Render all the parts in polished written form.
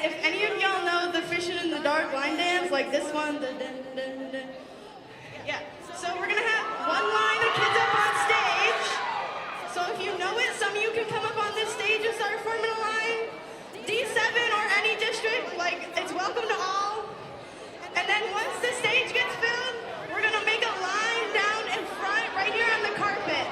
if any of y'all know the Fishing in the Dark line dance, like this one, the dun, dun, dun. Yeah, so we're gonna have one line of kids up on stage. So if you know it, some of you can come up on this stage and start forming a line. D7 or any district, like, it's welcome to all. And then once the stage gets filled, we're gonna make a line down in front, right here on the carpet.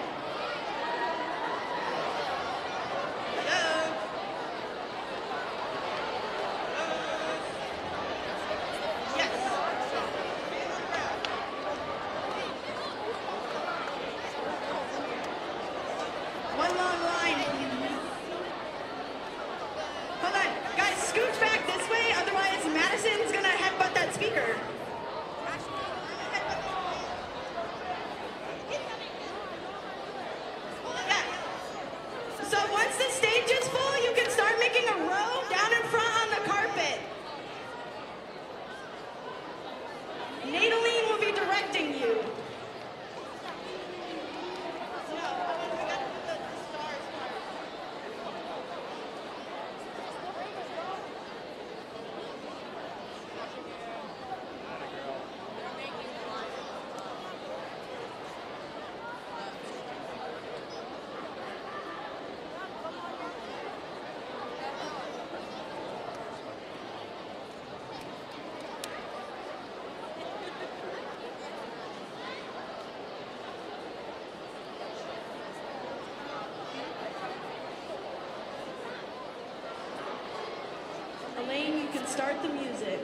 Elaine, you can start the music.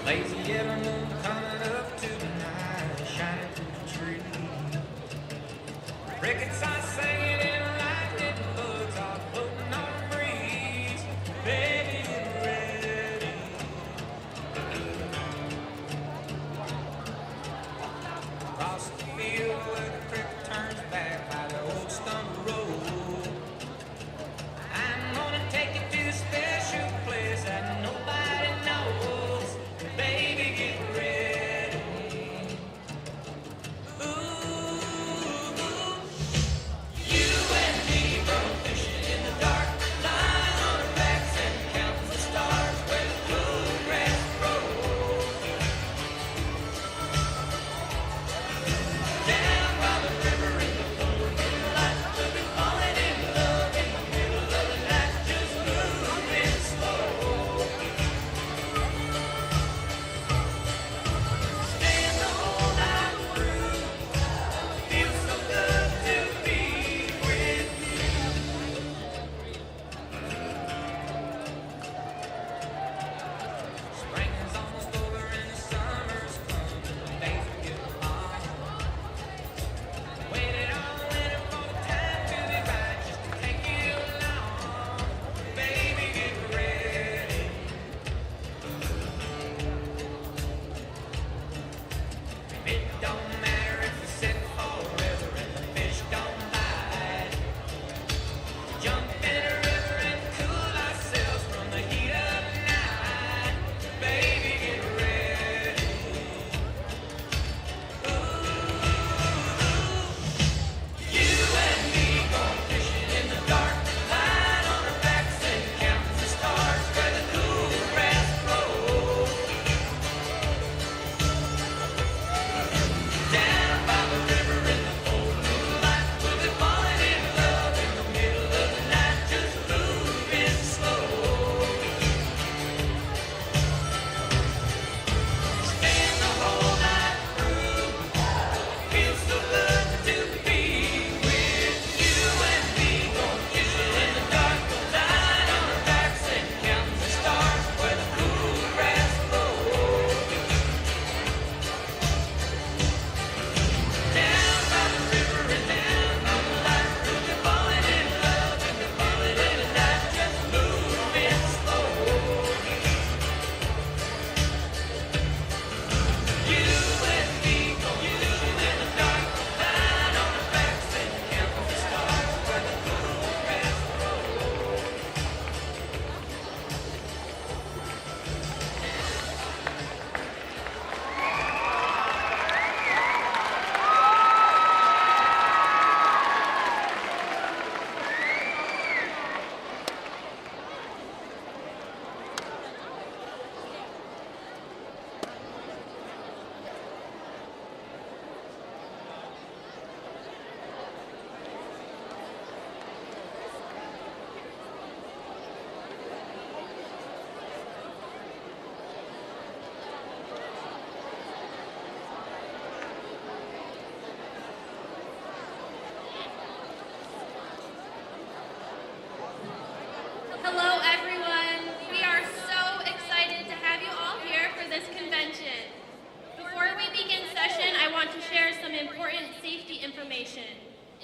Lazy yellow moon coming up tonight, shining through the tree. Crickets are singing and lightning bugs are floating on the breeze. Baby, get ready. Across the field where the creek turns back by the old stump road, I'm gonna take you to a special place that nobody knows. Baby, get ready. Ooh, you and me go fishing in the dark, lying on our backs and counting the stars where the cool grass grows. Down by the river in the golden light, we'll be falling in love in the middle of the night, just moving slow. Staying the whole night through, feels so good to be with you. Spring is almost over and the summer's come, and the days are getting long. Waited on winter for the time to be right, just to take you along. Baby, get ready. It don't matter if we sit forever and the fish don't bite. Jump in a river and cool ourselves from the heat of the night. Baby, get ready. Ooh, you and me go fishing in the dark, lying on our backs and counting the stars where the cool grass grows. important safety information.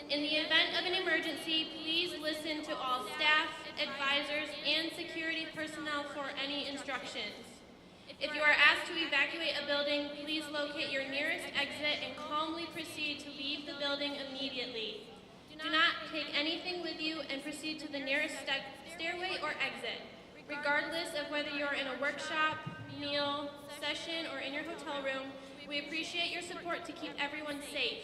In the event of an emergency, please listen to all staff, advisors, and security personnel for any instructions. If you are asked to evacuate a building, please locate your nearest exit and calmly proceed to leave the building immediately. Do not take anything with you and proceed to the nearest stairway or exit. Regardless of whether you're in a workshop, meal, session, or in your hotel room, we appreciate your support to keep everyone safe.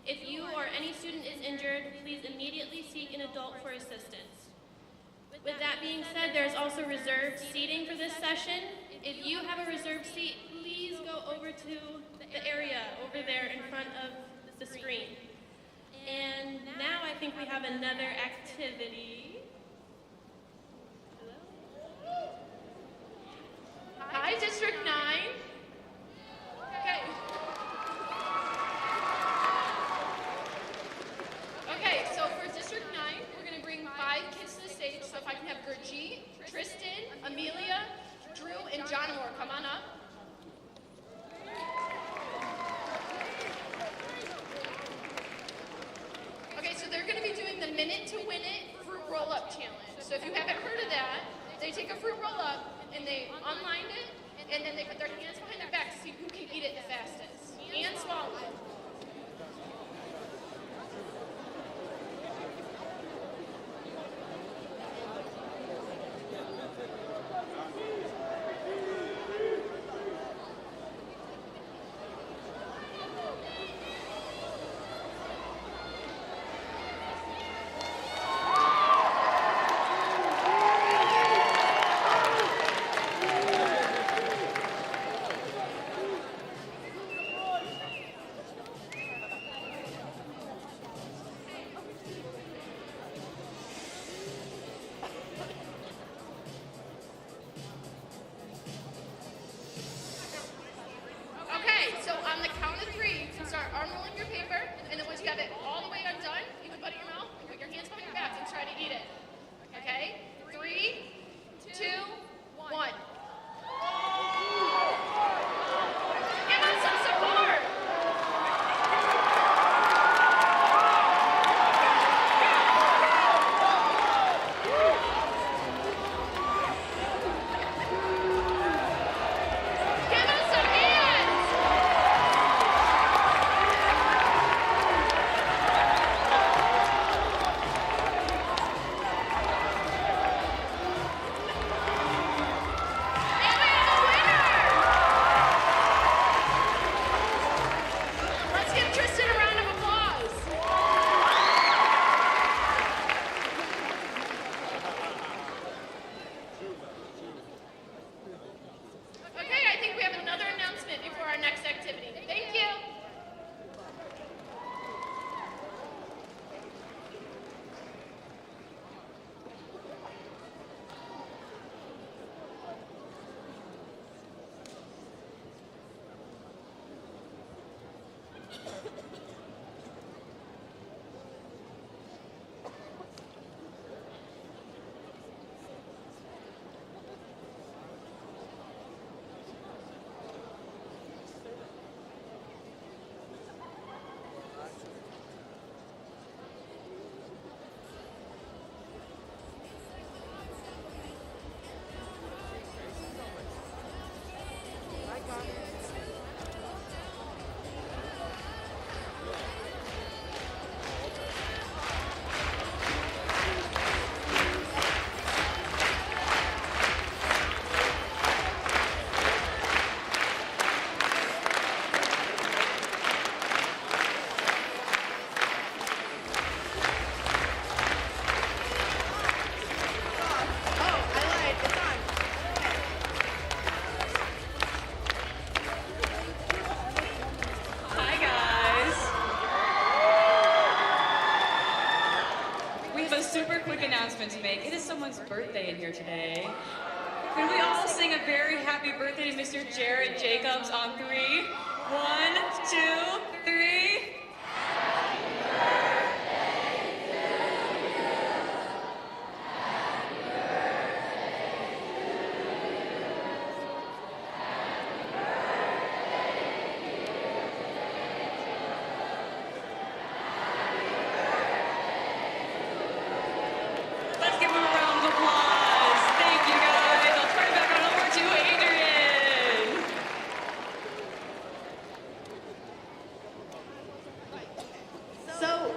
If you or any student is injured, please immediately seek an adult for assistance. With that being said, there is also reserved seating for this session. If you have a reserved seat, please go over to the area over there in front of the screen. And now I think we have another activity. Hi, District 9. Okay. Okay, so for District 9, we're going to bring 5 kids to the stage. So if I can have Gurjeet, Tristan, Amelia, Drew, and John Moore come on up. Okay, so they're going to be doing the Minute to Win It fruit roll-up challenge. So if you haven't heard of that, they take a fruit roll-up and they unline it, and then they put their hands behind their back to see who can eat it the fastest and swallow it. To make. It is someone's birthday in here today. Could we all sing a very happy birthday to Mr. Jared Jacobs on 3? 1, 2, 3.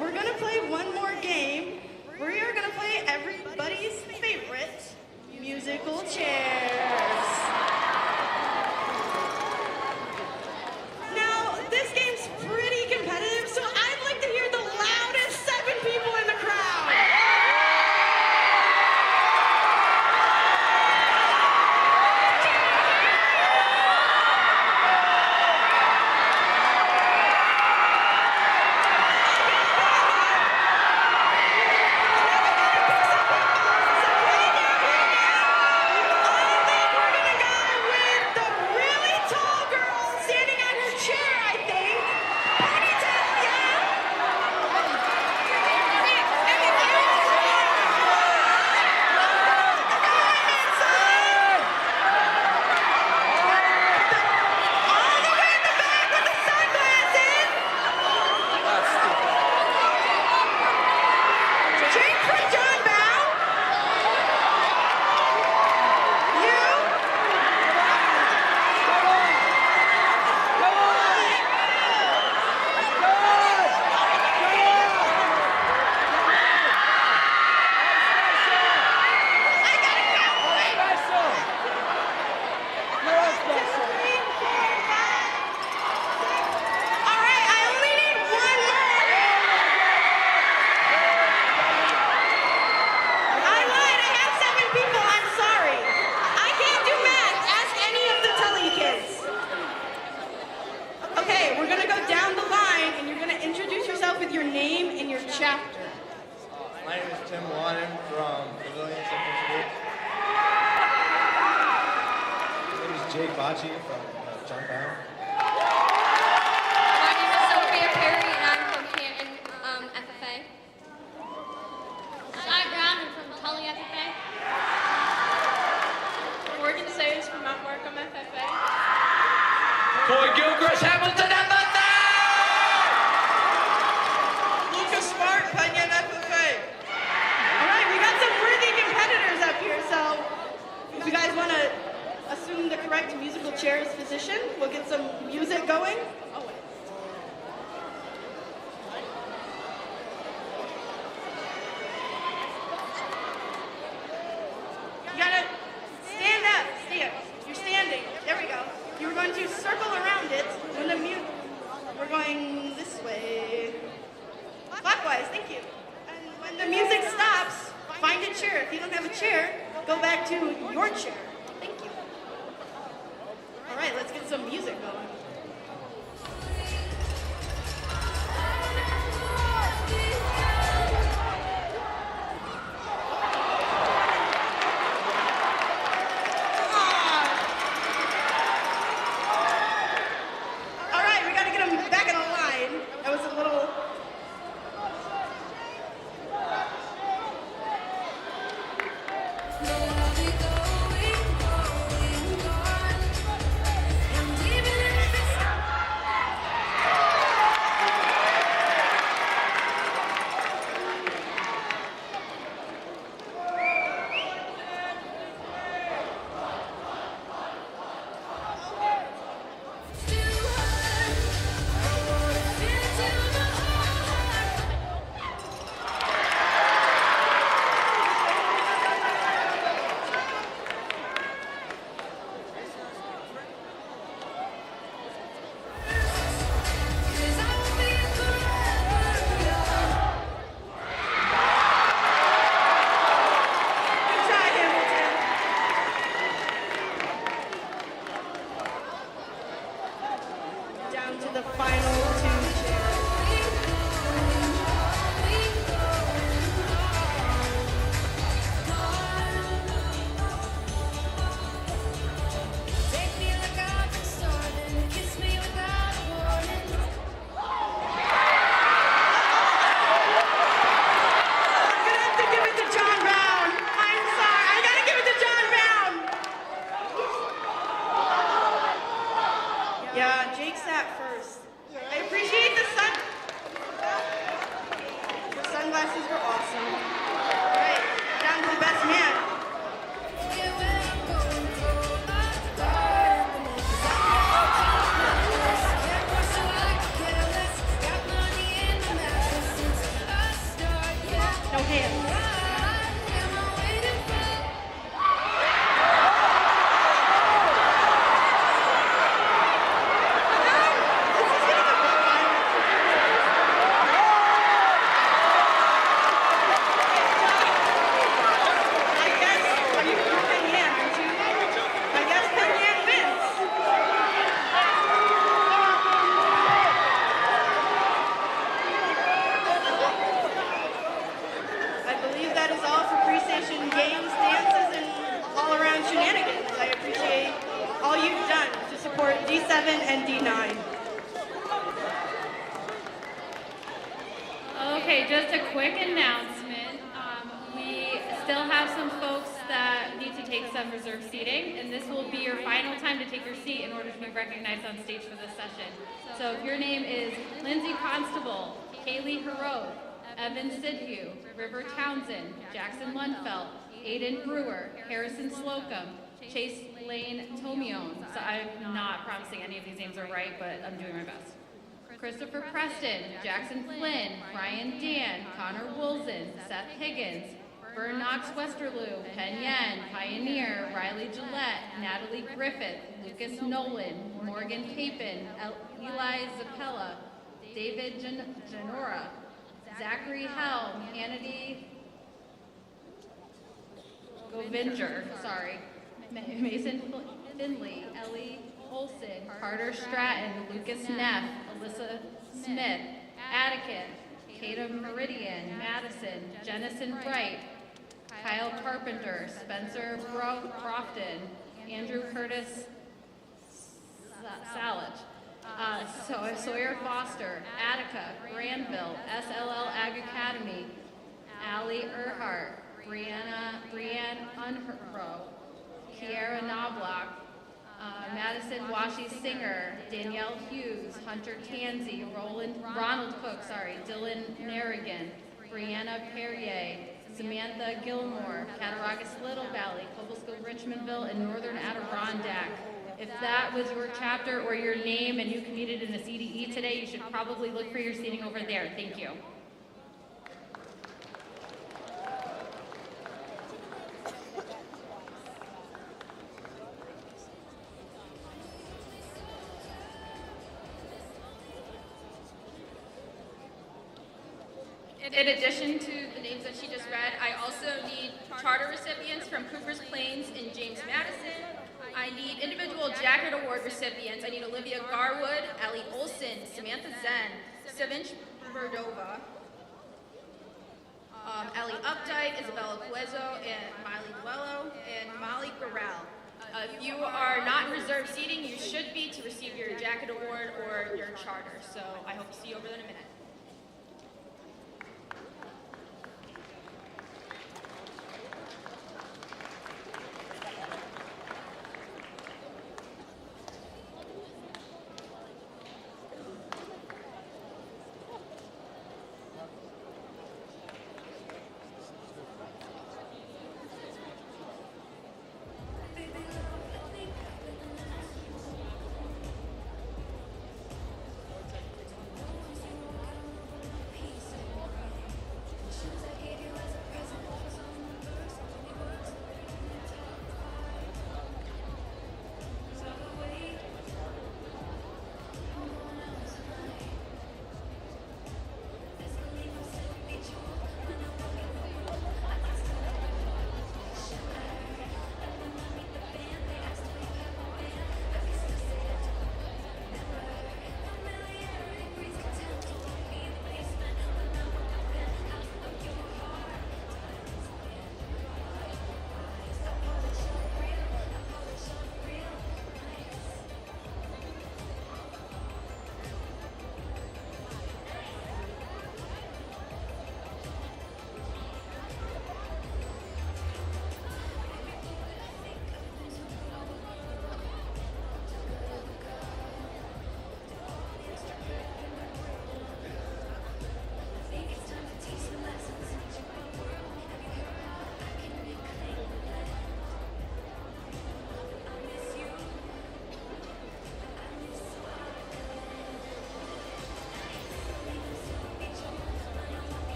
we're gonna play one more game. We are gonna play everybody's favorite musical chairs. Now, this game's pretty competitive, so I'd like to hear the loudest 7 people in the crowd. Where are we going? Okay, just a quick announcement. We still have some folks that need to take some reserved seating, and this will be your final time to take your seat in order to be recognized on stage for this session. So if your name is Lindsay Constable, Kaylee Heroe, Evan Sidhu, River Townsend, Jackson Lundfelt, Aiden Brewer, Harrison Slocum, Chase Lane Tomion. So I'm not promising any of these names are right, but I'm doing my best. Christopher Preston, Jackson Flynn, Ryan Dan, Connor Woolson, Seth Higgins, Vern Knox Westerloo, Pen Yen, Pioneer, Riley Gillette, Natalie Griffith, Lucas Nolan, Morgan Capon, Eli Zappella, David Janora, Zachary Helm, Hannity Govinger, Mason Finley, Ellie Olson, Carter Stratton, Lucas Neff, Alyssa Smith, Atticus, Kata Meridian, Madison, Jennison Bright, Kyle Carpenter, Spencer Crofton, Andrew Curtis Salich, Sawyer Foster, Attica, Granville, SLL Ag Academy, Allie Earhart, Brianne Unro, Kiera Knobloch, Madison Washi Singer, Danielle Hughes, Hunter Tansey, Ronald Cook, Dylan Narrigan, Brianna Perrier, Samantha Gilmore, Cattaraugus Little Valley, Cobblesville Richmondville, and Northern Adirondack. If that was your chapter or your name and you commuted in a CDE today, you should probably look for your seating over there. Thank you. In addition to the names that she just read, I also need charter recipients from Cooper's Plains and James Madison. I need individual Jacket Award recipients. I need Olivia Garwood, Ellie Olson, Samantha Zen, Savinch Berdova, Ellie Updike, Isabella Cuezo, and Miley Duello, and Molly Garrell. If you are not in reserved seating, you should be to receive your Jacket Award or your charter. So I hope to see you over there in a minute.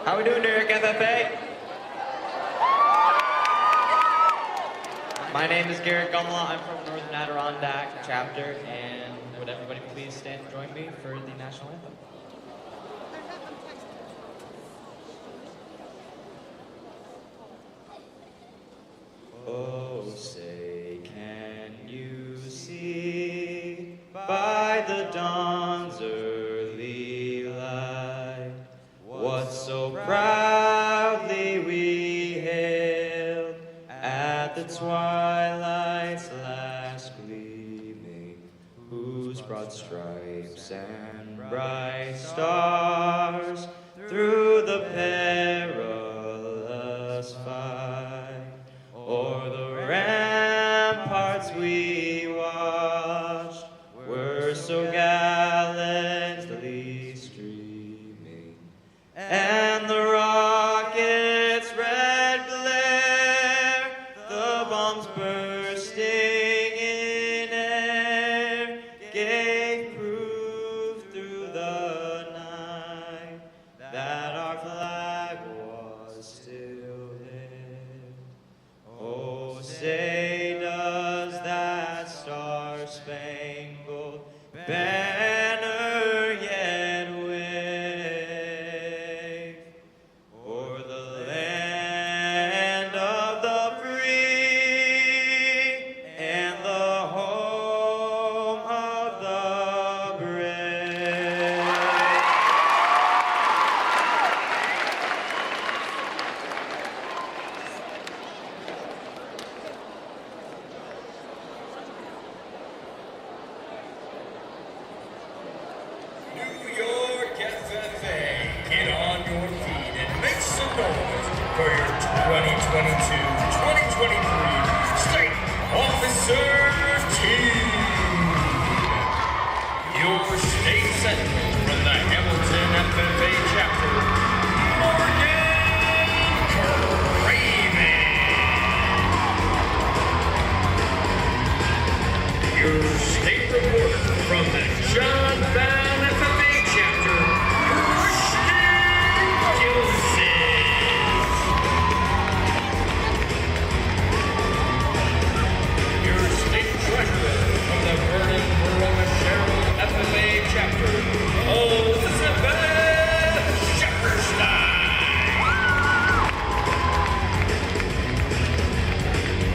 How we doing, New York FFA? My name is Garrett Gumla. I'm from Northern Adirondack chapter, and would everybody please stand and join me for the national anthem? Oh, say, can you see by the dawn's early light what so proudly we hailed at the twilight's last gleaming, whose broad stripes and bright stars through the perilous fight o'er the ramparts we watched were so gallantly streaming, and the rocket's red glare, the bombs bursting in air, gave proof through the night that our flag was still there. Oh, say does that star-spangled banner yet wave o'er the land of the free and the home of the brave? New York FFA, get on your feet and make some noise for your 2022-2023 State Officer Team. Your state sentinel from the Hamilton FFA chapter, Morgan Craven. Your state reporter from the John Van FFA chapter, Cristian and Morgan. Your state treasurer from the Vernon Verona Cheryl FFA chapter, Elizabeth Shepperstein.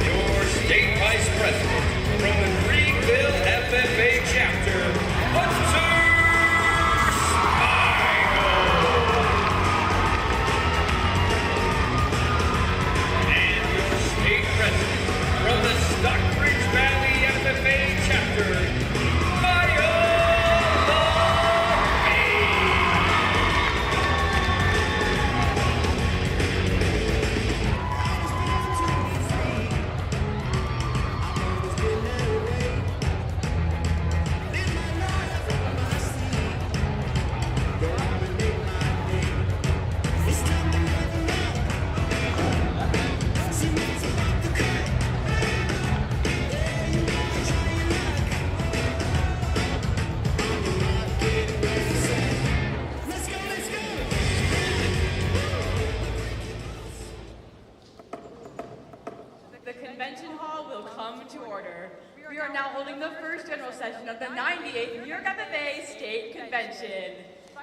Your state vice president from the Greenville FFA chapter, Hunter Spiegel. And your state president from the Stockbridge Valley FFA chapter, Myah. The convention hall will come to order. We are now holding the first general session of the 98th New York FFA State Convention.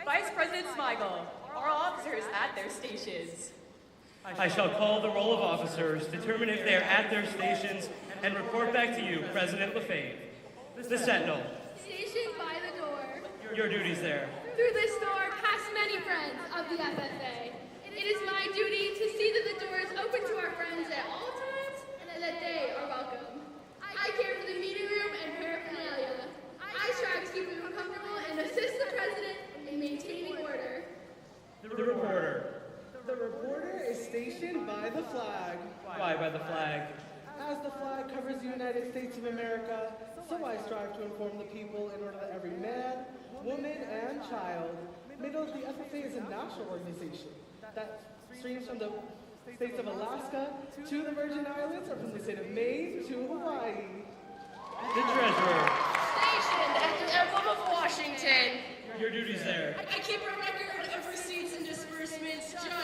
Vice President Smigel, all officers at their stations. I shall call the roll of officers, determine if they are at their stations, and report back to you, President Lefebvre. The Sentinel. Stationed by the door. Your duties there. Through this door pass many friends of the FFA. It is my duty to see that the door is open to our friends at all times and that they are welcome. I care for the meeting room and paraphernalia. I strive to keep them comfortable and assist the president in maintaining order. The reporter. The reporter is stationed by the flag. Why by the flag? As the flag covers the United States of America, so I strive to inform the people in order that every man, woman, and child may know the FFA is a national organization that streams from the states of Alaska to the Virgin Islands, or from the state of Maine to Hawaii. The treasurer. Stationed at the emblem of Washington. Your duties there. I keep a record of receipts and disbursements just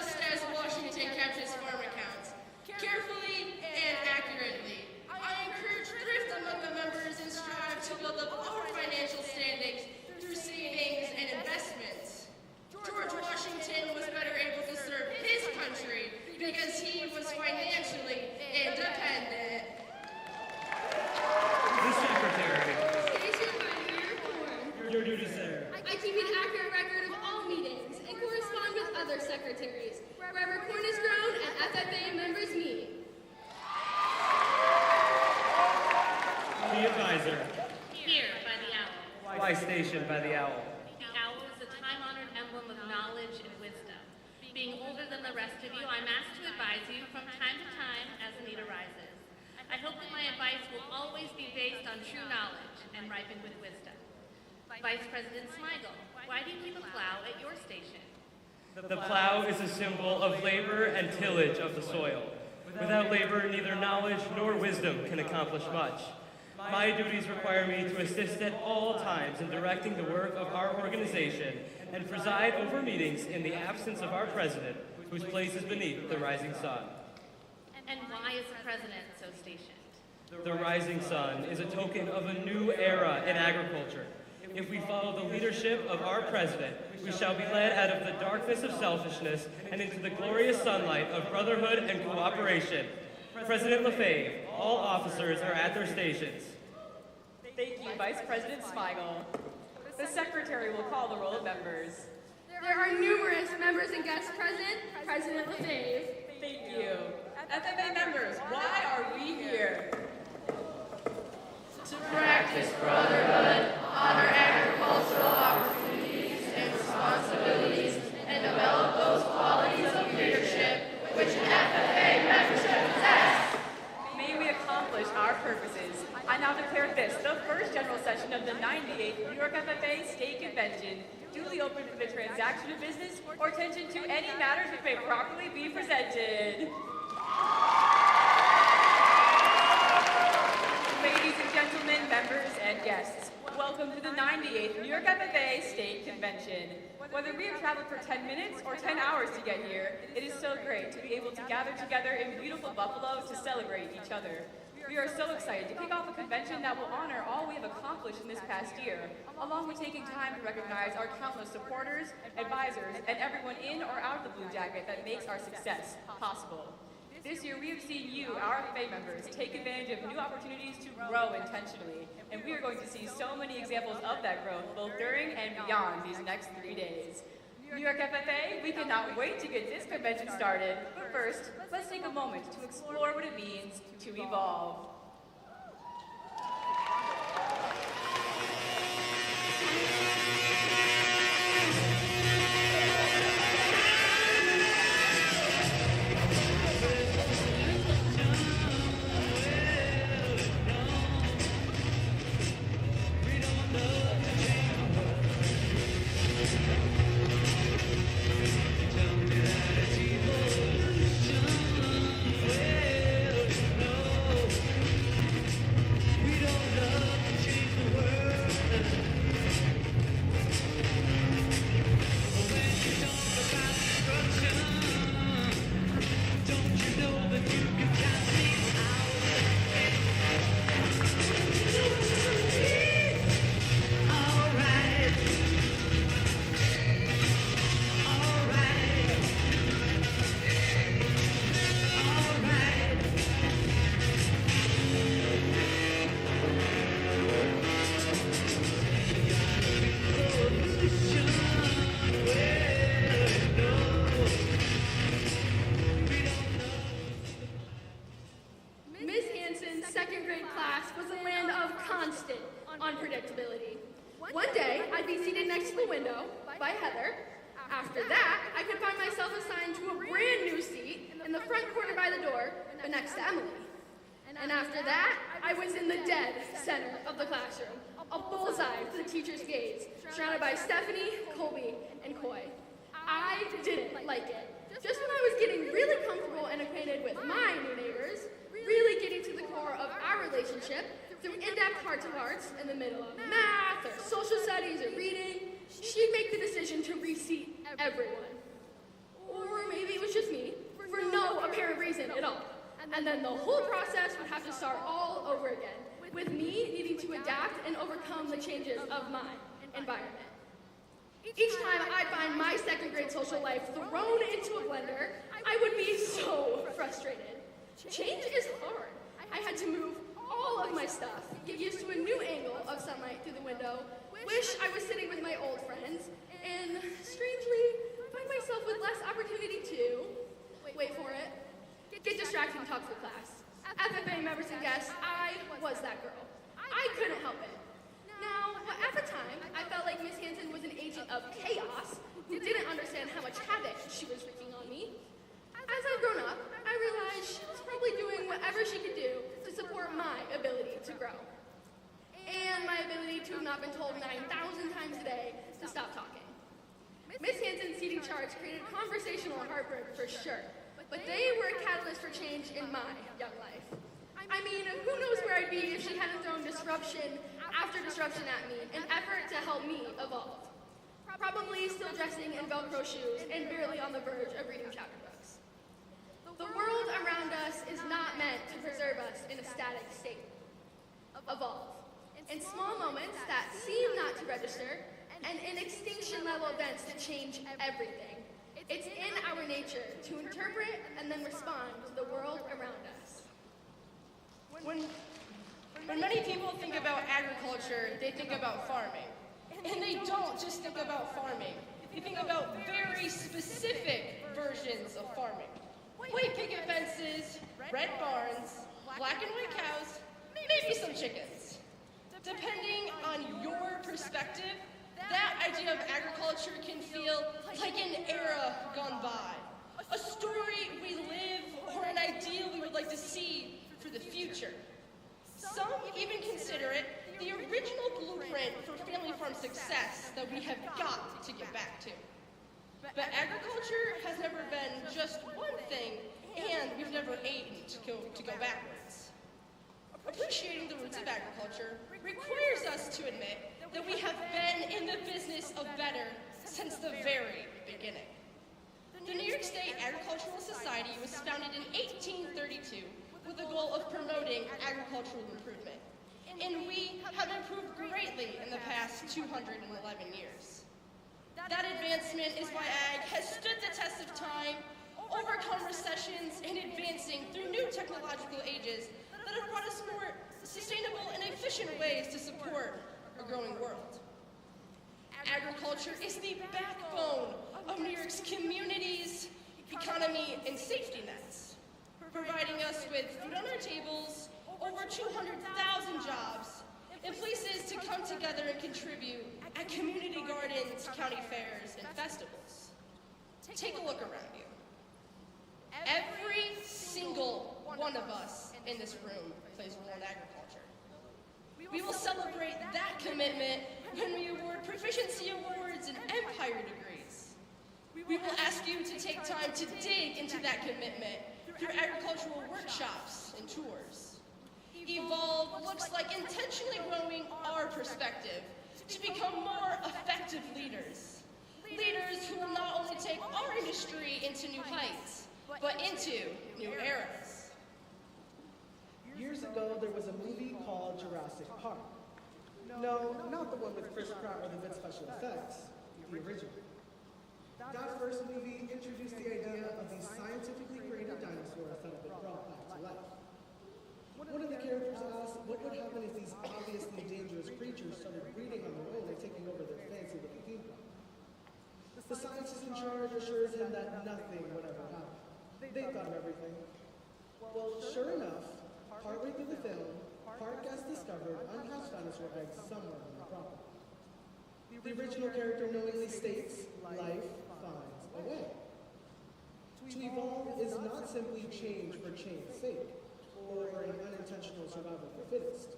time-honored emblem of knowledge and wisdom. Being older than the rest of you, I'm asked to advise you from time to time as the need arises. I hope that my advice will always be based on true knowledge and ripened with wisdom. Vice President Smigel, why do you keep a plow at your station? The plow is a symbol of labor and tillage of the soil. Without labor, neither knowledge nor wisdom can accomplish much. My duties require me to assist at all times in directing the work of our organization and preside over meetings in the absence of our president, whose place is beneath the rising sun. And why is the president so stationed? The rising sun is a token of a new era in agriculture. If we follow the leadership of our president, we shall be led out of the darkness of selfishness and into the glorious sunlight of brotherhood and cooperation. President Lefebvre, all officers are at their stations. Thank you, Vice President Smigel. The Secretary will call the roll of members. There are numerous members and guests present. President Lefebvre. Thank you. FFA members, why are we here? To practice brotherhood, honor agricultural opportunities and responsibilities, and develop those qualities of leadership which an FFA membership possesses. May we accomplish our purposes. I now declare this, the first general session of the 98th New York FFA State Convention, duly open for the transaction of business or attention to any matters which may properly be presented. Ladies and gentlemen, members and guests, welcome to the 98th New York FFA State Convention. Whether we have traveled for 10 minutes or 10 hours to get here, it is so great to be able to gather together in beautiful Buffalo to celebrate each other. We are so excited to kick off a convention that will honor all we have accomplished in this past year, along with taking time to recognize our countless supporters, advisors, and everyone in or out of the Blue Jacket that makes our success possible. This year, we have seen you, our FFA members, take advantage of new opportunities to grow intentionally, and we are going to see so many examples of that growth both during and beyond these next 3 days. New York FFA, we cannot wait to get this convention started, but first, let's take a moment to explore what it means to evolve. And then the whole process would have to start all over again, with me needing to adapt and overcome the changes of my environment. Each time I'd find my second grade social life thrown into a blender, I would be so frustrated. Change is hard. I had to move all of my stuff, get used to a new angle of sunlight through the window, wish I was sitting with my old friends, and strangely find myself with less opportunity to, wait for it, get distracted and talk to the class. FFA members and guests, I was that girl. I couldn't help it. Now, at the time, I felt like Miss Hanson was an agent of chaos, didn't understand how much havoc she was wreaking on me. As I've grown up, I realized she was probably doing whatever she could do to support my ability to grow. And my ability to have not been told 9,000 times a day to stop talking. Miss Hanson's seating charts created conversational heartburn for sure, but they were a catalyst for change in my young life. I mean, who knows where I'd be if she hadn't thrown disruption after disruption at me in effort to help me evolve. Probably still dressing in Velcro shoes and barely on the verge of reading chapter books. The world around us is not meant to preserve us in a static state. Evolve. In small moments that seem not to register, and in extinction-level events that change everything. It's in our nature to interpret and then respond to the world around us. When many people think about agriculture, they think about farming. And they don't just think about farming. They think about very specific versions of farming. White picket fences, red barns, black and white cows, maybe some chickens. Depending on your perspective, that idea of agriculture can feel like an era gone by. A story we live or an ideal we would like to see for the future. Some even consider it the original blueprint for family farm success that we have got to get back to. But agriculture has never been just one thing, and we've never aimed to go backwards. Appreciating the roots of agriculture requires us to admit that we have been in the business of better since the very beginning. The New York State Agricultural Society was founded in 1832 with the goal of promoting agricultural improvement. And we have improved greatly in the past 211 years. That advancement is why ag has stood the test of time, overcome recessions, and advancing through new technological ages that have brought us more sustainable and efficient ways to support a growing world. Agriculture is the backbone of New York's communities, economy, and safety nets, providing us with food on our tables, over 200,000 jobs, and places to come together and contribute at community gardens, county fairs, and festivals. Take a look around you. Every single one of us in this room plays a role in agriculture. We will celebrate that commitment when we award proficiency awards and empire degrees. We will ask you to take time to dig into that commitment through agricultural workshops and tours. Evolve looks like intentionally growing our perspective to become more effective leaders. Leaders who will not only take our industry into new heights, but into new eras. Years ago, there was a movie called Jurassic Park. No, not the one with Chris Pratt or the good special effects, the original. That first movie introduced the idea of these scientifically created dinosaurs that have been brought back to life. One of the characters asked what would happen if these obviously dangerous creatures started breeding on their own and taking over their fancy little kingdom. The scientist in charge assures him that nothing would ever happen. They thought of everything. Well, sure enough, partway through the film, Park gets discovered unhatched dinosaur eggs somewhere on the property. The original character knowingly states, life finds a way. To evolve is not simply change for change's sake, or an unintentional survival of the fittest.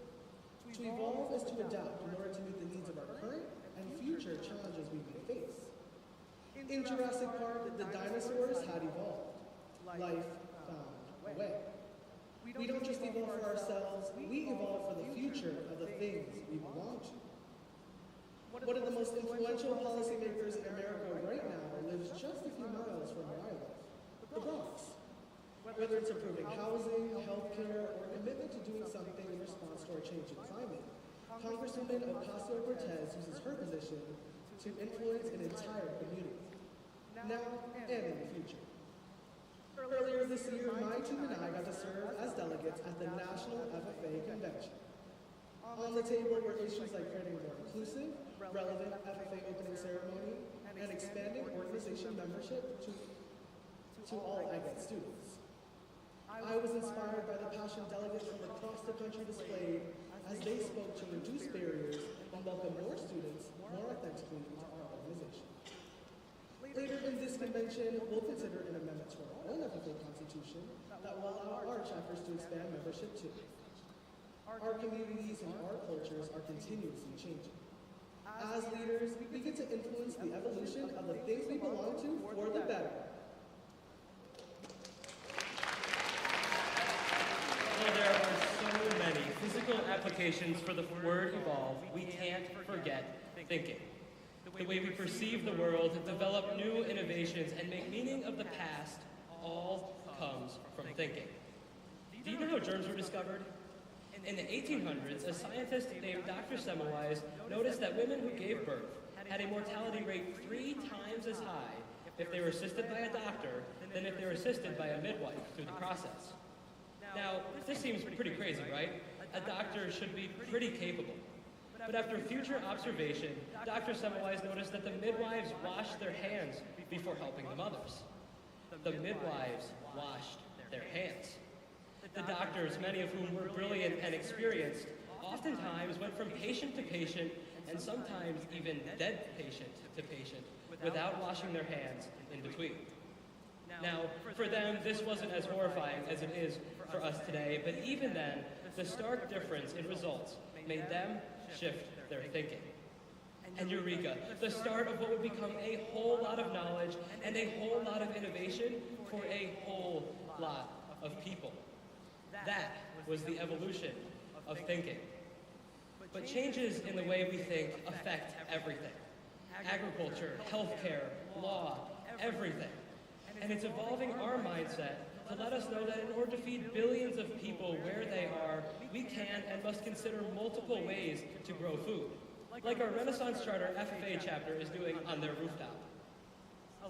To evolve is to adapt in order to meet the needs of our current and future challenges we may face. In Jurassic Park, the dinosaurs had evolved. Life found a way. We don't just evolve for ourselves, we evolve for the future of the things we belong to. One of the most influential policymakers in America right now lives just a few miles from where I live, the Bronx. Whether it's improving housing, healthcare, or a commitment to doing something in response to our changing climate, Congresswoman Ocasio-Cortez uses her position to influence an entire community, now and in the future. Earlier this year, my team and I got to serve as delegates at the National FFA Convention. On the table were issues like creating a more inclusive, relevant FFA opening ceremony and expanding organization membership to all AGAT students. I was inspired by the passion delegates from across the country displayed as they spoke to reduce barriers and welcome more students more authentically into our organization. Convention will consider an amendment to our own FFA Constitution that will allow our chapters to expand membership too. Our communities and our cultures are continuously changing. As leaders, we get to influence the evolution of the things we belong to for the better. While there are so many physical applications for the word evolve, we can't forget thinking. The way we perceive the world, develop new innovations, and make meaning of the past all comes from thinking. Do you know how germs were discovered? In the 1800s, a scientist named Dr. Semmelweis noticed that women who gave birth had a mortality rate 3 times as high if they were assisted by a doctor than if they were assisted by a midwife through the process. Now, this seems pretty crazy, right? A doctor should be pretty capable. But after future observation, Dr. Semmelweis noticed that the midwives washed their hands before helping the mothers. The midwives washed their hands. The doctors, many of whom were brilliant and experienced, oftentimes went from patient to patient, and sometimes even dead patient to patient, without washing their hands in between. Now, for them, this wasn't as horrifying as it is for us today, but even then, the stark difference in results made them shift their thinking. And Eureka, the start of what would become a whole lot of knowledge and a whole lot of innovation for a whole lot of people. That was the evolution of thinking. But changes in the way we think affect everything. Agriculture, healthcare, law, everything. And it's evolving our mindset to let us know that in order to feed billions of people where they are, we can and must consider multiple ways to grow food, like our Renaissance Charter FFA chapter is doing on their rooftop.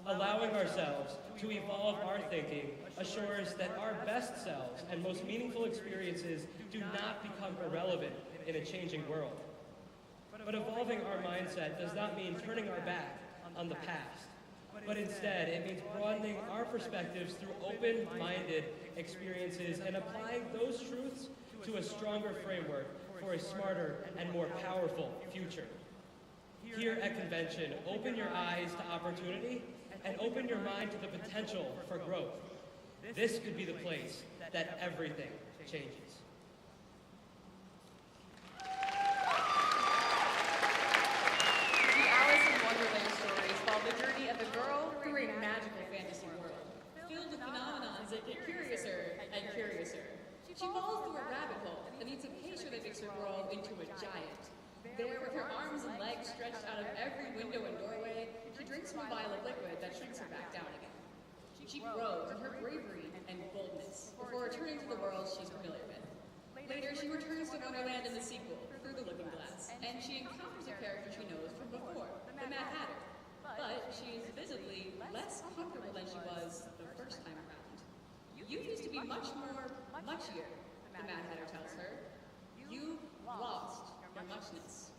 Allowing ourselves to evolve our thinking assures that our best selves and most meaningful experiences do not become irrelevant in a changing world. But evolving our mindset does not mean turning our back on the past, but instead it means broadening our perspectives through open-minded experiences and applying those truths to a stronger framework for a smarter and more powerful future. Here at Convention, open your eyes to opportunity and open your mind to the potential for growth. This could be the place that everything changes. The Alice in Wonderland stories follow the journey of a girl through a magical fantasy world, filled with phenomenons that get curiouser and curiouser. She falls through a rabbit hole that needs a pacer that makes her grow into a giant. There, with her arms and legs stretched out of every window and doorway, she drinks from a vial of liquid that shrinks her back down again. She grows in her bravery and boldness before returning to the world she's familiar with. Later, she returns to Wonderland in the sequel, Through the Looking Glass, and she encounters a character she knows from before, the Mad Hatter. But she is visibly less comfortable than she was the first time around. You used to be much more muchier, the Mad Hatter tells her. You lost your muchness.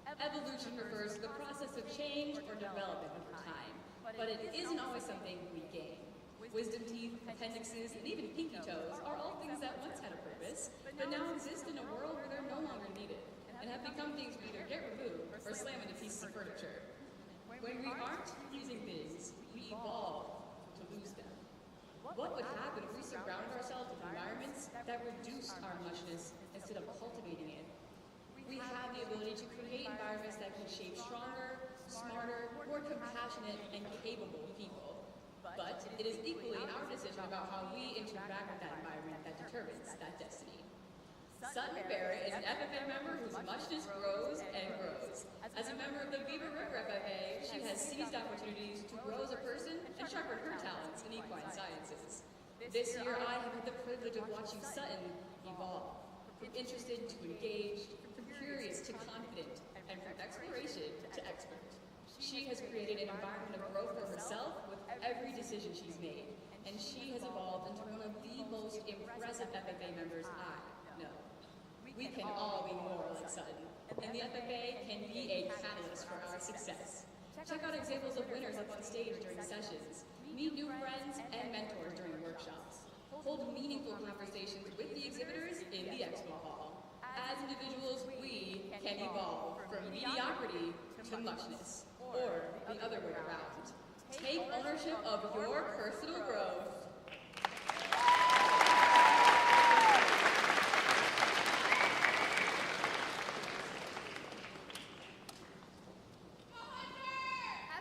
Evolution refers to the process of change or development over time, but it isn't always something we gain. Wisdom teeth, appendixes, and even pinky toes are all things that once had a purpose, but now exist in a world where they're no longer needed, and have become things we either get removed or slam into pieces of furniture. When we aren't using things, we evolve to lose them. What would happen if we surrounded ourselves with environments that reduce our muchness instead of cultivating it? We have the ability to create environments that can shape stronger, smarter, more compassionate, and capable people. But it is equally our decision about how we interact with that environment that determines that destiny. Sutton Barrett is an FFA member whose muchness grows and grows. As a member of the Beaver River FFA, she has seized opportunities to grow as a person and sharpen her talents in equine sciences. This year, I have had the privilege of watching Sutton evolve, from interested to engaged, from curious to confident, and from exploration to expert. She has created an environment of growth for herself with every decision she's made, and she has evolved into one of the most impressive FFA members I know. We can all be more like Sutton, and the FFA can be a catalyst for our success. Check out examples of winners up on stage during sessions, meet new friends and mentors during workshops, hold meaningful conversations with the exhibitors in the expo hall. As individuals, we can evolve from mediocrity to muchness, or the other way around. Take ownership of your personal growth.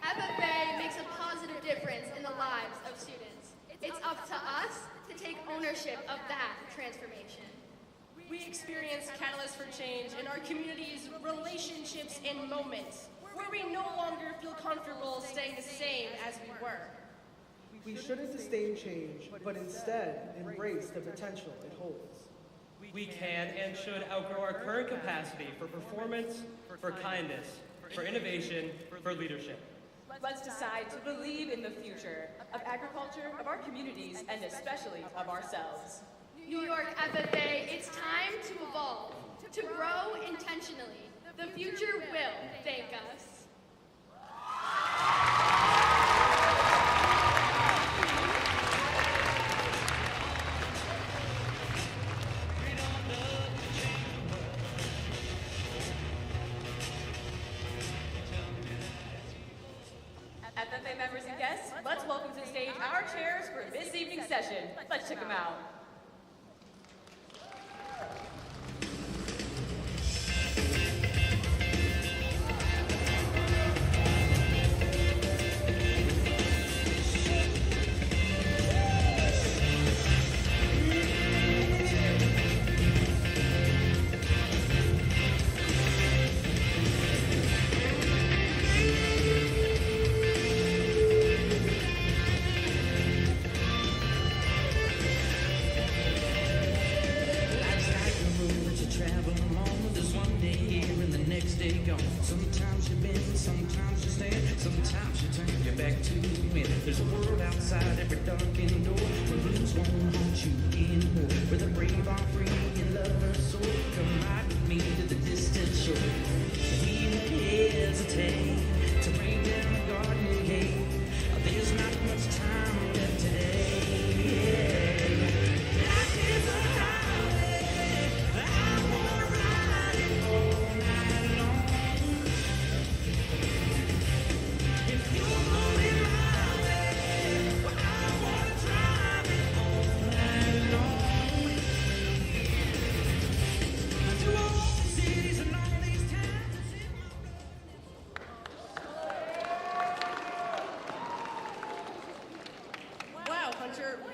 FFA makes a positive difference in the lives of students. It's up to us to take ownership of that transformation. We experience catalysts for change in our community's relationships and moments where we no longer feel comfortable staying the same as we were. We shouldn't disdain change, but instead embrace the potential it holds. We can and should outgrow our current capacity for performance, for kindness, for innovation, for leadership. Let's decide to believe in the future of agriculture, of our communities, and especially of ourselves. New York FFA, it's time to evolve, to grow intentionally. The future will thank us. FFA members and guests, let's welcome to the stage our chairs for this evening's session. Let's check them out.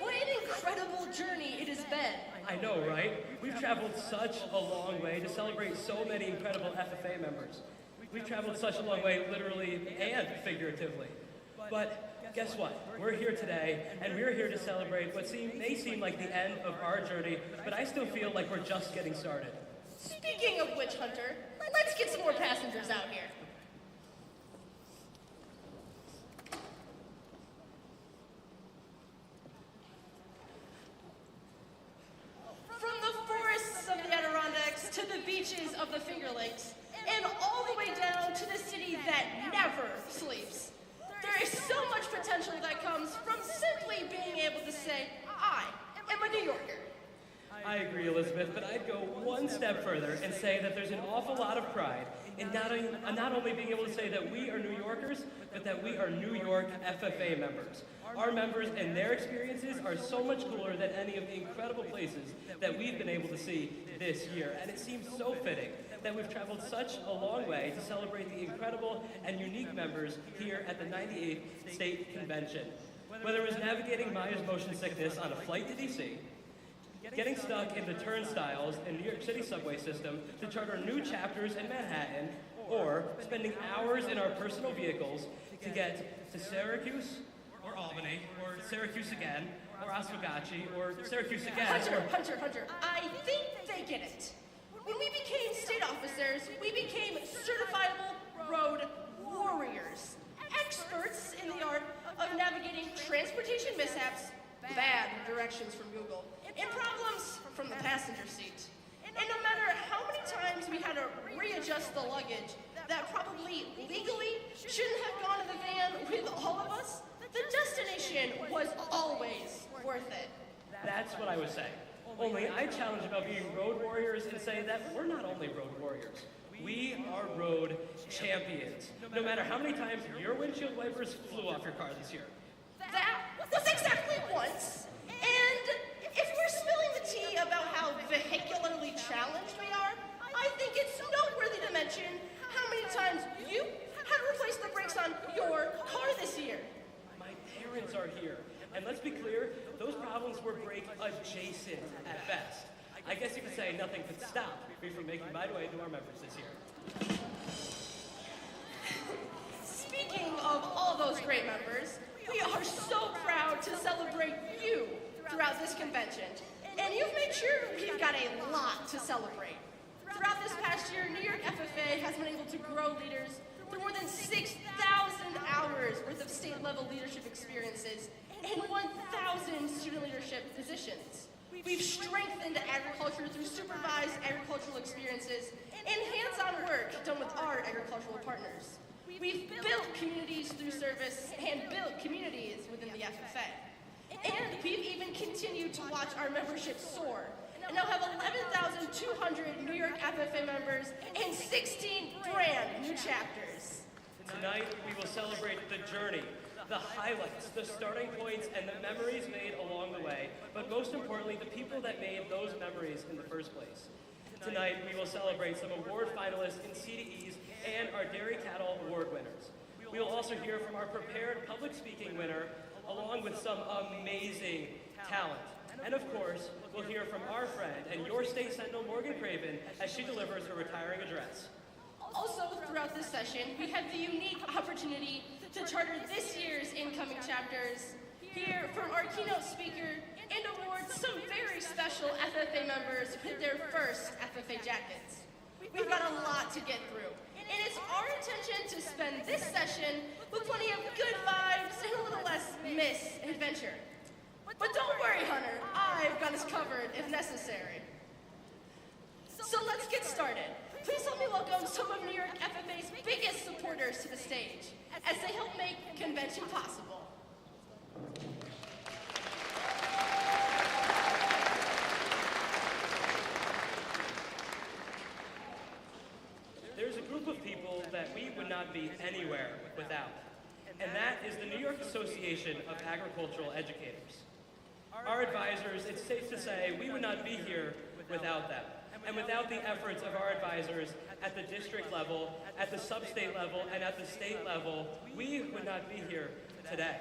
What an incredible journey it has been. I know, right? We've traveled such a long way to celebrate so many incredible FFA members. We've traveled such a long way, literally and figuratively. But guess what? We're here today, and we're here to celebrate what may seem like the end of our journey, but I still feel like we're just getting started. Speaking of which, Hunter, let's get some more passengers out here. From the forests of the Adirondacks to the beaches of the Finger Lakes, and all the way down to the city that never sleeps. There is so much potential that comes from simply being able to say, I am a New Yorker. I agree, Elizabeth, but I'd go one step further and say that there's an awful lot of pride in not only being able to say that we are New Yorkers, but that we are New York FFA members. Our members and their experiences are so much cooler than any of the incredible places that we've been able to see this year, and it seems so fitting that we've traveled such a long way to celebrate the incredible and unique members here at the 98th State Convention. Whether it was navigating Myah's motion sickness on a flight to DC, getting stuck in the turnstiles in New York City subway system to charter new chapters in Manhattan, or spending hours in our personal vehicles to get to Syracuse, or Albany, or Syracuse again, or Oswegatchie, or Syracuse again. Hunter, I think they get it. When we became state officers, we became certifiable road warriors, experts in the art of navigating transportation mishaps, bad directions from Google, and problems from the passenger seat. And no matter how many times we had to readjust the luggage that probably legally shouldn't have gone in the van with all of us, the destination was always worth it. That's what I was saying. Only I challenge about being road warriors and say that we're not only road warriors. We are road champions. No matter how many times your windshield wipers flew off your car this year. That was exactly once. And if we're spilling the tea about how vehicularly challenged we are, I think it's noteworthy to mention how many times you had to replace the brakes on your car this year. My parents are here. And let's be clear, those problems were brake adjacent at best. I guess you could say nothing could stop me from making my way to our members this year. Speaking of all those great members, we are so proud to celebrate you throughout this convention. And you've made sure we've got a lot to celebrate. Throughout this past year, New York FFA has been able to grow leaders through more than 6,000 hours worth of state-level leadership experiences and 1,000 student leadership positions. We've strengthened agriculture through supervised agricultural experiences and hands-on work done with our agricultural partners. We've built communities through service and built communities within the FFA. And we've even continued to watch our membership soar and now have 11,200 New York FFA members and 16 brand new chapters. Tonight, we will celebrate the journey, the highlights, the starting points, and the memories made along the way, but most importantly, the people that made those memories in the first place. Tonight, we will celebrate some award finalists in CDEs and our Dairy Cattle Award winners. We will also hear from our prepared public speaking winner, along with some amazing talent. And of course, we'll hear from our friend and York State Sentinel Morgan Craven as she delivers her retiring address. Also, throughout this session, we have the unique opportunity to charter this year's incoming chapters, hear from our keynote speaker, and award some very special FFA members with their first FFA jackets. We've got a lot to get through, and it's our intention to spend this session with plenty of good vibes and a little less misadventure. But don't worry, Hunter, I've got us covered if necessary. So let's get started. Please help me welcome some of New York FFA's biggest supporters to the stage as they help make convention possible. There's a group of people that we would not be anywhere without, and that is the New York Association of Agricultural Educators. Our advisors, it's safe to say, we would not be here without them. And without the efforts of our advisors at the district level, at the sub-state level, and at the state level, we would not be here today.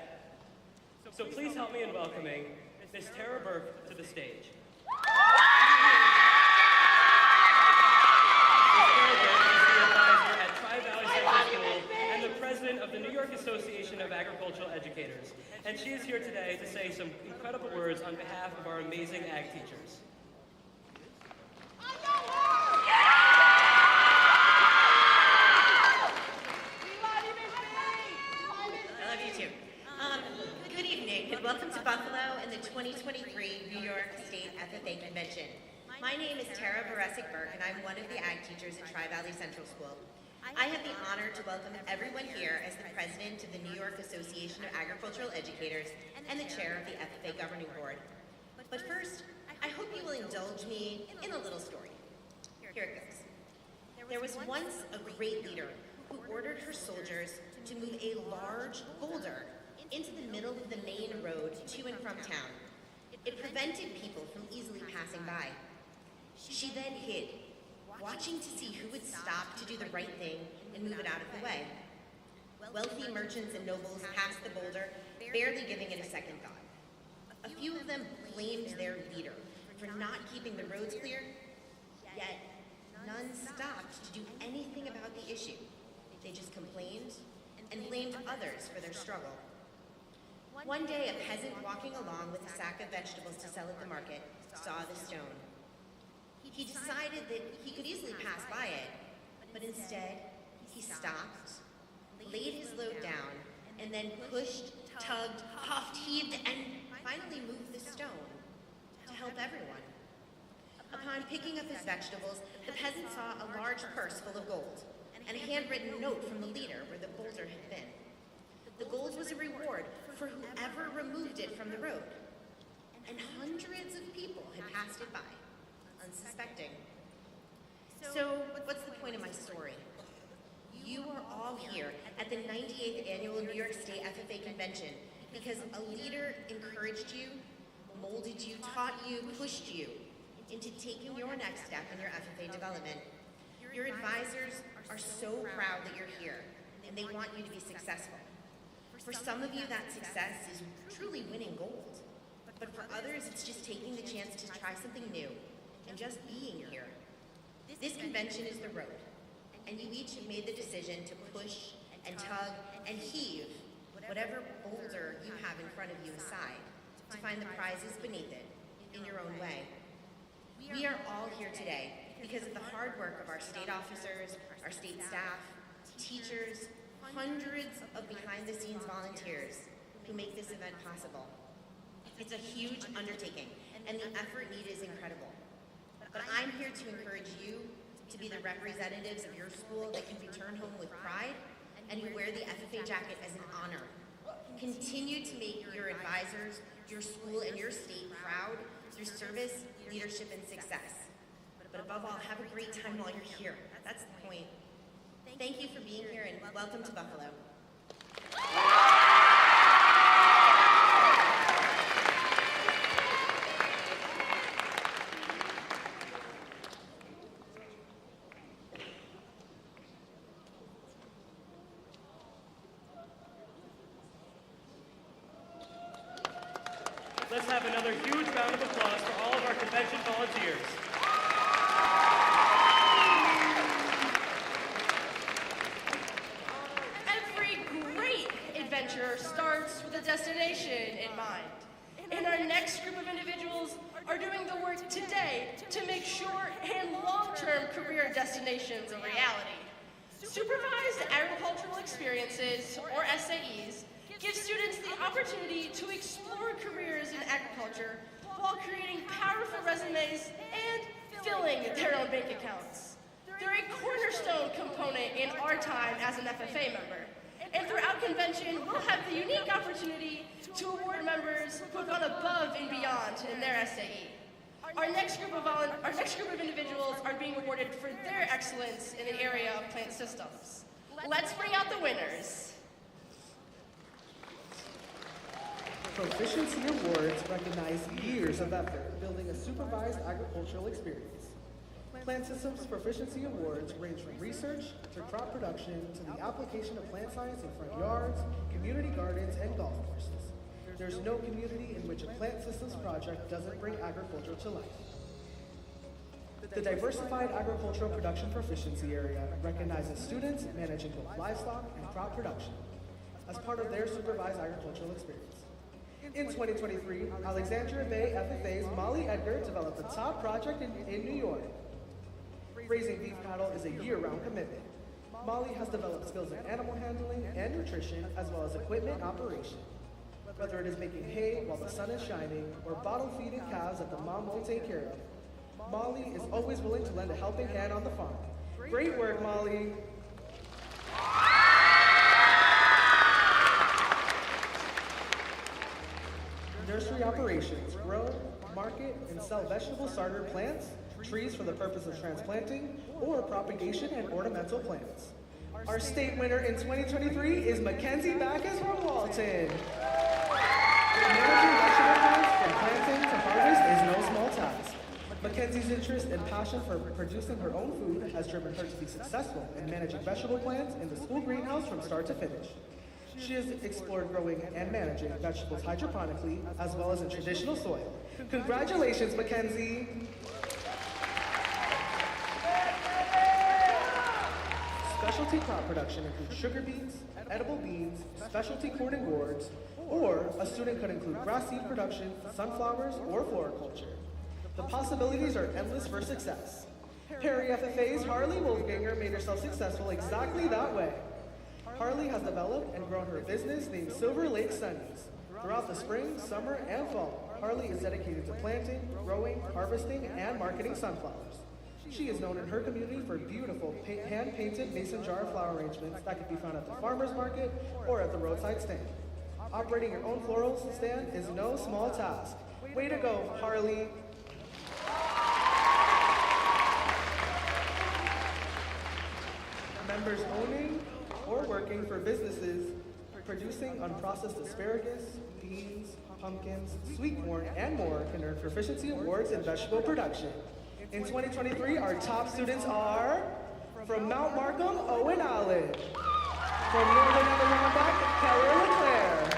So please help me in welcoming Ms. Tara Burke to the stage. Ms. Tara Burke is the advisor at Tri-Valley Central School and the president of the New York Association of Agricultural Educators. And she is here today to say some incredible words on behalf of our amazing ag teachers. Welcome to Buffalo and the 2023 New York State FFA Convention. My name is Tara Burke, and I'm one of the ag teachers at Tri-Valley Central School. I have the honor to welcome everyone here as the president of the New York Association of Agricultural Educators and the chair of the FFA Governing Board. But first, I hope you will indulge me in a little story. Here it goes. There was once a great leader who ordered her soldiers to move a large boulder into the middle of the main road to and from town. It prevented people from easily passing by. She then hid, watching to see who would stop to do the right thing and move it out of the way. Wealthy merchants and nobles passed the boulder, barely giving it a second thought. A few of them blamed their leader for not keeping the roads clear, yet none stopped to do anything about the issue. They just complained and blamed others for their struggle. One day, a peasant walking along with a sack of vegetables to sell at the market saw the stone. He decided that he could easily pass by it, but instead, he stopped, laid his load down, and then pushed, tugged, puffed, heaved, and finally moved the stone to help everyone. Upon picking up his vegetables, the peasant saw a large purse full of gold and a handwritten note from the leader where the boulder had been. The gold was a reward for whoever removed it from the road. And hundreds of people had passed it by, unsuspecting. So, what's the point of my story? You are all here at the 98th Annual New York State FFA Convention because a leader encouraged you, molded you, taught you, pushed you into taking your next step in your FFA development. Your advisors are so proud that you're here, and they want you to be successful. For some of you, that success is truly winning gold. But for others, it's just taking the chance to try something new and just being here. This convention is the road, and you each have made the decision to push and tug and heave whatever boulder you have in front of you aside to find the prizes beneath it in your own way. We are all here today because of the hard work of our state officers, our state staff, teachers, hundreds of behind-the-scenes volunteers who make this event possible. It's a huge undertaking, and the effort needed is incredible. But I'm here to encourage you to be the representatives of your school that can return home with pride and who wear the FFA jacket as an honor. Continue to make your advisors, your school, and your state proud through service, leadership, and success. But above all, have a great time while you're here. That's the point. Thank you for being here, and welcome to Buffalo. Let's have another huge round of applause for all of our convention volunteers. Every great adventure starts with a destination in mind. And our next group of individuals are doing the work today to make short and long-term career destinations a reality. Supervised agricultural experiences, or SAEs, give students the opportunity to explore careers in agriculture while creating powerful resumes and filling their own bank accounts. They're a cornerstone component in our time as an FFA member. And throughout convention, we'll have the unique opportunity to award members who have gone above and beyond in their SAE. Our next group of individuals are being awarded for their excellence in the area of plant systems. Let's bring out the winners. Proficiency Awards recognize years of effort building a supervised agricultural experience. Plant Systems Proficiency Awards range from research to crop production to the application of plant science in front yards, community gardens, and golf courses. There's no community in which a plant systems project doesn't bring agriculture to life. The Diversified Agricultural Production Proficiency Area recognizes students managing both livestock and crop production as part of their supervised agricultural experience. In 2023, Alexandria Bay FFA's Molly Edgar developed the top project in New York. Raising beef cattle is a year-round commitment. Molly has developed skills in animal handling and nutrition, as well as equipment operation. Whether it is making hay while the sun is shining or bottle feeding calves that the mom won't take care of, Molly is always willing to lend a helping hand on the farm. Great work, Molly. Nursery operations grow, market, and sell vegetable starter plants, trees for the purpose of transplanting, or propagation and ornamental plants. Our state winner in 2023 is Mackenzie Backus from Walton. Managing vegetable plants from planting to harvest is no small task. Mackenzie's interest and passion for producing her own food has driven her to be successful in managing vegetable plants in the school greenhouse from start to finish. She has explored growing and managing vegetables hydroponically, as well as in traditional soil. Congratulations, Mackenzie! Specialty crop production includes sugar beets, edible beans, specialty corn and gourds, or a student could include grass seed production, sunflowers, or floriculture. The possibilities are endless for success. Perry FFA's Harley Wolfganger made herself successful exactly that way. Harley has developed and grown her business named Silver Lake Sunnies. Throughout the spring, summer, and fall, Harley is dedicated to planting, growing, harvesting, and marketing sunflowers. She is known in her community for beautiful hand-painted mason jar flower arrangements that can be found at the farmer's market or at the roadside stand. Operating your own floral stand is no small task. Way to go, Harley! Members owning or working for businesses producing unprocessed asparagus, beans, pumpkins, sweet corn, and more can earn proficiency awards in vegetable production. In 2023, our top students are from Mount Markham, Owen Allen. From Northern Adirondack, Keller LeClaire.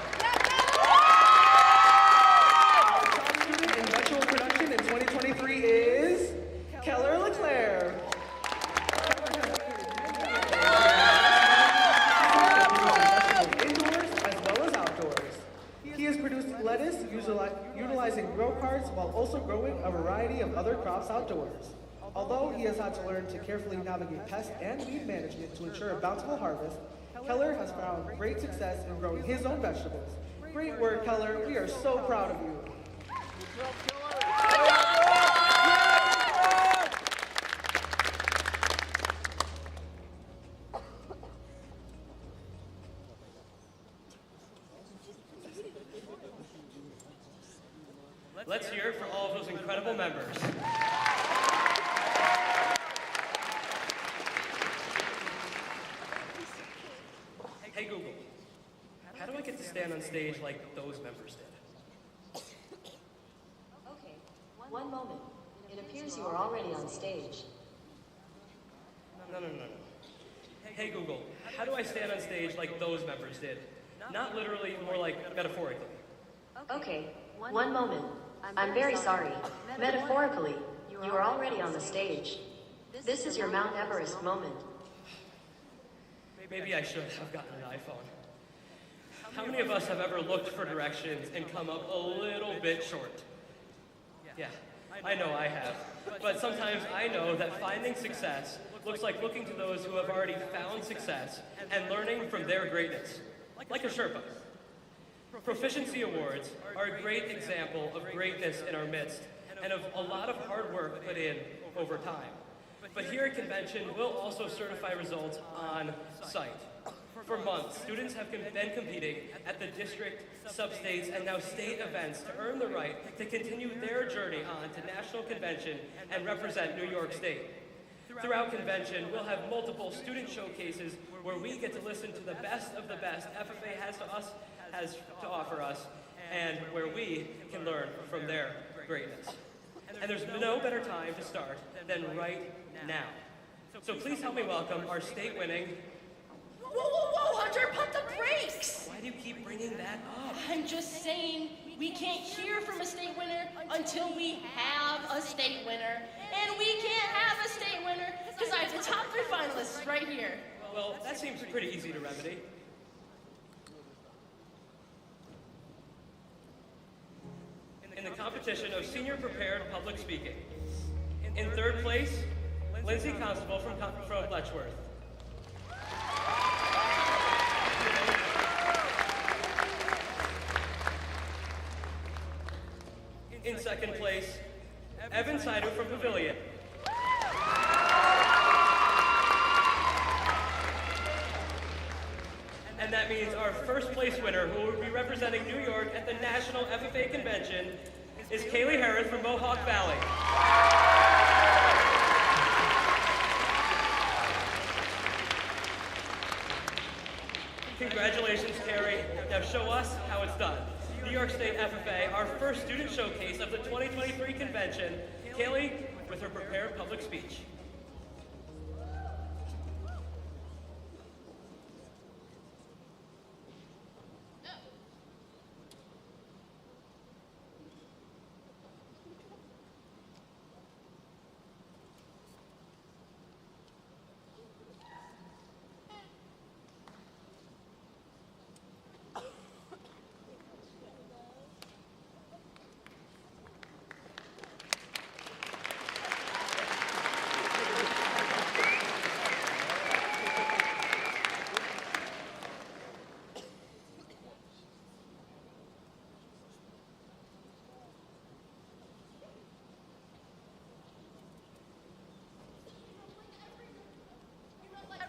Our top student in vegetable production in 2023 is Keller LeClaire. Indoors as well as outdoors. He has produced lettuce utilizing grow carts while also growing a variety of other crops outdoors. Although he has had to learn to carefully navigate pest and weed management to ensure a bountiful harvest, Keller has found great success in growing his own vegetables. Great work, Keller. We are so proud of you. Let's hear it for all of those incredible members. Hey Google, how do I get to stand on stage like those members did? Okay, one moment. It appears you are already on stage. No. Hey Google, how do I stand on stage like those members did? Not literally, more like metaphorically. Okay, one moment. I'm very sorry. Metaphorically, you are already on the stage. This is your Mount Everest moment. Maybe I should have gotten an iPhone. How many of us have ever looked for directions and come up a little bit short? Yeah, I know I have. But sometimes I know that finding success looks like looking to those who have already found success and learning from their greatness, like a Sherpa. Proficiency awards are a great example of greatness in our midst and of a lot of hard work put in over time. But here at convention, we'll also certify results on site. For months, students have been competing at the district, sub-states, and now state events to earn the right to continue their journey on to national convention and represent New York State. Throughout convention, we'll have multiple student showcases where we get to listen to the best of the best FFA has to offer us, and where we can learn from their greatness. And there's no better time to start than right now. So please help me welcome our state-winning... Whoa, Hunter, pump the brakes! Why do you keep bringing that up? I'm just saying, we can't hear from a state winner until we have a state winner. And we can't have a state winner because I have the top 3 finalists right here. Well, that seems pretty easy to remedy. In the competition of senior prepared public speaking. In 3rd place, Lindsay Constable from Letchworth. In 2nd place, Evan Sider from Pavilion. And that means our 1st place winner, who will be representing New York at the National FFA Convention, is Kaylee Harris from Mohawk Valley. Congratulations, Carrie. Now show us how it's done. New York State FFA, our first student showcase of the 2023 convention. Kaylee with her prepared public speech.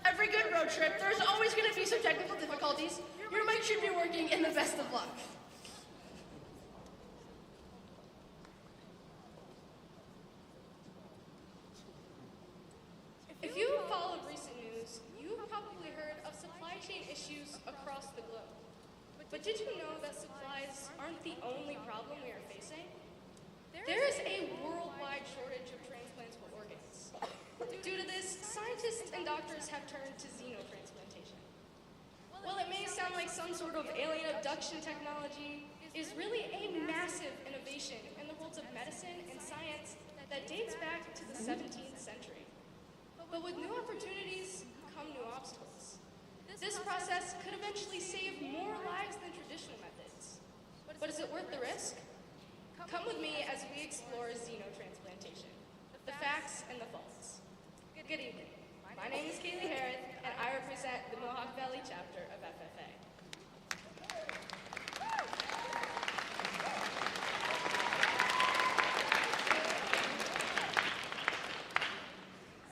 Every good road trip, there's always going to be some technical difficulties. Your mic should be working, and the best of luck. If you have followed recent news, you have probably heard of supply chain issues across the globe. But did you know that supplies aren't the only problem we are facing? There is a worldwide shortage of transplants for organs. Due to this, scientists and doctors have turned to xenotransplantation. While it may sound like some sort of alien abduction technology, is really a massive innovation in the worlds of medicine and science that dates back to the 17th century. But with new opportunities come new obstacles. This process could eventually save more lives than traditional methods. But is it worth the risk? Come with me as we explore xenotransplantation, the facts and the faults. Good evening. My name is Kaylee Harris, and I represent the Mohawk Valley chapter of FFA.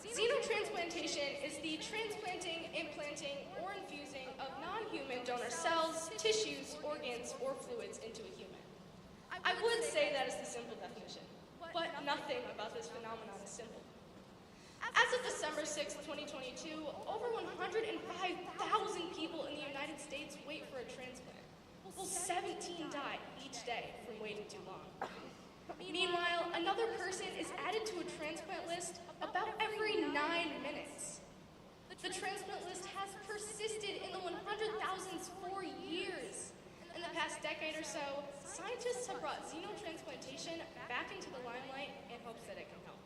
Xenotransplantation is the transplanting, implanting, or infusing of non-human donor cells, tissues, organs, or fluids into a human. I would say that is the simple definition, but nothing about this phenomenon is simple. As of December 6, 2022, over 105,000 people in the United States wait for a transplant. Well, 17 die each day from waiting too long. Meanwhile, another person is added to a transplant list about every 9 minutes. The transplant list has persisted in the 100,000s for years. In the past decade or so, scientists have brought xenotransplantation back into the limelight in hopes that it can help.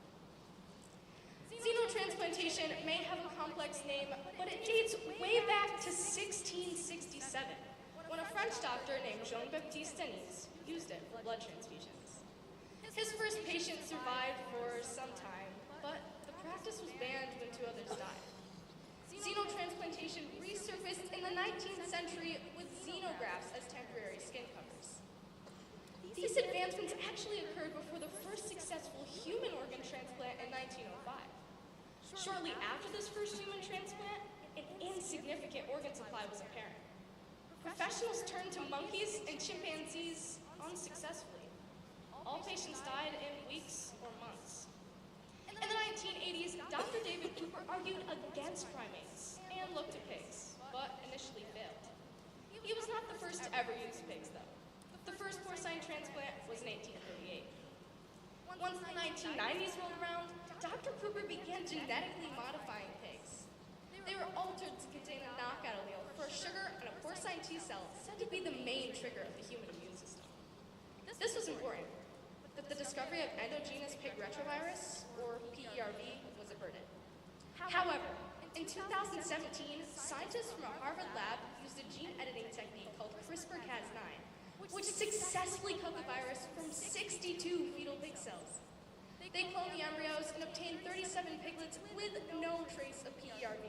Xenotransplantation may have a complex name, but it dates way back to 1667, when a French doctor named Jean-Baptiste Denis used it for blood transfusions. His first patient survived for some time, but the practice was banned when 2 others died. Xenotransplantation resurfaced in the 19th century with xenografts as temporary skin covers. These advancements actually occurred before the first successful human organ transplant in 1905. Shortly after this first human transplant, an insignificant organ supply was apparent. Professionals turned to monkeys and chimpanzees unsuccessfully. All patients died in weeks or months. In the 1980s, Dr. David Cooper argued against primates and looked at pigs, but initially failed. He was not the first to ever use pigs, though. The first porcine transplant was in 1838. Once the 1990s rolled around, Dr. Cooper began genetically modifying pigs. They were altered to contain a knockout allele for a sugar and a porcine T cell said to be the main trigger of the human immune system. This was important, but the discovery of endogenous pig retrovirus, or PERV, was averted. However, in 2017, scientists from a Harvard lab used a gene editing technique called CRISPR-Cas9, which successfully cut the virus from 62 fetal pig cells. They cloned the embryos and obtained 37 piglets with no trace of PERV.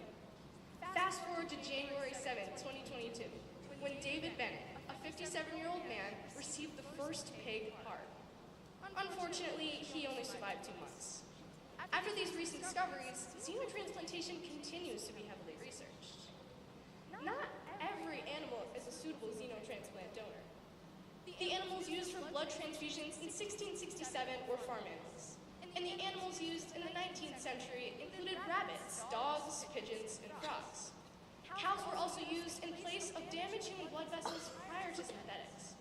Fast forward to January 7, 2022, when David Bennett, a 57-year-old man, received the first pig heart. Unfortunately, he only survived 2 months. After these recent discoveries, xenotransplantation continues to be heavily researched. Not every animal is a suitable xenotransplant donor. The animals used for blood transfusions in 1667 were farm animals, and the animals used in the 19th century included rabbits, dogs, pigeons, and frogs. Cows were also used in place of damaged human blood vessels prior to synthetics.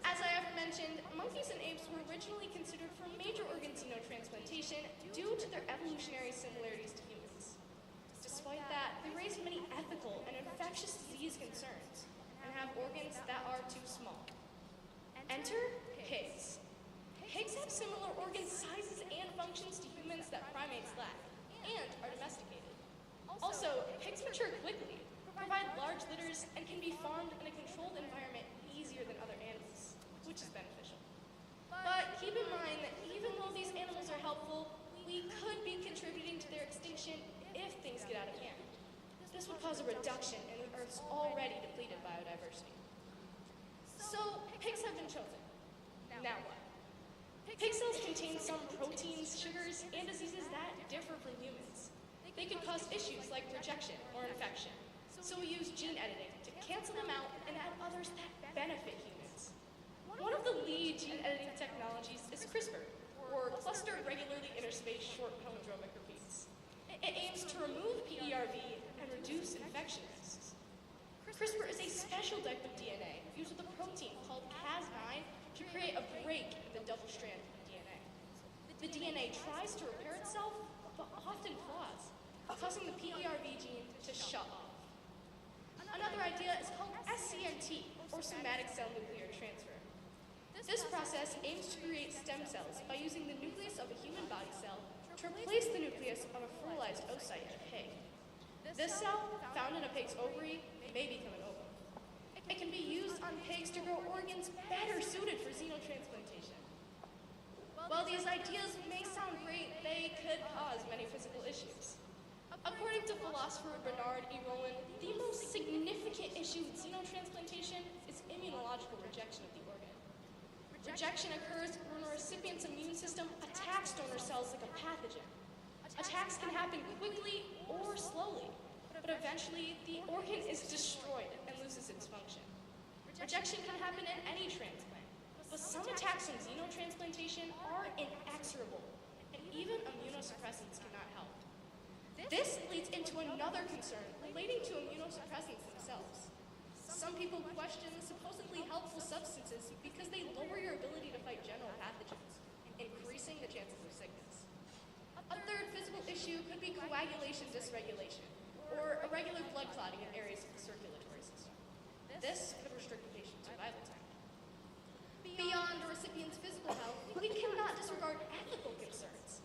As I have mentioned, monkeys and apes were originally considered for major organ xenotransplantation due to their evolutionary similarities to humans. Despite that, they raise many ethical and infectious disease concerns and have organs that are too small. Enter pigs. Pigs have similar organ sizes and functions to humans that primates lack, and are domesticated. Also, pigs mature quickly, provide large litters, and can be farmed in a controlled environment easier than other animals, which is beneficial. But keep in mind that even though these animals are helpful, we could be contributing to their extinction if things get out of hand. This would cause a reduction in the Earth's already depleted biodiversity. So, pigs have been chosen. Now what? Pig cells contain some proteins, sugars, and diseases that differ from humans. They could cause issues like rejection or infection. So we use gene editing to cancel them out and add others that benefit humans. One of the lead gene editing technologies is CRISPR, or Clustered Regularly Interspaced Short Palindromic Repeats. It aims to remove PERV and reduce infection risks. CRISPR is a special type of DNA fused with a protein called Cas9 to create a break in the double strand of DNA. The DNA tries to repair itself, but often flaws, causing the PERV gene to shut off. Another idea is called SCNT, or somatic cell nuclear transfer. This process aims to create stem cells by using the nucleus of a human body cell to replace the nucleus of a fertilized oocyte in a pig. This cell, found in a pig's ovary, may become an ovum. It can be used on pigs to grow organs better suited for xenotransplantation. While these ideas may sound great, they could cause many physical issues. According to philosopher Bernard E. Rollin, the most significant issue with xenotransplantation is immunological rejection of the organ. Rejection occurs when a recipient's immune system attacks donor cells like a pathogen. Attacks can happen quickly or slowly, but eventually the organ is destroyed and loses its function. Rejection can happen in any transplant, but some attacks from xenotransplantation are inexorable, and even immunosuppressants cannot help. This leads into another concern relating to immunosuppressants themselves. Some people question the supposedly helpful substances because they lower your ability to fight general pathogens, increasing the chances of sickness. A third physical issue could be coagulation dysregulation, or irregular blood clotting in areas of the circulatory system. This could restrict the patient's survival time. Beyond the recipient's physical health, we cannot disregard ethical concerns.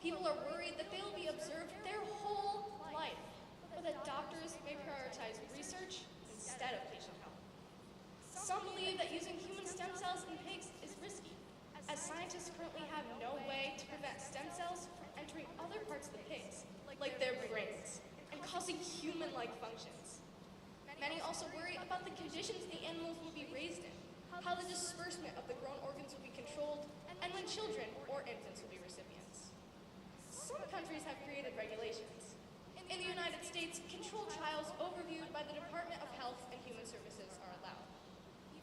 People are worried that they will be observed their whole life, or that doctors may prioritize research instead of patient health. Some believe that using human stem cells in pigs is risky, as scientists currently have no way to prevent stem cells from entering other parts of the pigs, like their brains, and causing human-like functions. Many also worry about the conditions the animals will be raised in, how the disbursement of the grown organs will be controlled, and when children or infants will be recipients. Some countries have created regulations. In the United States, controlled trials overviewed by the Department of Health and Human Services are allowed.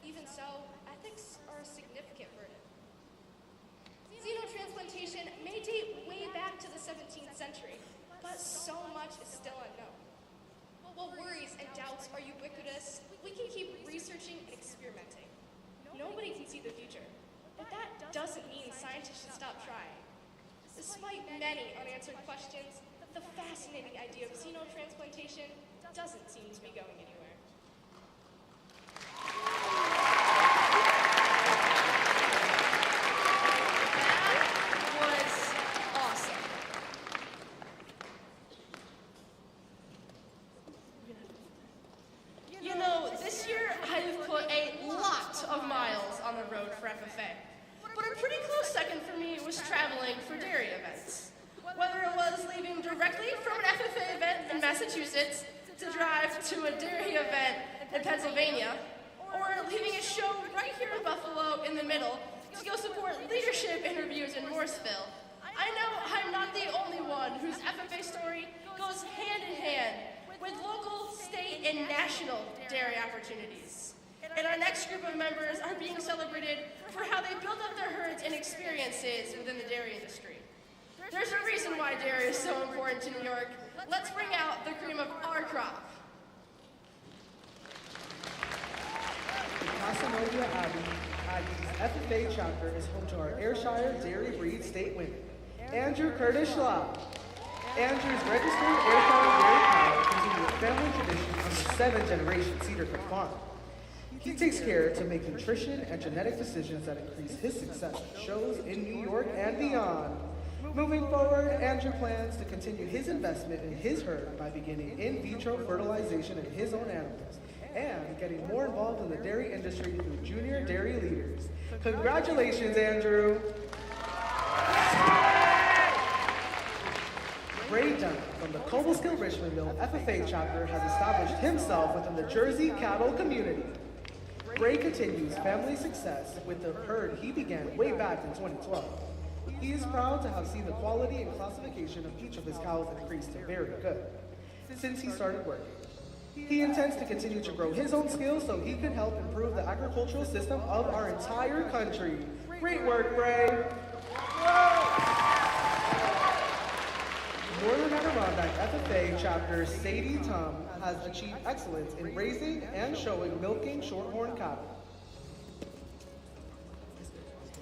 Even so, ethics are a significant burden. Xenotransplantation may date way back to the 17th century, but so much is still unknown. While worries and doubts are ubiquitous, we can keep researching and experimenting. Nobody can see the future, but that doesn't mean scientists should stop trying. Despite many unanswered questions, the fascinating idea of xenotransplantation doesn't seem to be going anywhere. That was awesome. You know, this year I've put a lot of miles on the road for FFA. But a pretty close second for me was traveling for dairy events. Whether it was leaving directly from an FFA event in Massachusetts to drive to a dairy event in Pennsylvania, or leaving a show right here in Buffalo in the middle to go support leadership interviews in Morrisville, I know I'm not the only one whose FFA story goes hand in hand with local, state, and national dairy opportunities. And our next group of members are being celebrated for how they build up their herds and experiences within the dairy industry. There's a reason why dairy is so important to New York. Let's bring out the cream of our crop. The Casanova Abbey's FFA chapter is home to our Ayrshire Dairy Breed State winner, Andrew Curtis Schlau. Andrew's registered Ayrshire dairy cow continues a family tradition on the 7th generation Cedar Creek farm. He takes care to make nutrition and genetic decisions that increase his success at shows in New York and beyond. Moving forward, Andrew plans to continue his investment in his herd by beginning in vitro fertilization of his own animals and getting more involved in the dairy industry through junior dairy leaders. Congratulations, Andrew! Ray Dunn from the Cobleskill Richmond Mill FFA chapter has established himself within the Jersey cattle community. Ray continues family success with the herd he began way back in 2012. He is proud to have seen the quality and classification of each of his cows increase to very good since he started working. He intends to continue to grow his own skills so he can help improve the agricultural system of our entire country. Great work, Ray! Northern Adirondack FFA Chapter Sadie Tum has achieved excellence in raising and showing milking shorthorn cattle.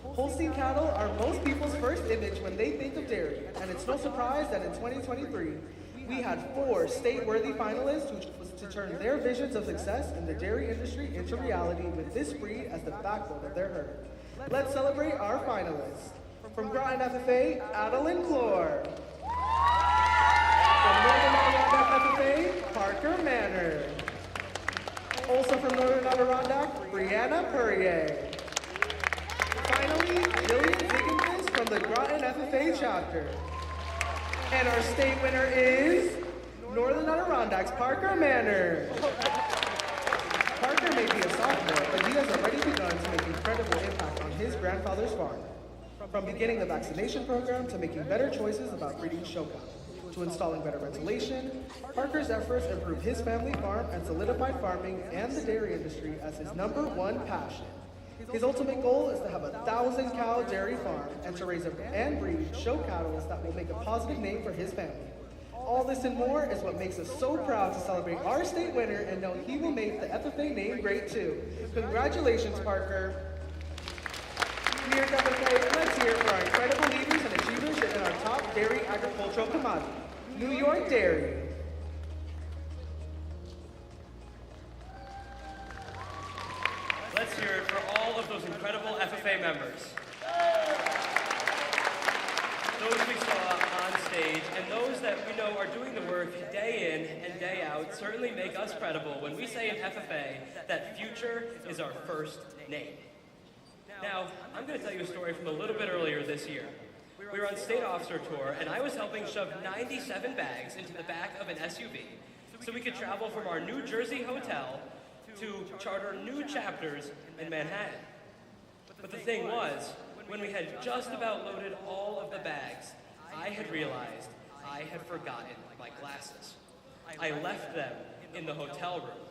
Holstein cattle are most people's first image when they think of dairy, and it's no surprise that in 2023, we had 4 state-worthy finalists who chose to turn their visions of success in the dairy industry into reality with this breed as the backbone of their herd. Let's celebrate our finalists. From Groton FFA, Adeline Clore. From Northern Adirondack FFA, Parker Manor. Also from Northern Adirondack, Brianna Purrier. Finally, Jillian Ziegenfist from the Groton FFA chapter. And our state winner is Northern Adirondack's Parker Manor. Parker may be a sophomore, but he has already begun to make incredible impact on his grandfather's farm. From beginning the vaccination program to making better choices about breeding show cattle, to installing better ventilation, Parker's efforts improved his family farm and solidified farming and the dairy industry as his #1 passion. His ultimate goal is to have a 1,000-cow dairy farm and to raise and breed show cattle that will make a positive name for his family. All this and more is what makes us so proud to celebrate our state winner and know he will make the FFA name great too. Congratulations, Parker. New York FFA, let's hear for our incredible leaders and achievers in our top dairy agricultural commodity, New York Dairy. Let's hear it for all of those incredible FFA members. Those we saw on stage and those that we know are doing the work day in and day out certainly make us credible when we say in FFA that future is our first name. Now, I'm going to tell you a story from a little bit earlier this year. We were on state officer tour and I was helping shove 97 bags into the back of an SUV so we could travel from our New Jersey hotel to charter new chapters in Manhattan. But the thing was, when we had just about loaded all of the bags, I had realized I had forgotten my glasses. I left them in the hotel room.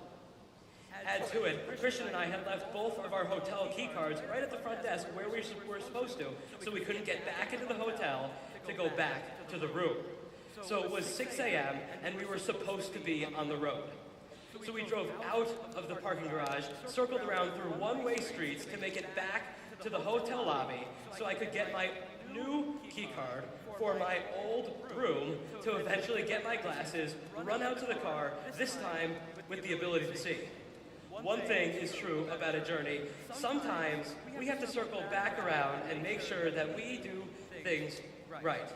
Add to it, Cristian and I had left both of our hotel key cards right at the front desk where we were supposed to, so we couldn't get back into the hotel to go back to the room. So it was 6 a.m. and we were supposed to be on the road. So we drove out of the parking garage, circled around through one-way streets to make it back to the hotel lobby so I could get my new key card for my old room to eventually get my glasses, run out to the car, this time with the ability to see. One thing is true about a journey. Sometimes we have to circle back around and make sure that we do things right.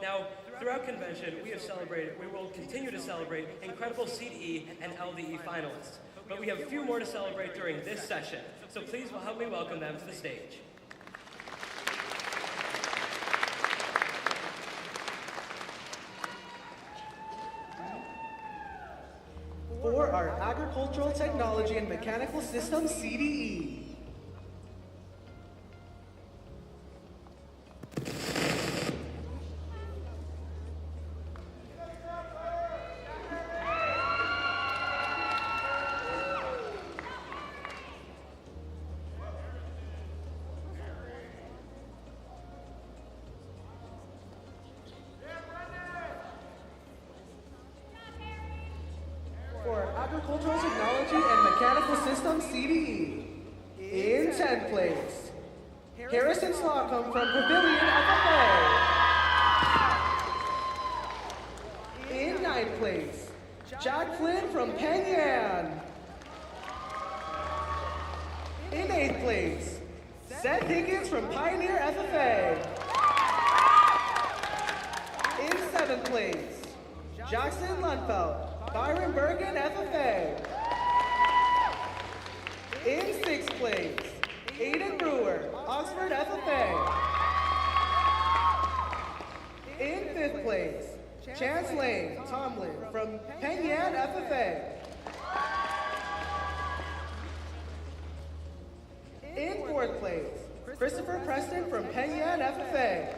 Now, throughout convention, we will continue to celebrate incredible CDE and LDE finalists. But we have a few more to celebrate during this session. So please help me welcome them to the stage. For our Agricultural Technology and Mechanical Systems CDE. Agricultural Technology and Mechanical Systems CDE. In 10th place, Harrison Slocum from Pavilion FFA. In 9th place, Jack Flynn from Penn Yan. In 8th place, Seth Higgins from Pioneer FFA. In 7th place, Jackson Lundfeld, Byron Bergen FFA. In 6th place, Aiden Brewer, Oxford FFA. In 5th place, Chance Lane Tomlin from Penn Yan FFA. In 4th place, Christopher Preston from Penn Yan FFA.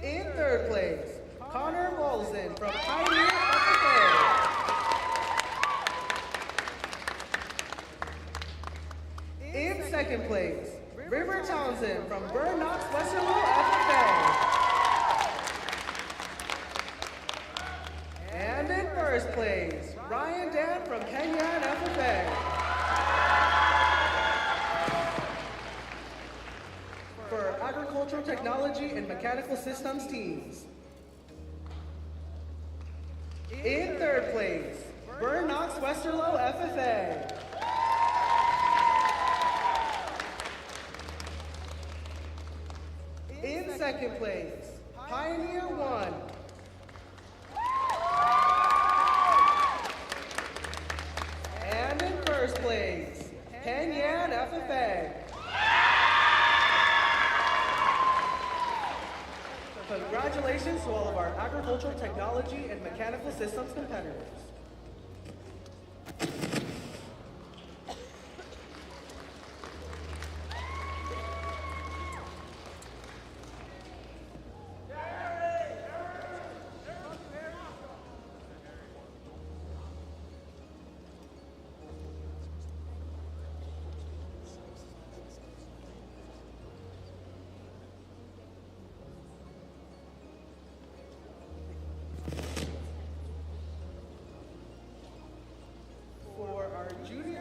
In 3rd place, Connor Walzen from Pioneer FFA. In 2nd place, River Townsend from Burn Knox Westerlo FFA. And in first place, Ryan Dan from Kenyan FFA. For Agricultural Technology and Mechanical Systems teams. In third place, Burn Knox Westerlo FFA. In second place, Pioneer 1. And in first place, Kenyan FFA. Congratulations to all of our agricultural technology and mechanical systems competitors.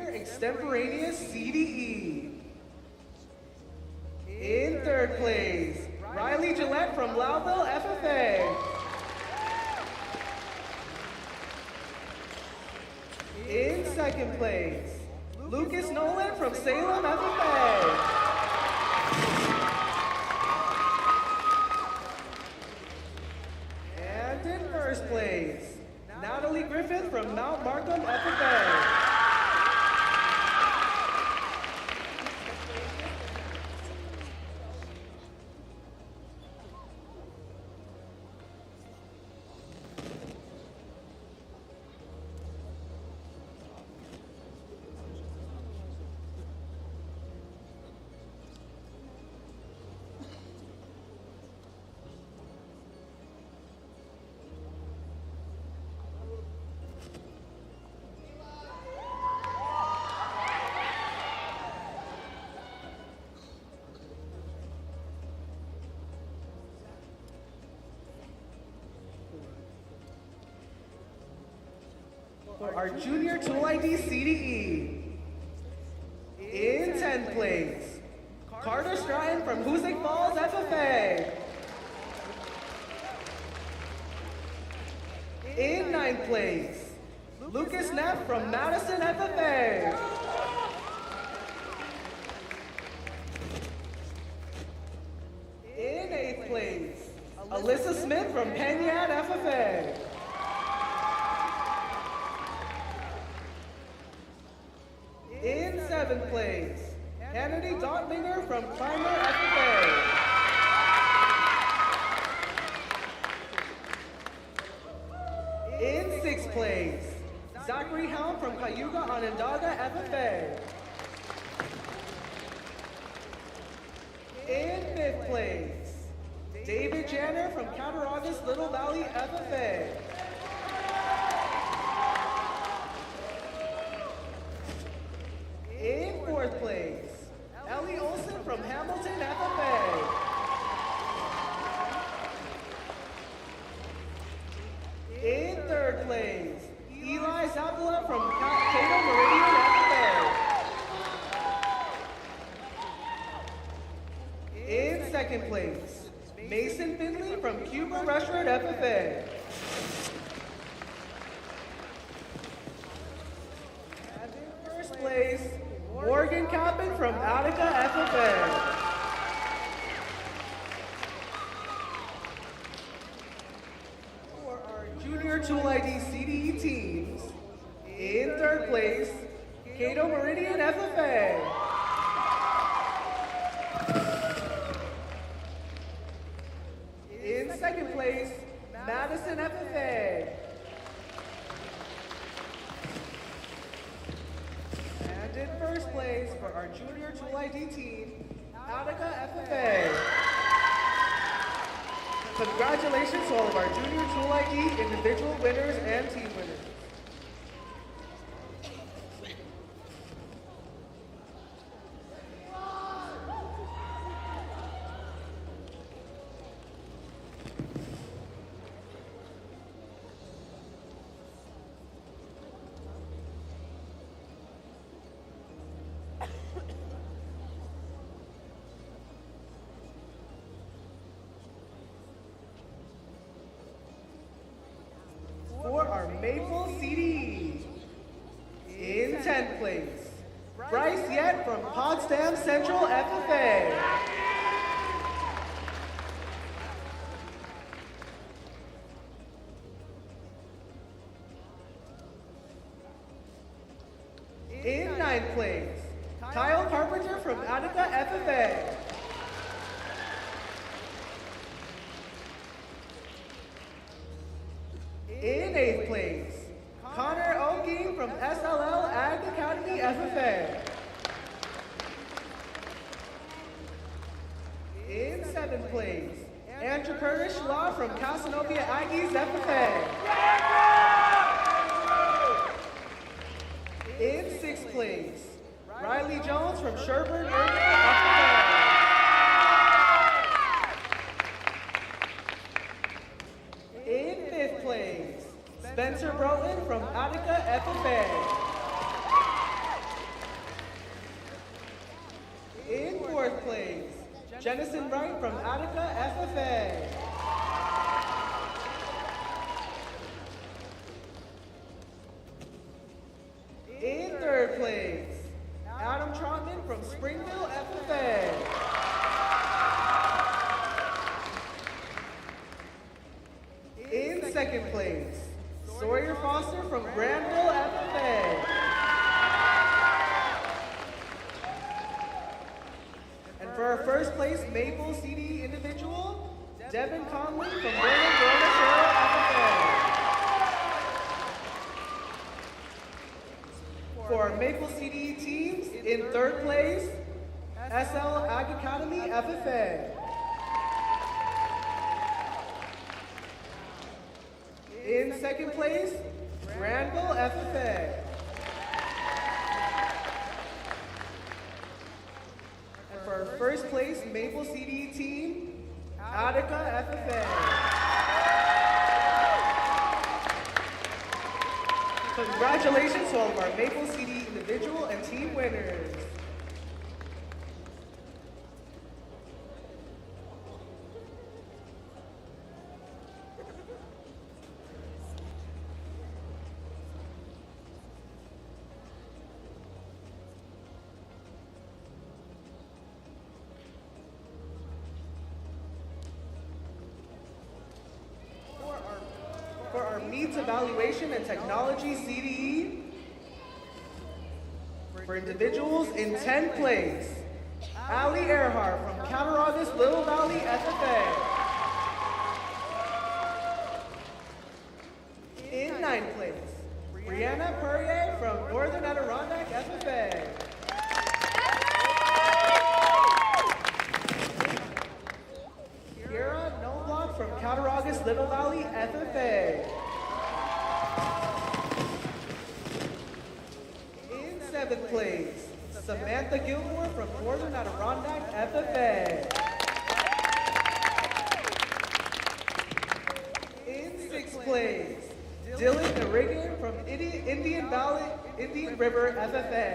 Extemporaneous CDE. In third place, Riley Gillette from Loudville FFA. In second place, Lucas Nolan from Salem FFA. And in first place, Natalie Griffith from Mount Markham FFA. For our Junior Tool ID CDE. In 10th place, Carter Stratton from Hoosick Falls FFA. In 9th place, Lucas Neff from Madison FFA. In 8th place, Alyssa Smith from Penyard FFA. In 7th place, Kennedy Dotlinger from Climber FFA. In 6th place, Zachary Helm from Cayuga Onondaga FFA. In 5th place, David Janner from Cattaraugus Little Valley FFA. In 4th place, Ellie Olson from Hamilton FFA. In 3rd place, Eli Zavala from Cato Meridian FFA. In 2nd place, Mason Finley from Cuba Rushford FFA. And in 1st place, Morgan Capin from Attica FFA. For our Junior Tool ID CDE teams, in 3rd place, Cato Meridian FFA. In 2nd place, Madison FFA. And in 1st place for our Junior Tool ID team, Attica FFA. Congratulations to all of our Junior Tool ID individual winners and team winners. Maple CD. In 10th place, Bryce Yett from Potsdam Central FFA. In 9th place, Kyle Carpenter from Attica FFA. In 8th place, Connor Oking from SLL Ag Academy FFA. In 7th place, Andrew Curtis Law from Casanova Aggies FFA. In 6th place, Riley Jones from Sherburne Area FFA. In 5th place, Spencer Broughton from Attica FFA. In 4th place, Jennison Wright from Attica FFA. In 3rd place, Adam Trotman from Springville FFA. In 2nd place, Sawyer Foster from Granville FFA. And for our 1st place Maple CD individual, Devin Conley from Vernon Verona Cheryl FFA. For our Maple CD teams, in 3rd place, SL Ag Academy FFA. In 2nd place, Granville FFA. And for our 1st place Maple CD team, Attica FFA. Congratulations to all of our Maple CD individual and team winners. For our Meets Evaluation and Technology CDE, for individuals in 10th place, Ali Earhart from Cattaraugus Little Valley FFA. In 9th place, Brianna Perrier from Northern Adirondack FFA. Kiera Noblock from Cattaraugus Little Valley FFA. In 7th place, Samantha Gilmore from Northern Adirondack FFA. In 6th place, Dylan Narigan from Indian River FFA.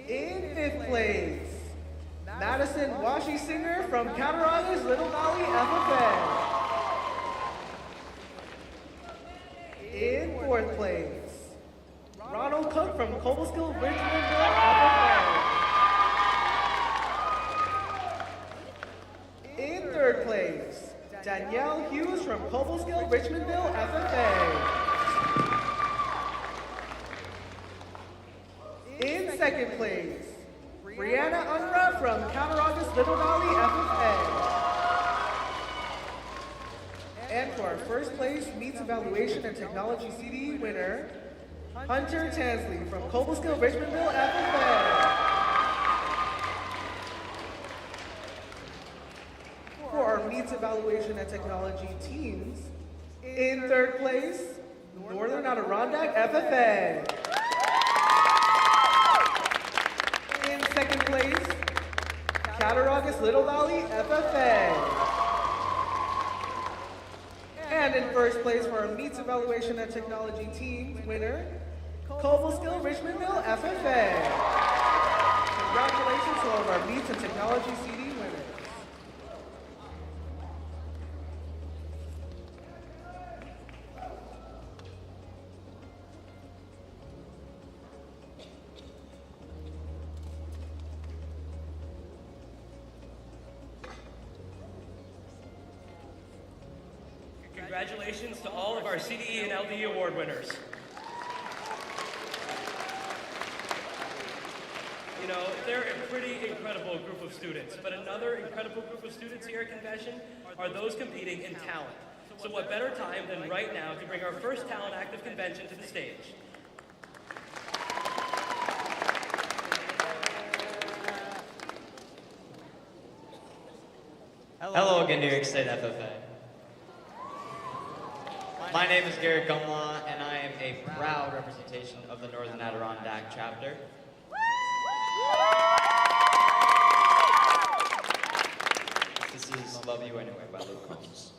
In 5th place, Madison Washi Singer from Cattaraugus Little Valley FFA. In 4th place, Ronald Cook from Cobleskill Richmondville FFA. In 3rd place, Danielle Hughes from Cobleskill Richmondville FFA. In 2nd place, Brianna Unruh from Cattaraugus Little Valley FFA. And for our 1st place Meets Evaluation and Technology CD winner, Hunter Tansley from Cobleskill Richmondville FFA. For our Meets Evaluation and Technology teams, in 3rd place, Northern Adirondack FFA. In 2nd place, Cattaraugus Little Valley FFA. And in 1st place for our Meets Evaluation and Technology team winner, Cobleskill Richmondville FFA. Congratulations to all of our Meets and Technology CD winners. Congratulations to all of our CDE and LD award winners. You know, they're a pretty incredible group of students, but another incredible group of students here at Convention are those competing in talent. So what better time than right now to bring our first talent act of Convention to the stage. Hello again, New York State FFA. My name is Garrett Gumlaw, and I am a proud representation of the Northern Adirondack chapter. This is Love You Anyway by Luke Combs.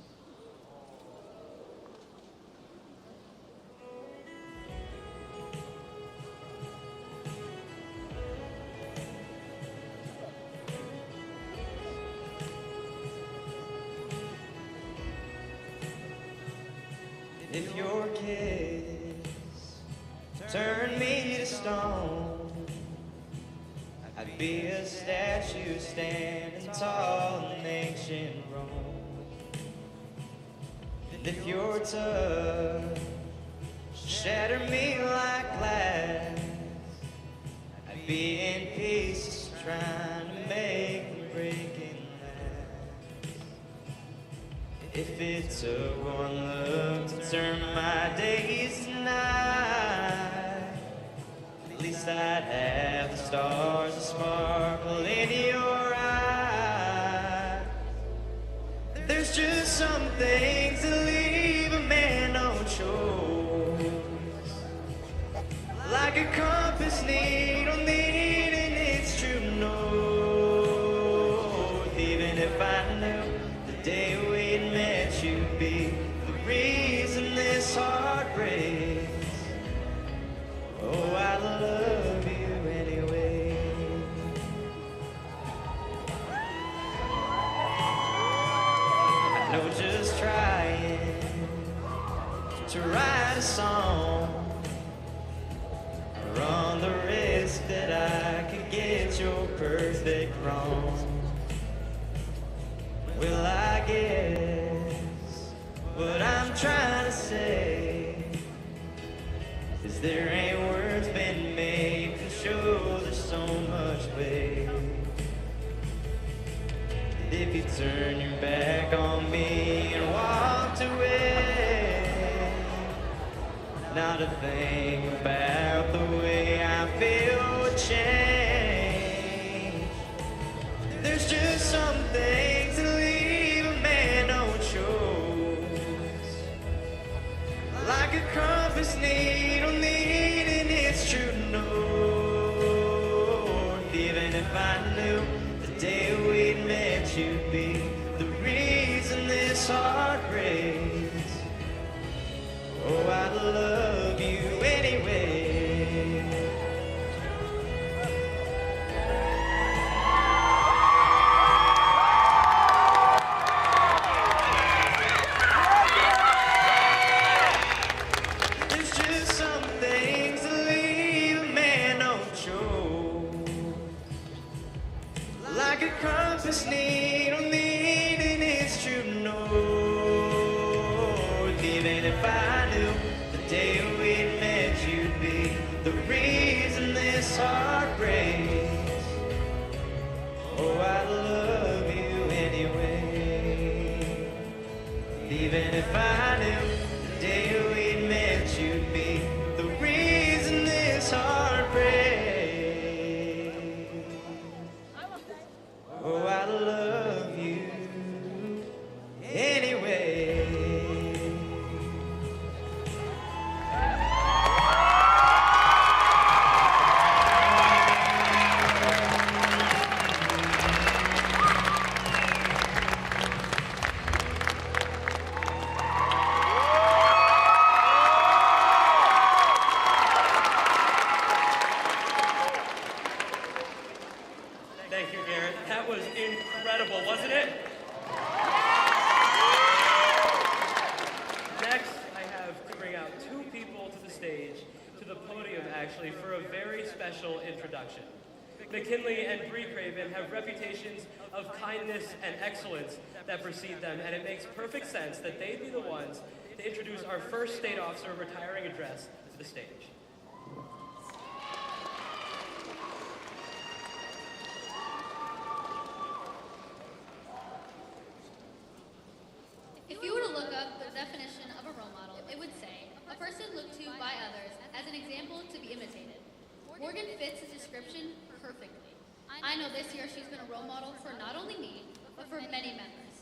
If your kiss turned me to stone, I'd be a statue standing tall in ancient Rome. And if your touch shattered me like glass, I'd be in pieces trying to make them break in half. If it took one look to turn my days to night, at least I'd have the stars that sparkle in your eyes. There's just some things that leave a man no choice, like a compass needle needing its true north. Even if I knew the day we'd met you'd be the reason this heart breaks, oh, I love you anyway. I know just trying to write a song, I run the risk that I could get your perfect wrong. Well, I guess what I'm trying to say is there ain't words been made to show there's so much weight. That if you turn your back on me and walked away, not a thing about the way I feel would change. There's just some things that leave a man no choice, like a compass needle needing its true north. Even if I knew the day we'd met you'd be the reason this heart breaks, oh, I love you anyway. There's just some things that leave a man no choice, like a compass needle needing its true north. Even if I knew the day we'd met you'd be the reason this heart breaks, oh, I love you anyway. Even if I knew the day we'd met you'd be the reason this heart breaks, oh, I love you anyway. Thank you, Garrett. That was incredible, wasn't it? Next, I have to bring out two people to the stage, to the podium actually, for a very special introduction. McKinley and Bree Craven have reputations of kindness and excellence that precede them, and it makes perfect sense that they'd be the ones to introduce our first state officer retiring address to the stage. If you were to look up the definition of a role model, it would say, a person looked to by others as an example to be imitated. Morgan fits this description perfectly. I know this year she's been a role model for not only me, but for many members.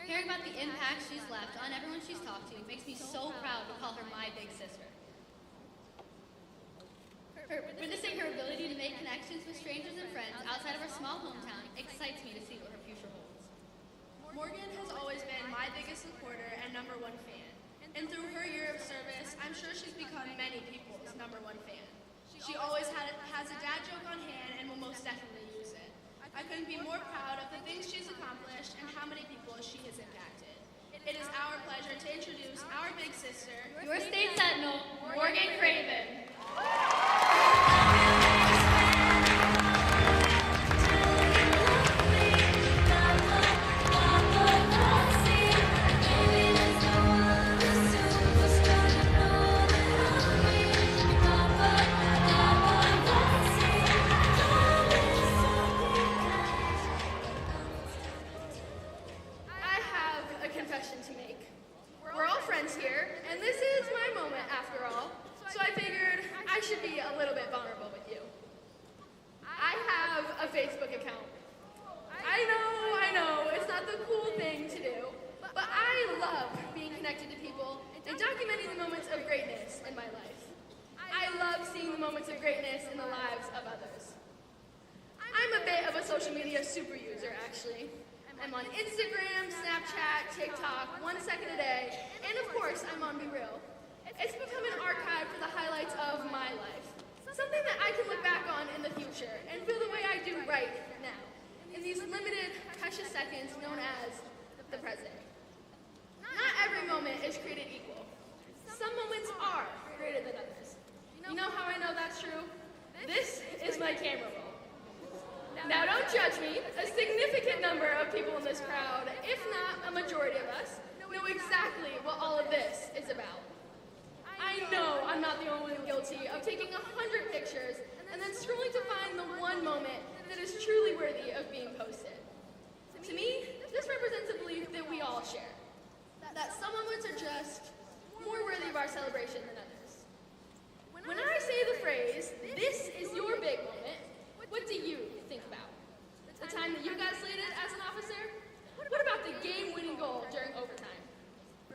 Hearing about the impact she's left on everyone she's talked to makes me so proud to call her my big sister. Witnessing her ability to make connections with strangers and friends outside of her small hometown excites me to see what her future holds. Morgan has always been my biggest supporter and #1 fan. And through her year of service, I'm sure she's become many people's #1 fan. She always has a dad joke on hand and will most definitely use it. I couldn't be more proud of the things she's accomplished and how many people she has impacted. It is our pleasure to introduce our big sister, Your State Sentinel, Morgan Craven. To make. We're all friends here, and this is my moment after all, so I figured I should be a little bit vulnerable with you. I have a Facebook account. I know, it's not the cool thing to do, but I love being connected to people and documenting the moments of greatness in my life. I love seeing the moments of greatness in the lives of others. I'm a bit of a social media super user, actually. I'm on Instagram, Snapchat, TikTok, 1 second a day, and of course, I'm on Be Real. It's become an archive for the highlights of my life. Something that I can look back on in the future and feel the way I do right now, in these limited, precious seconds known as the present. Not every moment is created equal. Some moments are greater than others. You know how I know that's true? This is my camera roll. Now don't judge me. A significant number of people in this crowd, if not a majority of us, know exactly what all of this is about. I know I'm not the only one guilty of taking 100 pictures and then scrolling to find the one moment that is truly worthy of being posted. To me, this represents a belief that we all share, that some moments are just more worthy of our celebration than others. When I say the phrase, "This is your big moment," what do you think about? The time that you got slated as an officer? What about the game-winning goal during overtime?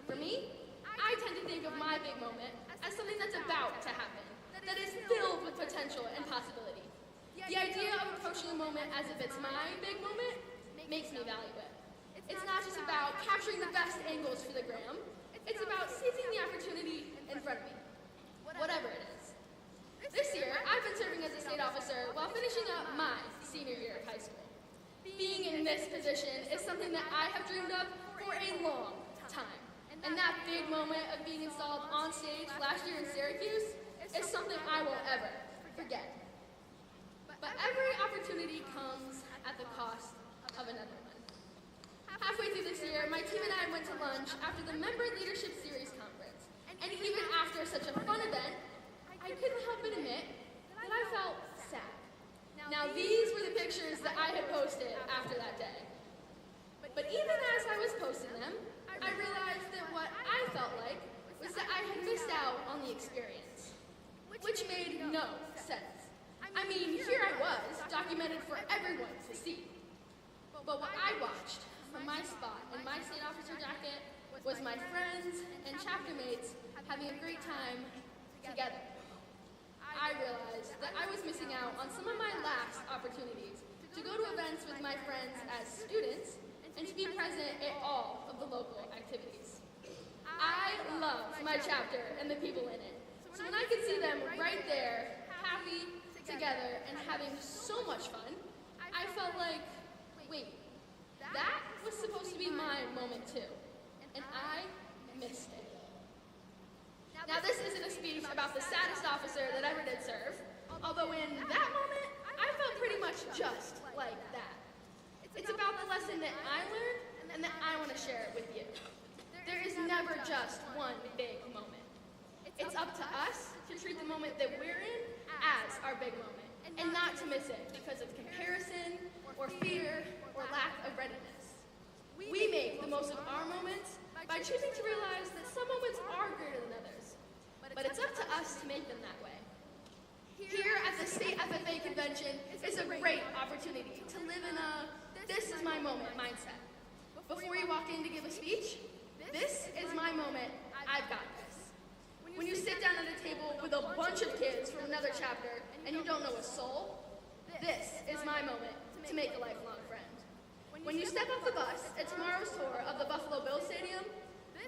For me, I tend to think of my big moment as something that's about to happen, that is filled with potential and possibility. The idea of approaching the moment as if it's my big moment makes me value it. It's not just about capturing the best angles for the gram, it's about seizing the opportunity in front of me, whatever it is. This year, I've been serving as a state officer while finishing up my senior year of high school. Being in this position is something that I have dreamed of for a long time. And that big moment of being installed on stage last year in Syracuse is something I won't ever forget. But every opportunity comes at the cost of another one. Halfway through this year, my team and I went to lunch after the Member Leadership Series conference. And even after such a fun event, I couldn't help but admit that I felt sad. Now these were the pictures that I had posted after that day. But even as I was posting them, I realized that what I felt like was that I had missed out on the experience, which made no sense. I mean, here I was, documented for everyone to see. But what I watched from my spot in my state officer jacket was my friends and chapter mates having a great time together. I realized that I was missing out on some of my last opportunities to go to events with my friends as students and to be present at all of the local activities. I love my chapter and the people in it. So when I could see them right there, happy, together, and having so much fun, I felt like, wait, that was supposed to be my moment too. And I missed it. Now this isn't a speech about the saddest officer that ever did serve, although in that moment, I felt pretty pretty much just like that. It's about the lesson that I learned and that I want to share it with you. There is never just one big moment. It's up to us to treat the moment that we're in as our big moment and not to miss it because of comparison or fear or lack of readiness. We make the most of our moments by choosing to realize that some moments are greater than others, but it's up to us to make them that way. Here at the State FFA Convention is a great opportunity to live in a "this is my moment" mindset. Before you walk in to give a speech, this is my moment, I've got this. When you sit down at a table with a bunch of kids from another chapter and you don't know a soul, this is my moment to make a lifelong friend. When you step off the bus at tomorrow's tour of the Buffalo Bills Stadium,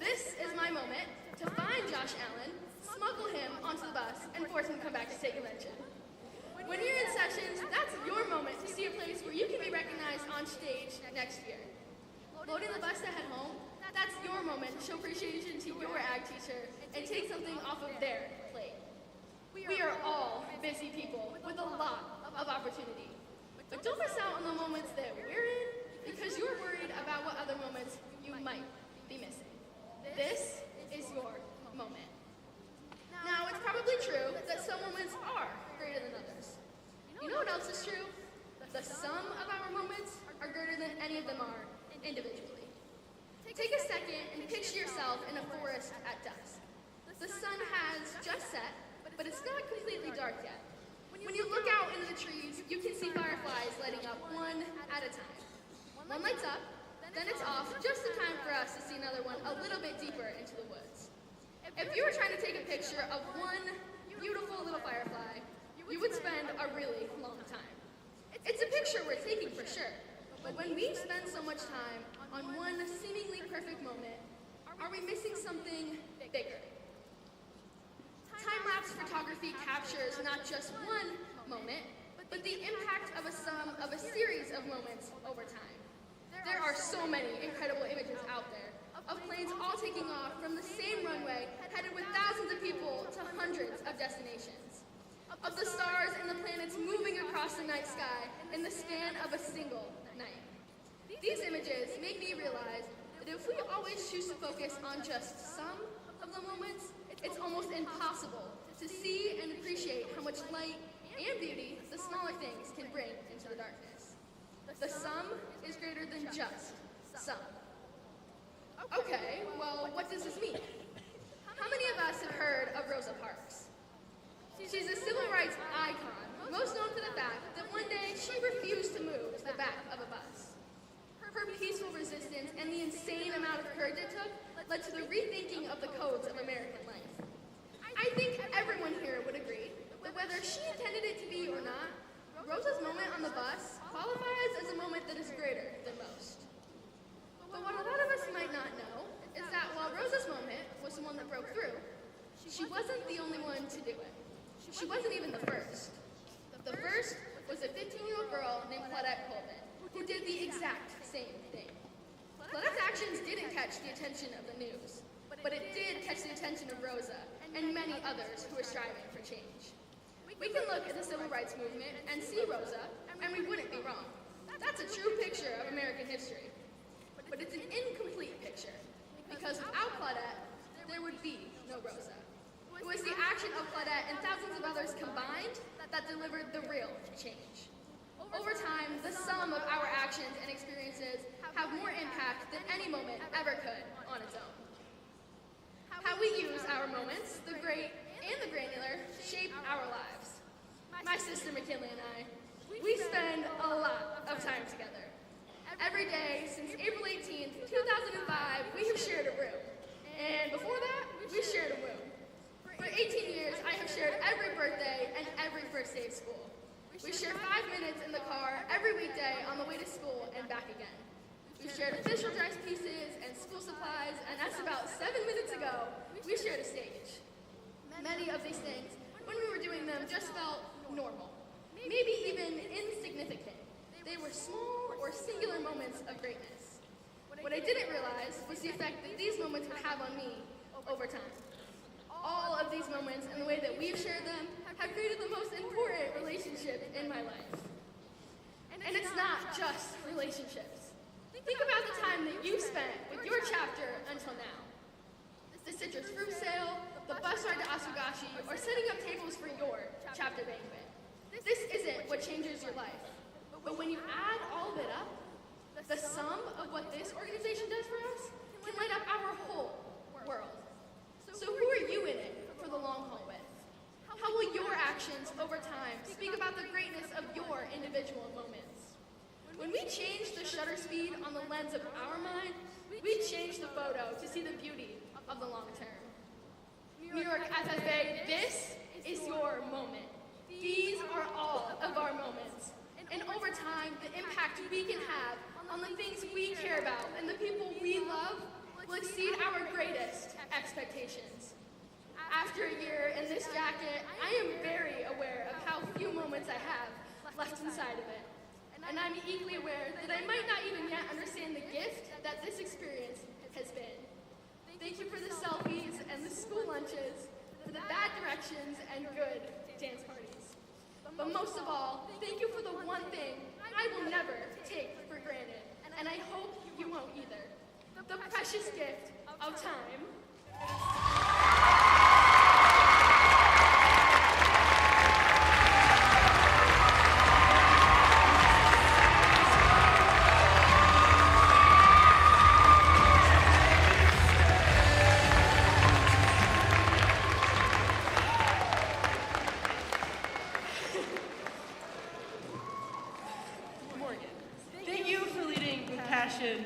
this is my moment to find Josh Allen, smuggle him onto the bus, and force him to come back to state convention. When you're in sessions, that's your moment to see a place where you can be recognized on stage next year. Loading the bus to head home, that's your moment to show appreciation to your ag teacher and take something off of their plate. We are all busy people with a lot of opportunity. But don't miss out on the moments that we're in because you're worried about what other moments you might be missing. This is your moment. Now, it's probably true that some moments are greater than others. You know what else is true? The sum of our moments are greater than any of them are individually. Take a second and picture yourself in a forest at dusk. The sun has just set, but it's not completely dark yet. When you look out into the trees, you can see fireflies lighting up one at a time. One lights up, then it's off, just in time for us to see another one a little bit deeper into the woods. If you were trying to take a picture of one beautiful little firefly, you would spend a really long time. It's a picture worth taking for sure, but when we spend so much time on one seemingly perfect moment, are we missing something bigger? Time-lapse photography captures not just one moment, but the impact of a sum of a series of moments over time. There are so many incredible images out there of planes all taking off from the same runway, headed with thousands of people to hundreds of destinations. Of the stars and the planets moving across the night sky in the span of a single night. These images make me realize that if we always choose to focus on just some of the moments, it's almost impossible to see and appreciate how much light and beauty the smaller things can bring into the darkness. The sum is greater than just some. Okay, well, what does this mean? How many of us have heard of Rosa Parks? She's a civil rights icon, most known for the fact that one day she refused to move to the back of a bus. Her peaceful resistance and the insane amount of courage it took led to the rethinking of the codes of American life. I think everyone here would agree that whether she intended it to be or not, Rosa's moment on the bus qualifies as a moment that is greater than most. But what a lot of us might not know is that while Rosa's moment was the one that broke through, she wasn't the only one to do it. She wasn't even the first. The first was a 15-year-old girl named Claudette Colvin, who did the exact same thing. Claudette's actions didn't catch the attention of the news, but it did catch the attention of Rosa and many others who were striving for change. We can look at the civil rights movement and see Rosa, and we wouldn't be wrong. That's a true picture of American history. But it's an incomplete picture, because without Claudette, there would be no Rosa. It was the action of Claudette and thousands of others combined that delivered the real change. Over time, the sum of our actions and experiences have more impact than any moment ever could on its own. How we use our moments, the great and the granular, shape our lives. My sister McKinley and I, we spend a lot of time together. Every day since April 18th, 2005, we have shared a room. And before that, we shared a room. For 18 years, I have shared every birthday and every first day of school. We share 5 minutes in the car every weekday on the way to school and back again. We shared official dress pieces and school supplies, and that's about 7 minutes ago, we shared a stage. Many of these things, when we were doing them, just felt normal, maybe even insignificant. They were small or singular moments of greatness. What I didn't realize was the effect that these moments would have on me over time. All of these moments and the way that we've shared them have created the most important relationship in my life. spent with your chapter until now. The citrus fruit sale, the bus ride to Asugashi, or setting up tables for your chapter banquet. This isn't what changes your life. But when you add all of it up, the sum of what this organization does for us can light up our whole world. So who are you in it for the long haul with? How will your actions over time speak about the greatness of your individual moments? When we change the shutter speed on the lens of our mind, we change the photo to see the beauty of the long term. New York FFA, this is your moment. These are all of our moments. And over time, the impact we can have on the things we care about and the people we love will exceed our greatest expectations. After a year in this jacket, I am very aware of how few moments I have left inside of it. And I'm equally aware that I might not even yet understand the gift that this experience has been. Thank you for the selfies and the school lunches, for the bad directions and good dance parties. But most of all, thank you for the one thing I will never take for granted, and I hope you won't either. The precious gift of time.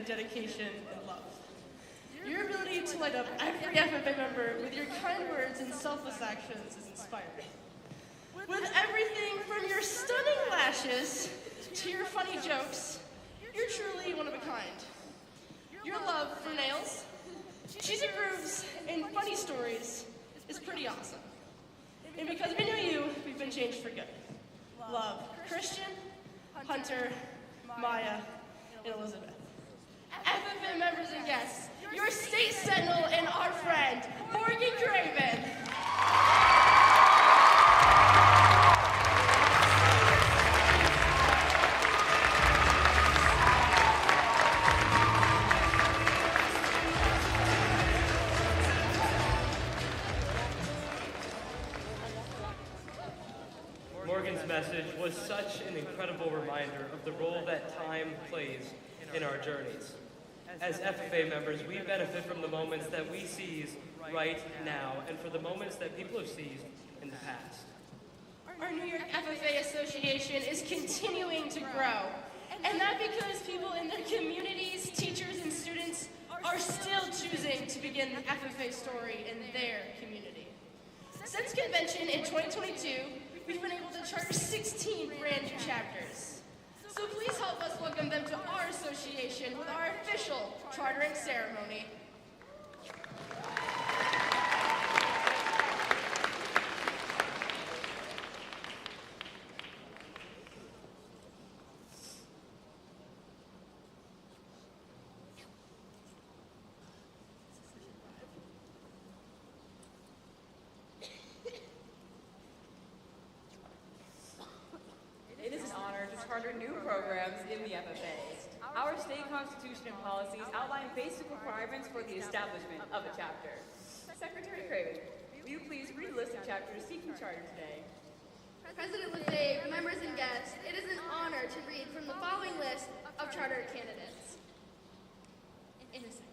Dedication, and love. Your ability to light up every FFA member with your kind words and selfless actions is inspiring. With everything from your stunning lashes to your funny jokes, you're truly one of a kind. Your love for nails, cheesy grooves, and funny stories is pretty awesome. And because we knew you, we've been changed for good. Love, Cristian, Hunter, Myah, and Elizabeth. FFA members and guests, your state sentinel and our friend, Morgan Craven. Morgan's message was such an incredible reminder of the role that time plays in our journeys. As FFA members, we benefit from the moments that we seize right now and for the moments that people have seized in the past. Our New York FFA Association is continuing to grow, and that because people in their communities, teachers, and students are still choosing to begin the FFA story in their community. Since convention in 2022, we've been able to charter 16 brand new chapters. So please help us welcome them to our association with our official chartering ceremony. It is an honor to charter new programs in the FFA. Our state constitution and policies outline basic requirements for the establishment of a chapter. Secretary Craven, will you please read a list of chapters seeking charter today? President Lefebvre, members and guests, it is an honor to read from the following list of charter candidates. In a second.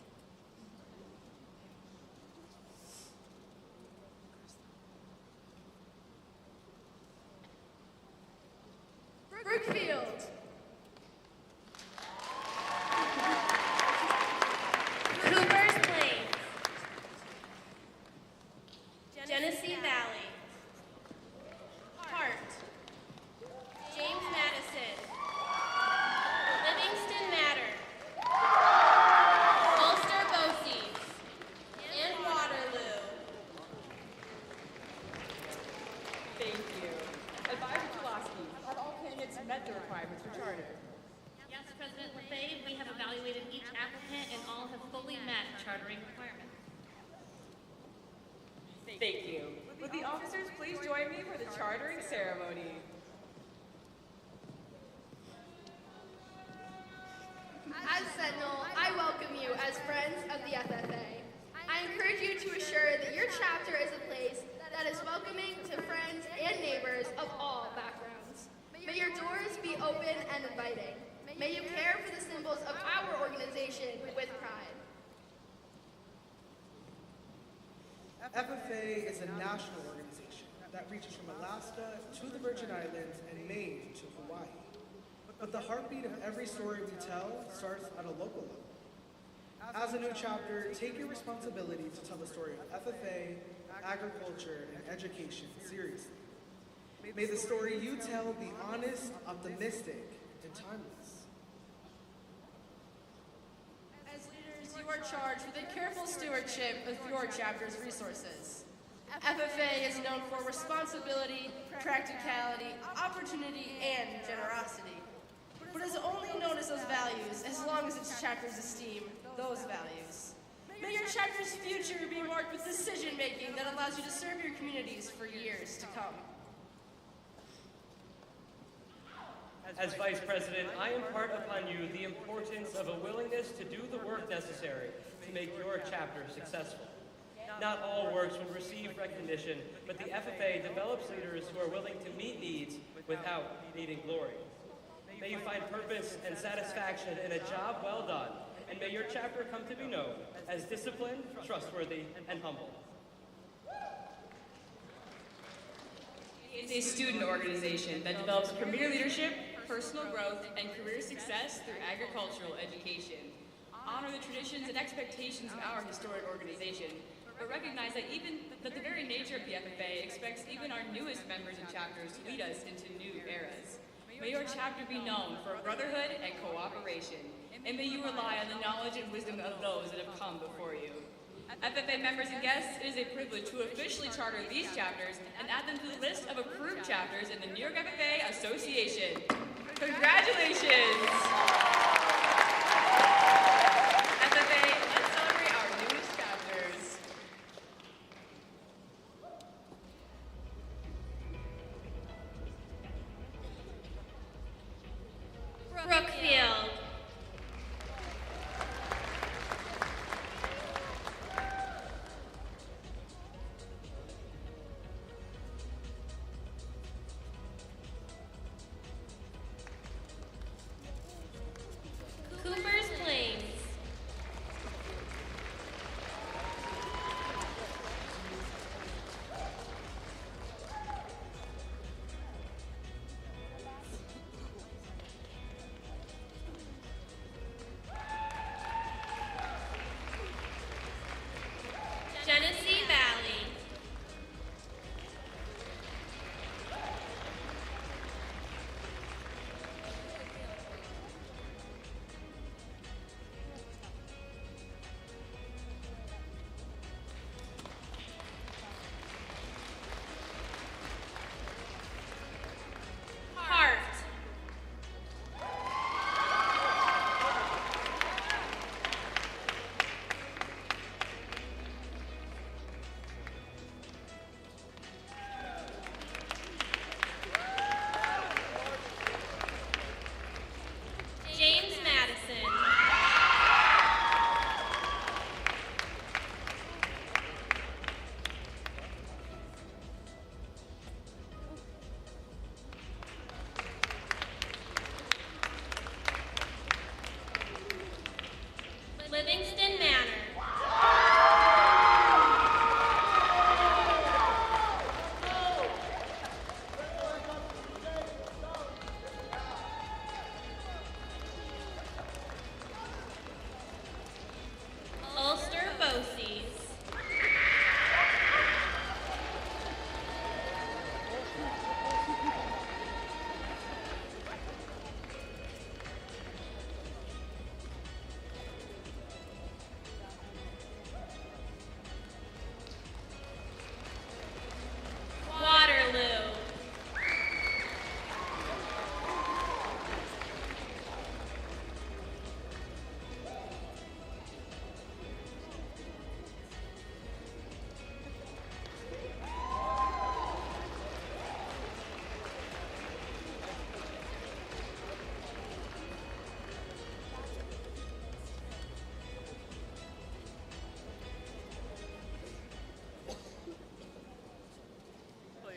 Brookfield. Coopers Plains. Genesee Valley. Hart. James Madison. Livingston Matter. Ulster Boces. And Waterloo. Thank you. Advisor Pulaski, have all candidates met the requirements for charter? Yes, President Lefebvre, we have evaluated each applicant and all have fully met chartering requirements. Thank you. Would the officers please join me for the chartering ceremony? As Sentinel, I welcome you as welcoming to friends and neighbors of all backgrounds. May your doors be open and inviting. May you care for the symbols of our organization with pride. FFA is a national organization that reaches from Alaska to the Virgin Islands and Maine to Hawaii. But the heartbeat of every story we tell starts at a local level. As a new chapter, take your responsibility to tell the story of FFA, agriculture, and education seriously. May the story you tell be honest, optimistic, and timeless. As leaders, you are charged with a careful stewardship of your chapter's resources. FFA is known for responsibility, practicality, opportunity, and generosity. But is only known as those values as long as its chapters esteem those values. May your chapter's future be marked with decision-making that allows you to serve your communities for years to come. As Vice President, I impart upon you the importance of a willingness to do the work necessary to make your chapter successful. Not all works will receive recognition, but the FFA develops leaders who are willing to meet needs without needing glory. May you find purpose and satisfaction in a job well done, and may your chapter come to be known as disciplined, trustworthy, and humble. It's a student organization that develops premier leadership, personal growth, and career success through agricultural education. Honor the traditions and expectations of our historic organization, but recognize that the very nature of the FFA expects even our newest members and chapters to lead us into new eras. May your chapter be known for brotherhood and cooperation, and may you rely on the knowledge and wisdom of those that have come before you. FFA members and guests, it is a privilege to officially charter these chapters and add them to the list of approved chapters in the New York FFA Association. Congratulations! FFA, let's celebrate our newest chapters. Brookfield. Cooper's Plains.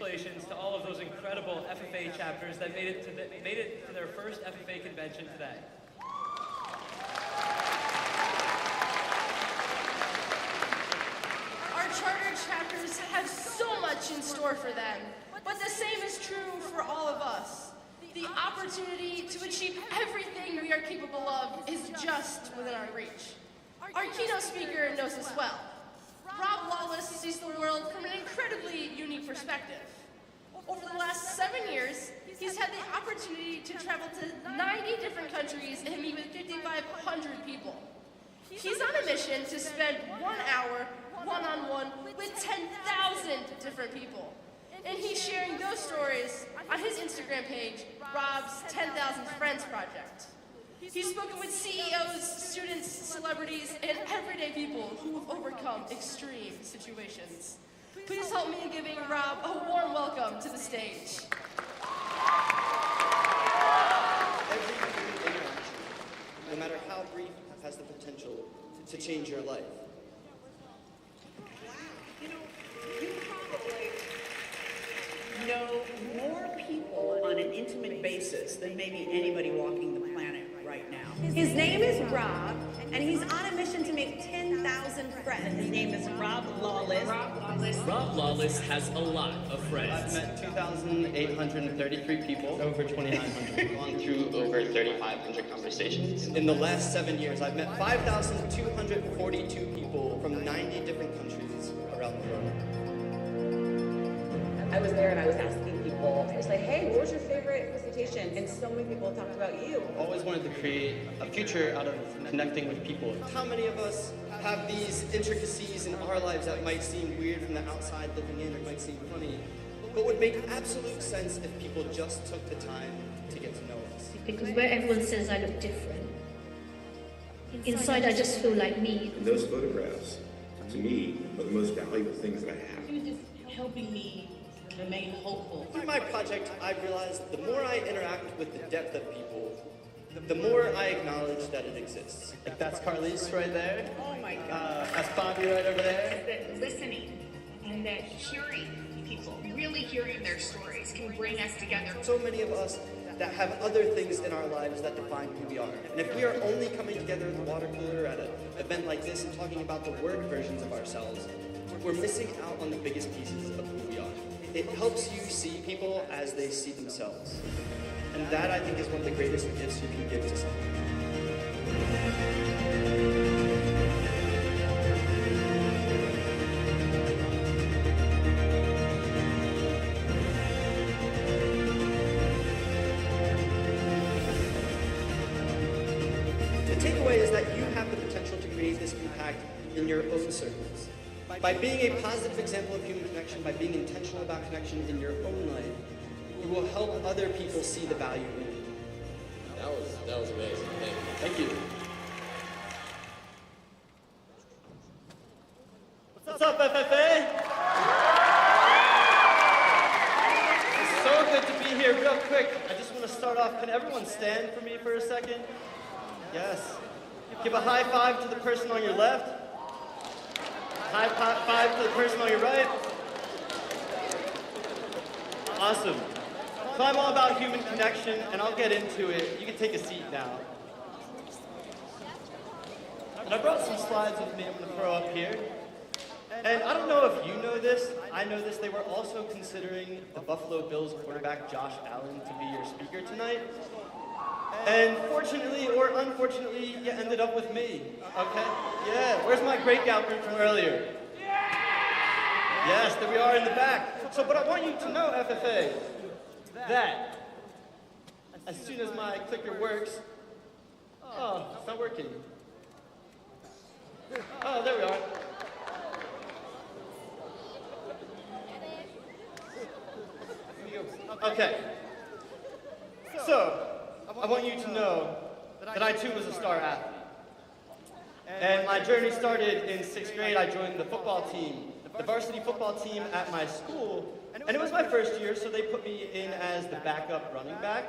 congratulations to all of those incredible FFA chapters that made it to their first FFA convention today. Our charter chapters have so much in store for them, but the same is true for all of us. The opportunity to achieve everything we are capable of is just within our reach. Our keynote speaker knows this well. Rob Lawless sees the world from an incredibly unique perspective. Over the last 7 years, he's had the opportunity to travel to 90 different countries and meet with 5,500 people. He's on a mission to spend 1 hour one-on-one with 10,000 different people. And he's sharing those stories on his Instagram page, Rob's 10,000 Friends Project. He's spoken with CEOs, students, celebrities, and everyday people who have overcome extreme situations. Please help me in giving Rob a warm welcome to the stage. Every human interaction, no matter how brief, has the potential to change your life. You know, you probably know more people on an intimate basis than maybe anybody walking the planet right now. His name is Rob, and he's on a mission to make 10,000 friends. His name is Rob Lawless. Rob Lawless has a lot of friends. I've met 2,833 people, over 2,900, gone through over 3,500 conversations. In the last 7 years, I've met 5,242 people from 90 different countries around the world. I was there and I was asking people, I was like, hey, what was your favorite presentation? And so many people talked about you. Always wanted to create a future out of connecting with people. How many of us have these intricacies in our lives that might seem weird from the outside looking in, or might seem funny, but would make absolute sense if people just took the time to get to know us? Because where everyone says I look different, inside I just feel like me. And those photographs, to me, are the most valuable things that I have. He was just helping me remain hopeful. Through my project, I've realized the more I interact with the depth of people, the more I acknowledge that it exists. Like that's Carlise right there. Oh my God. That's Bobby right over there. That listening and that hearing people, really hearing their stories can bring us together. So many of us that have other things in our lives that define who we are. And if we are only coming together at the water cooler at an event like this and talking about the work versions of ourselves, we're missing out on the biggest pieces of who we are. It helps you see people as they see themselves. And that, I think, is one of the greatest gifts you can give to someone. The takeaway is that you have the potential to create this impact in your own circles. By being a positive example of human connection, by being intentional about connection in your own life, you will help other people see the value in it. That was amazing. Thank you. What's up, FFA? It's so good to be here. Real quick, I just want to start off. Can everyone stand for me for a second? Yes. Give a high five to the person on your left. High five to the person on your right. Awesome. So I'm all about human connection, and I'll get into it. You can take a seat now. And I brought some slides with me I'm going to throw up here. And I don't know if you know this. I know this. They were also considering the Buffalo Bills quarterback Josh Allen to be your speaker tonight. And fortunately or unfortunately, you ended up with me, okay? Yeah, where's my great Galpin from earlier? Yes, there we are in the back. So, but I want you to know, FFA, that as soon as my clicker works, oh, it's not working. Oh, there we are. Okay. So, I want you to know that I too was a star athlete. And my journey started in 6th grade. I joined the football team, the varsity football team at my school. And it was my first year, so they put me in as the backup running back,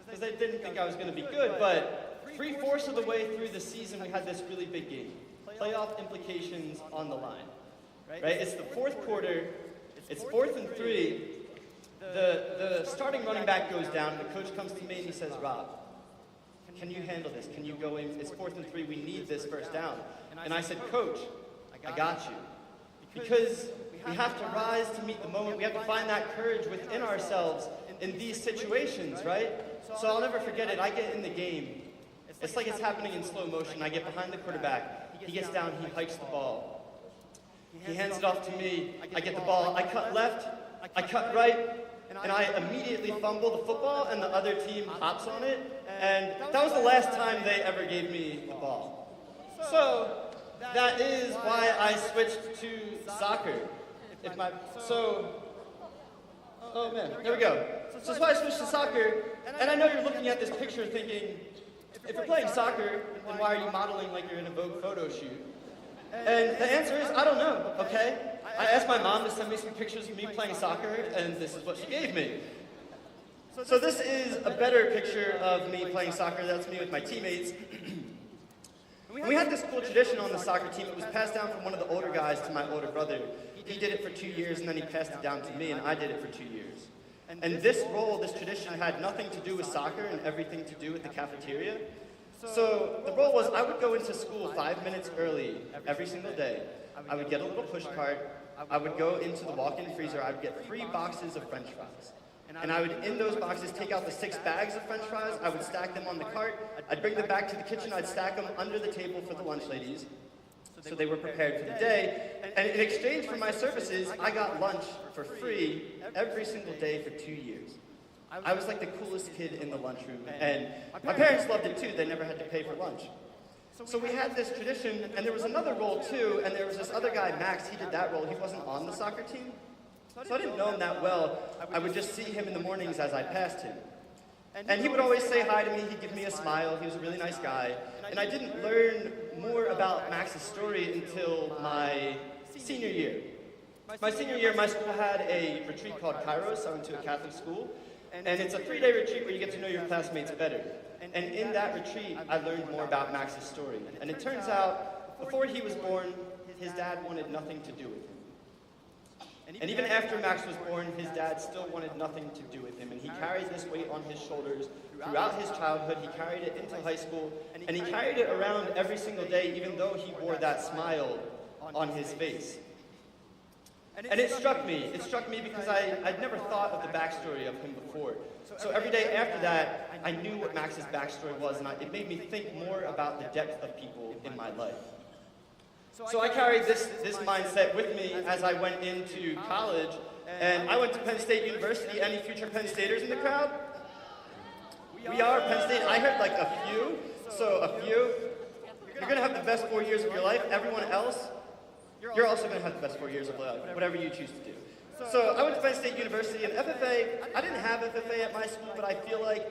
because they didn't think I was going to be good. But 3/4 of the way through the season, we had this really big game. Playoff implications on the line. Right? It's the 4th quarter. It's 4th and 3. The starting running back goes down, and the coach comes to me and he says, Rob, can you handle this? Can you go in? It's 4th and 3. We need this first down. And I said, Coach, I got you. Because we have to rise to meet the moment. We have to find that courage within ourselves in these situations, right? So I'll never forget it. I get in the game. It's like it's happening in slow motion. I get behind the quarterback. He gets down. He hikes the ball. He hands it off to me. I get the ball. I cut left. I cut right. And I immediately fumble the football, and the other team hops on it. And that was the last time they ever gave me the ball. So that is why I switched to soccer. Oh man, there we go. So that's why I switched to soccer. And I know you're looking at this picture thinking, if you're playing soccer, then why are you modeling like you're in a Vogue photo shoot? And the answer is, I don't know, okay? I asked my mom to send me some pictures of me playing soccer, and this is what she gave me. So this is a better picture of me playing soccer. That's me with my teammates. We had this cool tradition on the soccer team. It was passed down from one of the older guys to my older brother. He did it for 2 years, and then he passed it down to me, and I did it for 2 years. And this role, this tradition, had nothing to do with soccer and everything to do with the cafeteria. So the role was I would go into school 5 minutes early every single day. I would get a little push cart. I would go into the walk-in freezer. I would get 3 boxes of French fries. And I would, in those boxes, take out the 6 bags of French fries. I would stack them on the cart. I'd bring them back to the kitchen. I'd stack them under the table for the lunch ladies, so they were prepared for the day. And in exchange for my services, I got lunch for free every single day for 2 years. I was like the coolest kid in the lunchroom, and my parents loved it too. They never had to pay for lunch. So we had this tradition, and there was another role too, and there was this other guy, Max. He did that role. He wasn't on the soccer team, so I didn't know him that well. I would just see him in the mornings as I passed him. And he would always say hi to me. He'd give me a smile. He was a really nice guy. And I didn't learn more about Max's story until my senior year. My senior year, my school had a retreat called Kairos. I went to a Catholic school. And it's a 3-day retreat where you get to know your classmates better. And in that retreat, I learned more about Max's story. And it turns out, before he was born, his dad wanted nothing to do with him. And even after Max was born, his dad still wanted nothing to do with him. And he carried this weight on his shoulders throughout his childhood. He carried it into high school. And he carried it around every single day, even though he wore that smile on his face. And it struck me. It struck me because I'd never thought of the backstory of him before. So every day after that, I knew what Max's backstory was, and it made me think more about the depth of people in my life. So I carried this mindset with me as I went into college, and I went to Penn State University. Any future Penn Staters in the crowd? We are Penn State. I heard like a few. So a few. You're going to have the best 4 years of your life. Everyone else, you're also going to have the best 4 years of life, whatever you choose to do. So I went to Penn State University, and FFA, I didn't have FFA at my school, but I feel like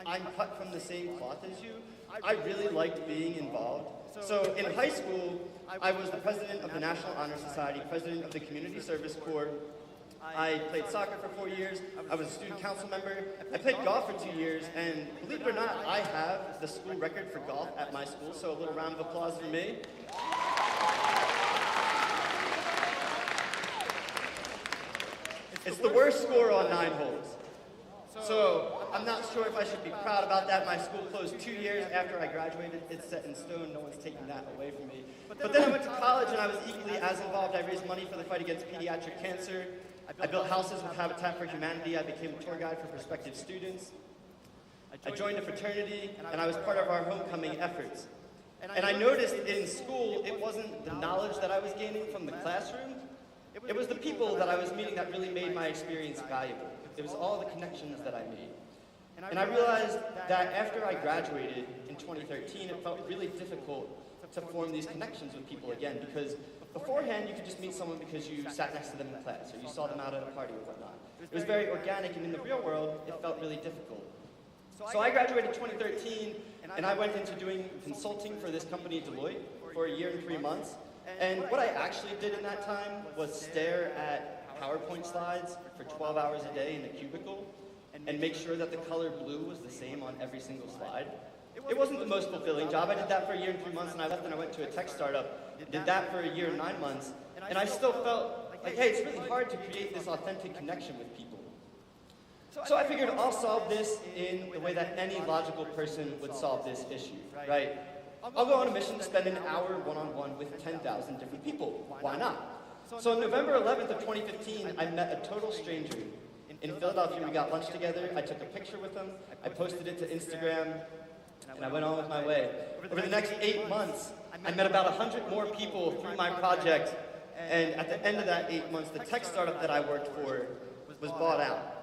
I'm cut from the same cloth as you. I really liked being involved. So in high school, I was the president of the National Honor Society, president of the Community Service Corps. I played soccer for 4 years. I was a student council member. I played golf for 2 years, and believe it or not, I have the school record for golf at my school, so a little round of applause for me. It's the worst score on 9 holes. So I'm not sure if I should be proud about that. My school closed 2 years after I graduated. It's set in stone. No one's taking that away from me. But then I went to college, and I was equally as involved. I raised money for the fight against pediatric cancer. I built houses with Habitat for Humanity. I became a tour guide for prospective students. I joined a fraternity, and I was part of our homecoming efforts. And I noticed in school, it wasn't the knowledge that I was gaining from the classroom. It was the people that I was meeting that really made my experience valuable. It was all the connections that I made. And I realized that after I graduated in 2013, it felt really difficult to form these connections with people again, because beforehand you could just meet someone because you sat next to them in class, or you saw them out at a party or whatnot. It was very organic, and in the real world, it felt really difficult. So I graduated in 2013, and I went into doing consulting for this company, Deloitte, for 1 year and 3 months. And what I actually did in that time was stare at PowerPoint slides for 12 hours a day in a cubicle and make sure that the color blue was the same on every single slide. It wasn't the most fulfilling job. I did that for 1 year and 3 months, and I left and I went to a tech startup. Did that for 1 year and 9 months, and I still felt like, hey, it's really hard to create this authentic connection with people. So I figured I'll solve this in the way that any logical person would solve this issue, right? I'll go on a mission to spend an hour one-on-one with 10,000 different people. Why not? So on November 11th of 2015, I met a total stranger. In Philadelphia, we got lunch together, I took a picture with him, I posted it to Instagram, and I went on with my way. Over the next 8 months, I met about 100 more people through my project, and at the end of that 8 months, the tech startup that I worked for was bought out.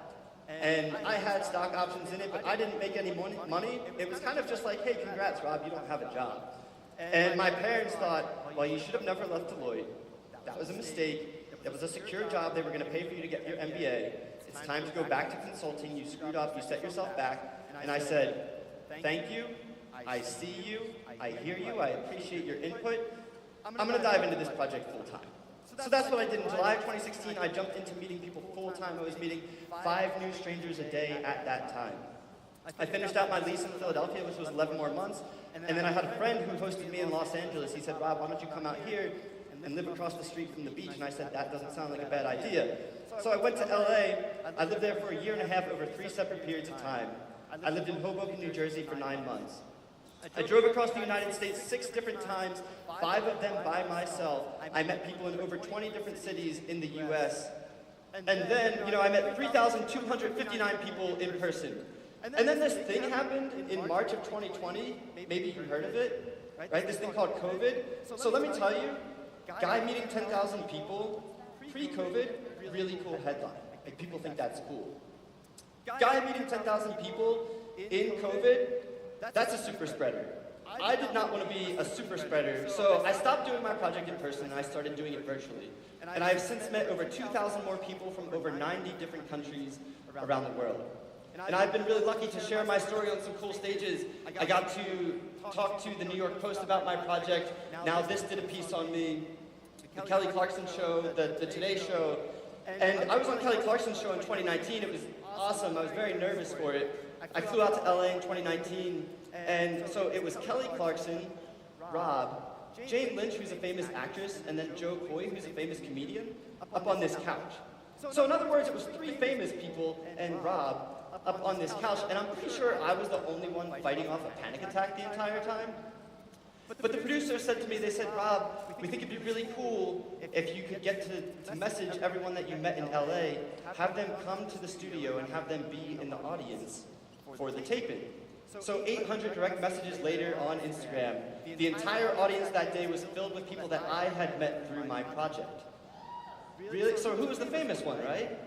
And I had stock options in it, but I didn't make any money. It was kind of just like, hey, congrats, Rob, you don't have a job. And my parents thought, well, you should have never left Deloitte. That was a mistake. That was a secure job. They were going to pay for you to get your MBA. It's time to go back to consulting. You screwed up. You set yourself back. And I said, thank you. I see you. I hear you. I appreciate your input. I'm going to dive into this project full time. So that's what I did in July of 2016. I jumped into meeting people full time. I was meeting 5 new strangers a day at that time. I finished out my lease in Philadelphia, which was 11 more months. And then I had a friend who hosted me in Los Angeles. He said, Rob, why don't you come out here and live across the street from the beach? And I said, that doesn't sound like a bad idea. So I went to LA. I lived there for a year and a half over 3 separate periods of time. I lived in Hoboken, New Jersey for 9 months. I drove across the United States 6 different times, 5 of them by myself. I met people in over 20 different cities in the US. And then, I met 3,259 people in person. And then this thing happened in March of 2020. Maybe you heard of it, right? This thing called COVID. So let me tell you, guy meeting 10,000 people, pre-COVID, really cool headline. Like, people think that's cool. Guy meeting 10,000 people in COVID, that's a super spreader. I did not want to be a super spreader, so I stopped doing my project in person and I started doing it virtually. And I have since met over 2,000 more people from over 90 different countries around the world. And I've been really lucky to share my story on some cool stages. I got to talk to the New York Post about my project. Now this did a piece on me. The Kelly Clarkson show, the Today show. And I was on Kelly Clarkson's show in 2019. It was awesome. I was very nervous for it. I flew out to LA in 2019. And so it was Kelly Clarkson, Rob, Jane Lynch, who's a famous actress, and then Joe Coy, who's a famous comedian, up on this couch. So in other words, it was 3 famous people and Rob up on this couch, and I'm pretty sure I was the only one fighting off a panic attack the entire time. But the producers said to me, they said, Rob, we think it'd be really cool if you could get to message everyone that you met in LA, have them come to the studio and have them be in the audience for the taping. So 800 direct messages later on Instagram, the entire audience that day was filled with people that I had met through my project. Really? So who was the famous one, right?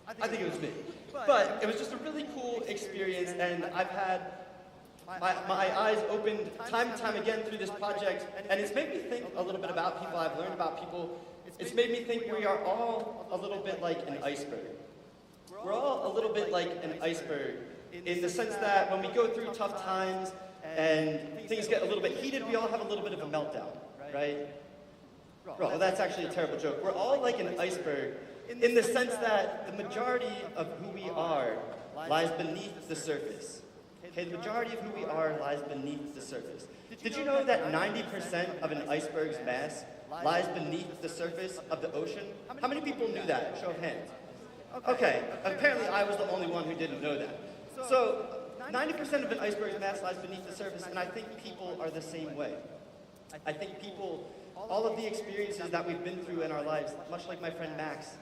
I think it was me. But it was just a really cool experience, and I've had my eyes opened time and time again through this project, and it's made me think a little bit about people. I've learned about people. It's made me think we are all a little bit like an iceberg. We're all a little bit like an iceberg in the sense that when we go through tough times and things get a little bit heated, we all have a little bit of a meltdown, right? Well, that's actually a terrible joke. We're all like an iceberg in the sense that the majority of who we are lies beneath the surface. Okay, the majority of who we are lies beneath the surface. Did you know that 90% of an iceberg's mass lies beneath the surface of the ocean? How many people knew that? Show of hands. Okay, apparently I was the only one who didn't know that. So 90% of an iceberg's mass lies beneath the surface, and I think people are the same way. I think people, all of the experiences that we've been through in our lives, much like my friend Max,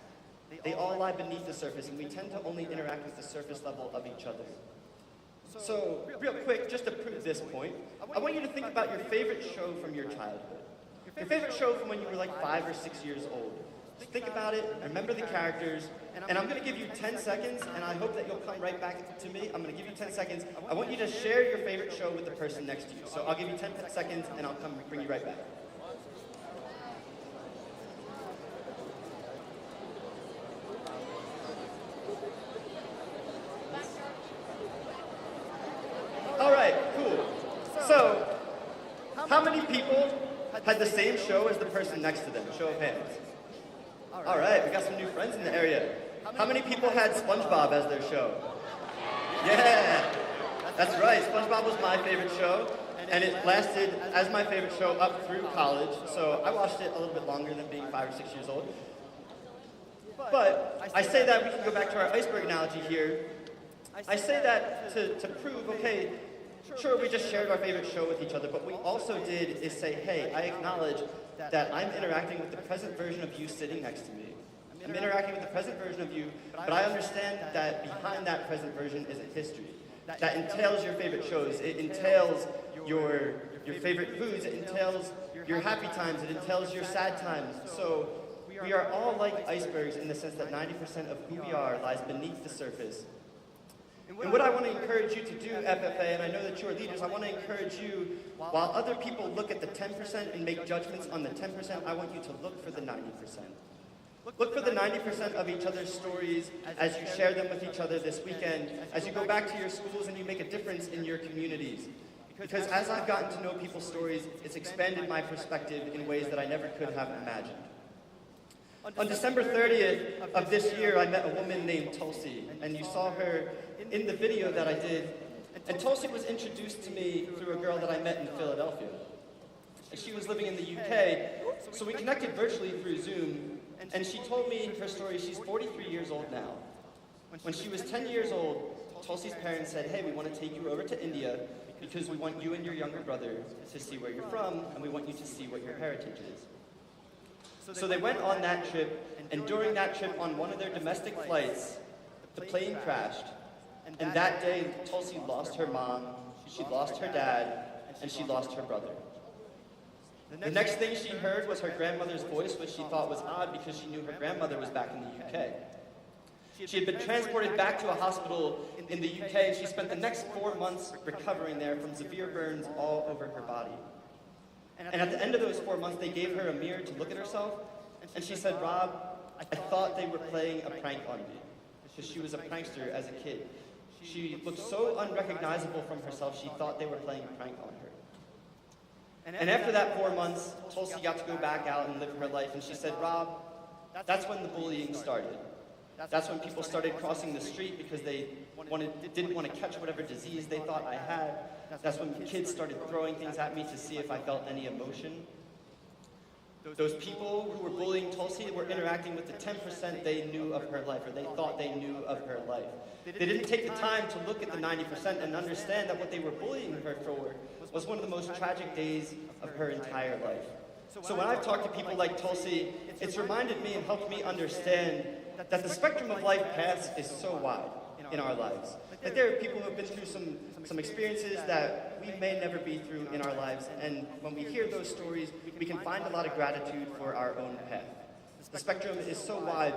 they all lie beneath the surface, and we tend to only interact with the surface level of each other. So, real quick, just to prove this point, I want you to think about your favorite show from your childhood. Your favorite show from when you were like 5 or 6 years old. Just think about it, remember the characters, and I'm going to give you 10 seconds, and I hope that you'll come right back to me. I'm going to give you 10 seconds. I want you to share your favorite show with the person next to you. So I'll give you 10 seconds, and I'll come bring you right back. All right, cool. So, how many people had the same show as the person next to them? Show of hands. All right, we got some new friends in the area. How many people had SpongeBob as their show? Yeah, that's right. SpongeBob was my favorite show, and it lasted as my favorite show up through college. So I watched it a little bit longer than being 5 or 6 years old. But I say that, we can go back to our iceberg analogy here. I say that to prove, okay, sure, we just shared our favorite show with each other, but what we also did is say, hey, I acknowledge that I'm interacting with the present version of you sitting next to me. I'm interacting with the present version of you, but I understand that behind that present version is a history. That entails your favorite shows, it entails your favorite foods, it entails your happy times, it entails your sad times. So we are all like icebergs in the sense that 90% of who we are lies beneath the surface. And what I want to encourage you to do, FFA, and I know that you are leaders, I want to encourage you, while other people look at the 10% and make judgments on the 10%, I want you to look for the 90%. Look for the 90% of each other's stories as you share them with each other this weekend, as you go back to your schools and you make a difference in your communities. Because as I've gotten to know people's stories, it's expanded my perspective in ways that I never could have imagined. On December 30th of this year, I met a woman named Tulsi, and you saw her in the video that I did. And Tulsi was introduced to me through a girl that I met in Philadelphia. And she was living in the UK, so we connected virtually through Zoom, and she told me her story. She's 43 years old now. When she was 10 years old, Tulsi's parents said, hey, we want to take you over to India because we want you and your younger brother to see where you're from, and we want you to see what your heritage is. So they went on that trip, and during that trip on one of their domestic flights, the plane crashed. And that day, Tulsi lost her mom, she lost her dad, and she lost her brother. The next thing she heard was her grandmother's voice, which she thought was odd because she knew her grandmother was back in the UK. She had been transported back to a hospital in the UK, and she spent the next 4 months recovering there from severe burns all over her body. And at the end of those 4 months, they gave her a mirror to look at herself, and she said, Rob, I thought they were playing a prank on me, because she was a prankster as a kid. She looked so unrecognizable from herself, she thought they were playing a prank on her. And after that 4 months, Tulsi got to go back out and live her life, and she said, Rob, that's when the bullying started. That's when people started crossing the street because they didn't want to catch whatever disease they thought I had. That's when kids started throwing things at me to see if I felt any emotion. Those people who were bullying Tulsi were interacting with the 10% they knew of her life, or they thought they knew of her life. They didn't take the time to look at the 90% and understand that what they were bullying her for was one of the most tragic days of her entire life. So when I've talked to people like Tulsi, it's reminded me and helped me understand that the spectrum of life paths is so wide in our lives. That there are people who have been through some experiences that we may never be through in our lives, and when we hear those stories, we can find a lot of gratitude for our own path. The spectrum is so wide,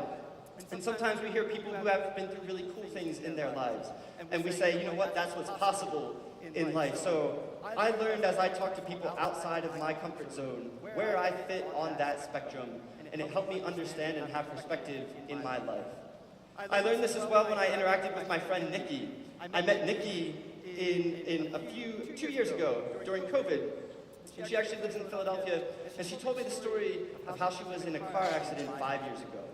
and sometimes we hear people who have been through really cool things in their lives, and we say, you know what, that's what's possible in life. So I learned as I talked to people outside of my comfort zone where I fit on that spectrum, and it helped me understand and have perspective in my life. I learned this as well when I interacted with my friend Nikki. I met Nikki in 2 years ago during COVID. And she actually lives in Philadelphia, and she told me the story of how she was in a car accident 5 years ago.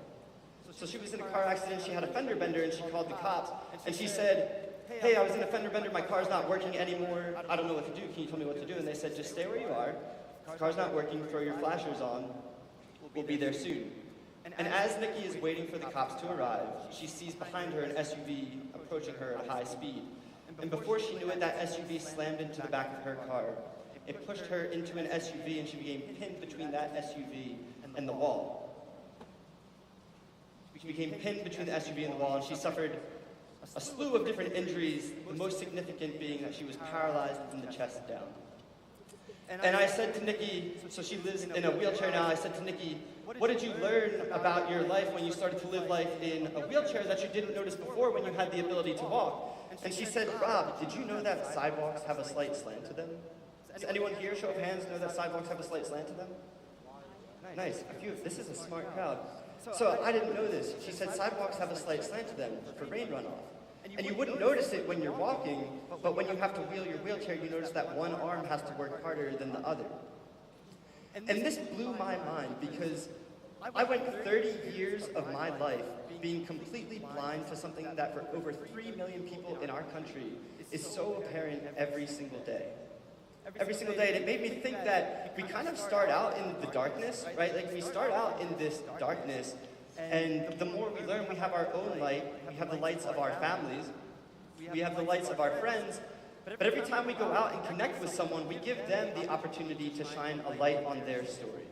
So she was in a car accident, she had a fender bender, and she called the cops, and she said, hey, I was in a fender bender, my car's not working anymore, I don't know what to do, can you tell me what to do? And they said, just stay where you are, the car's not working, throw your flashers on, we'll be there soon. And as Nikki is waiting for the cops to arrive, she sees behind her an SUV approaching her at high speed. And before she knew it, that SUV slammed into the back of her car. It pushed her into an SUV, and she became pinned between that SUV and the wall. She became pinned between the SUV and the wall, and she suffered a slew of different injuries, the most significant being that she was paralyzed from the chest down. And I said to Nikki, so she lives in a wheelchair now, I said to Nikki, what did you learn about your life when you started to live life in a wheelchair that you didn't notice before when you had the ability to walk? And she said, Rob, did you know that sidewalks have a slight slant to them? Does anyone here, show of hands, know that sidewalks have a slight slant to them? Nice, this is a smart crowd. So I didn't know this. She said sidewalks have a slight slant to them for rain runoff. And you wouldn't notice it when you're walking, but when you have to wheel your wheelchair, you notice that one arm has to work harder than the other. And this blew my mind because I went 30 years of my life being completely blind to something that for over 3 million people in our country is so apparent every single day. Every single day, and it made me think that we kind of start out in the darkness, right? Like we start out in this darkness, And the more we learn, we have our own light. We have the lights of our families. We have the lights of our friends. But every time we go out and connect with someone, we give them the opportunity to shine a light on their story.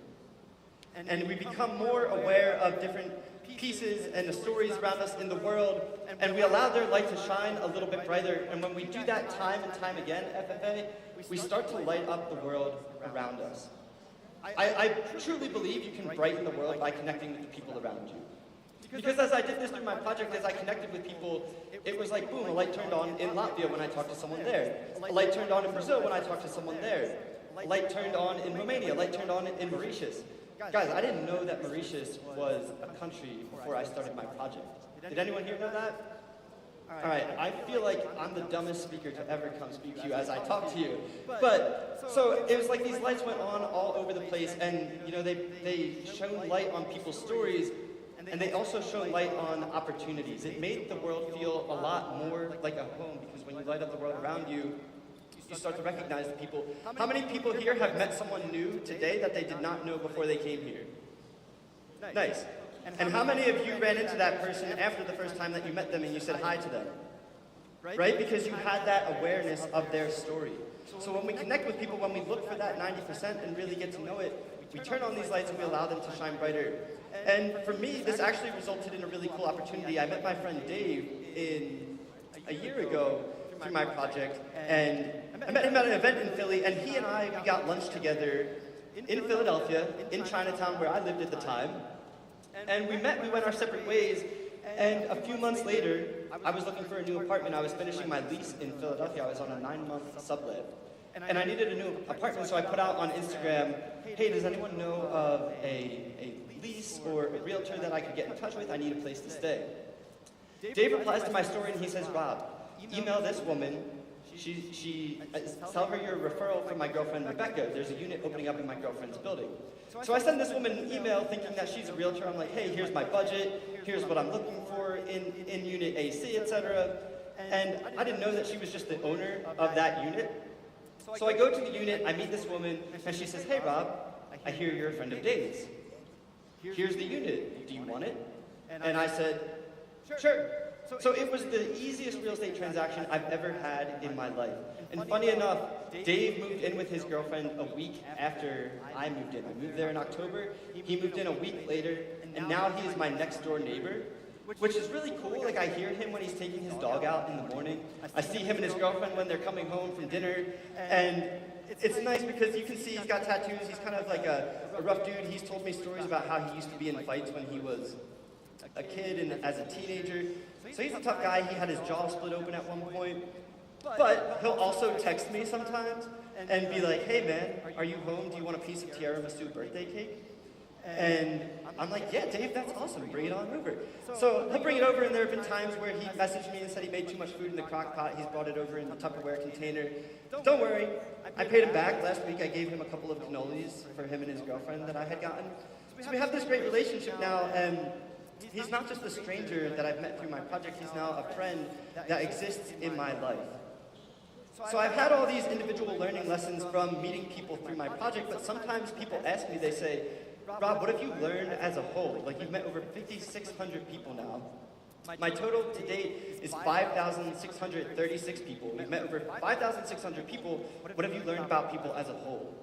And we become more aware of different pieces and the stories around us in the world, and we allow their light to shine a little bit brighter. And when we do that time and time again, FFA, we start to light up the world around us. I truly believe you can brighten the world by connecting with the people around you. Because as I did this through my project, as I connected with people, it was like, boom, a light turned on in Latvia when I talked to someone there. A light turned on in Brazil when I talked to someone there. A light turned on in Romania. A light turned on in Mauritius. Guys, I didn't know that Mauritius was a country before I started my project. Did anyone here know that? All right, I feel like I'm the dumbest speaker to ever come speak to you as I talk to you. But, so it was like these lights went on all over the place, and you know, they shone light on people's stories, and they also shone light on opportunities. It made the world feel a lot more like a home, because when you light up the world around you, you start to recognize the people. How many people here have met someone new today that they did not know before they came here? Nice. And how many of you ran into that person after the first time that you met them and you said hi to them? Right? Because you had that awareness of their story. So when we connect with people, when we look for that 90% and really get to know it, we turn on these lights and we allow them to shine brighter. And for me, this actually resulted in a really cool opportunity. I met my friend Dave a year ago through my project, and I met him at an event in Philly, and he and we got lunch together in Philadelphia, in Chinatown, where I lived at the time. And we went our separate ways, and a few months later, I was looking for a new apartment. I was finishing my lease in Philadelphia. I was on a 9-month sublet. And I needed a new apartment, so I put out on Instagram, hey, does anyone know of a lease or a realtor that I could get in touch with? I need a place to stay. Dave replies to my story, and he says, Rob, email this woman. Tell her your referral from my girlfriend, Rebecca. There's a unit opening up in my girlfriend's building. So I send this woman an email thinking that she's a realtor. I'm like, hey, here's my budget. Here's what I'm looking for in unit AC, etc. And I didn't know that she was just the owner of that unit. So I go to the unit, I meet this woman, and she says, hey, Rob, I hear you're a friend of Dave's. Here's the unit. Do you want it? And I said, sure. So it was the easiest real estate transaction I've ever had in my life. And funny enough, Dave moved in with his girlfriend a week after I moved in. I moved there in October. He moved in a week later, and now he is my next door neighbor, which is really cool. Like, I hear him when he's taking his dog out in the morning. I see him and his girlfriend when they're coming home from dinner, and it's nice because you can see he's got tattoos. He's kind of like a rough dude. He's told me stories about how he used to be in fights when he was a kid and as a teenager. So he's a tough guy. He had his jaw split open at one point. But he'll also text me sometimes and be like, hey man, are you home? Do you want a piece of tiramisu birthday cake? And I'm like, yeah, Dave, that's awesome. Bring it on over. So he'll bring it over, and there have been times where he messaged me and said he made too much food in the crock pot. He's brought it over in the Tupperware container. Don't worry, I paid him back. Last week I gave him a couple of cannolis for him and his girlfriend that I had gotten. So we have this great relationship now, and he's not just a stranger that I've met through my project. He's now a friend that exists in my life. So I've had all these individual learning lessons from meeting people through my project, but sometimes people ask me, they say, Rob, what have you learned as a whole? Like, you've met over 5,600 people now. My total to date is 5,636 people. We've met over 5,600 people. What have you learned about people as a whole?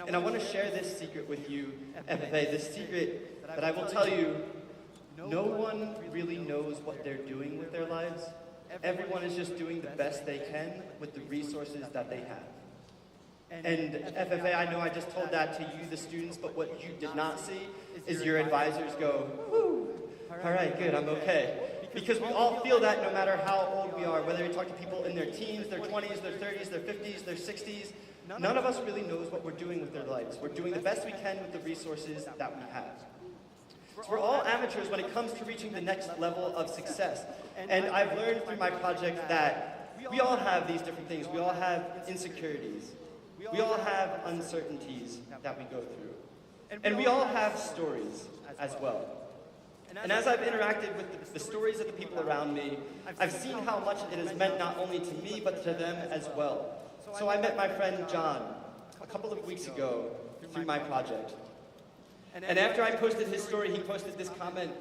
And I want to share this secret with you, FFA, this secret that I will tell you, no one really knows what they're doing with their lives. Everyone is just doing the best they can with the resources that they have. And FFA, I know I just told that to you, the students, but what you did not see is your advisors go, whoo, all right, good, I'm okay. Because we all feel that no matter how old we are, whether you talk to people in their teens, their 20s, their 30s, their 50s, their 60s, none of us really knows what we're doing with their lives. We're doing the best we can with the resources that we have. So we're all amateurs when it comes to reaching the next level of success. And I've learned through my project that we all have these different things. We all have insecurities. We all have uncertainties that we go through. And we all have stories as well. And as I've interacted with the stories of the people around me, I've seen how much it has meant not only to me, but to them as well. So I met my friend John a couple of weeks ago through my project. And after I posted his story, he posted this comment: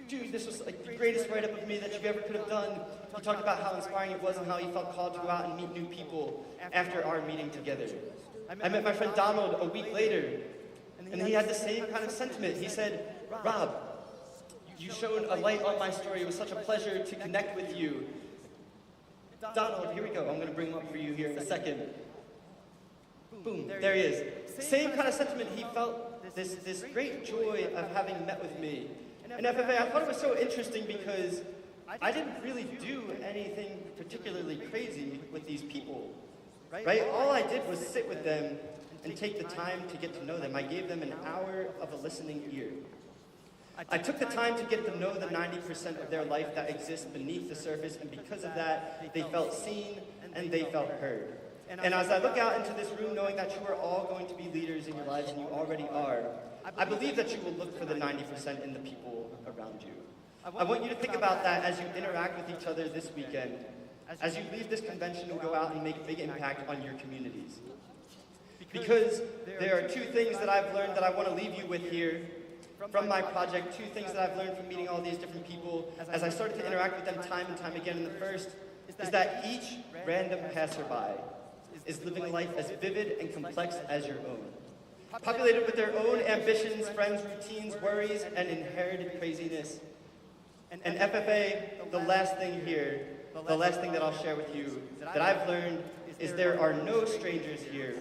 "Dude, this was like the greatest write-up of me that you ever could have done." He talked about how inspiring it was and how he felt called to go out and meet new people after our meeting together. I met my friend Donald a week later, and he had the same kind of sentiment. He said, "Rob, you shone a light on my story. It was such a pleasure to connect with you." Donald, here we go. I'm going to bring him up for you here in a second. Boom, there he is. Same kind of sentiment. He felt this great joy of having met with me. And FFA, I thought it was so interesting because I didn't really do anything particularly crazy with these people, right? All I did was sit with them and take the time to get to know them. I gave them an hour of a listening ear. I took the time to get to know the 90% of their life that exists beneath the surface, and because of that, they felt seen and they felt heard. And as I look out into this room, knowing that you are all going to be leaders in your lives, and you already are, I believe that you will look for the 90% in the people around you. I want you to think about that as you interact with each other this weekend, as you leave this convention and go out and make a big impact on your communities. Because there are two things that I've learned that I want to leave you with here from my project, two things that I've learned from meeting all these different people as I started to interact with them time and time again. And the first is that each random passerby is living a life as vivid and complex as your own, populated with their own ambitions, friends, routines, worries, and inherited craziness. And FFA, the last thing here, the last thing that I'll share with you that I've learned is there are no strangers here,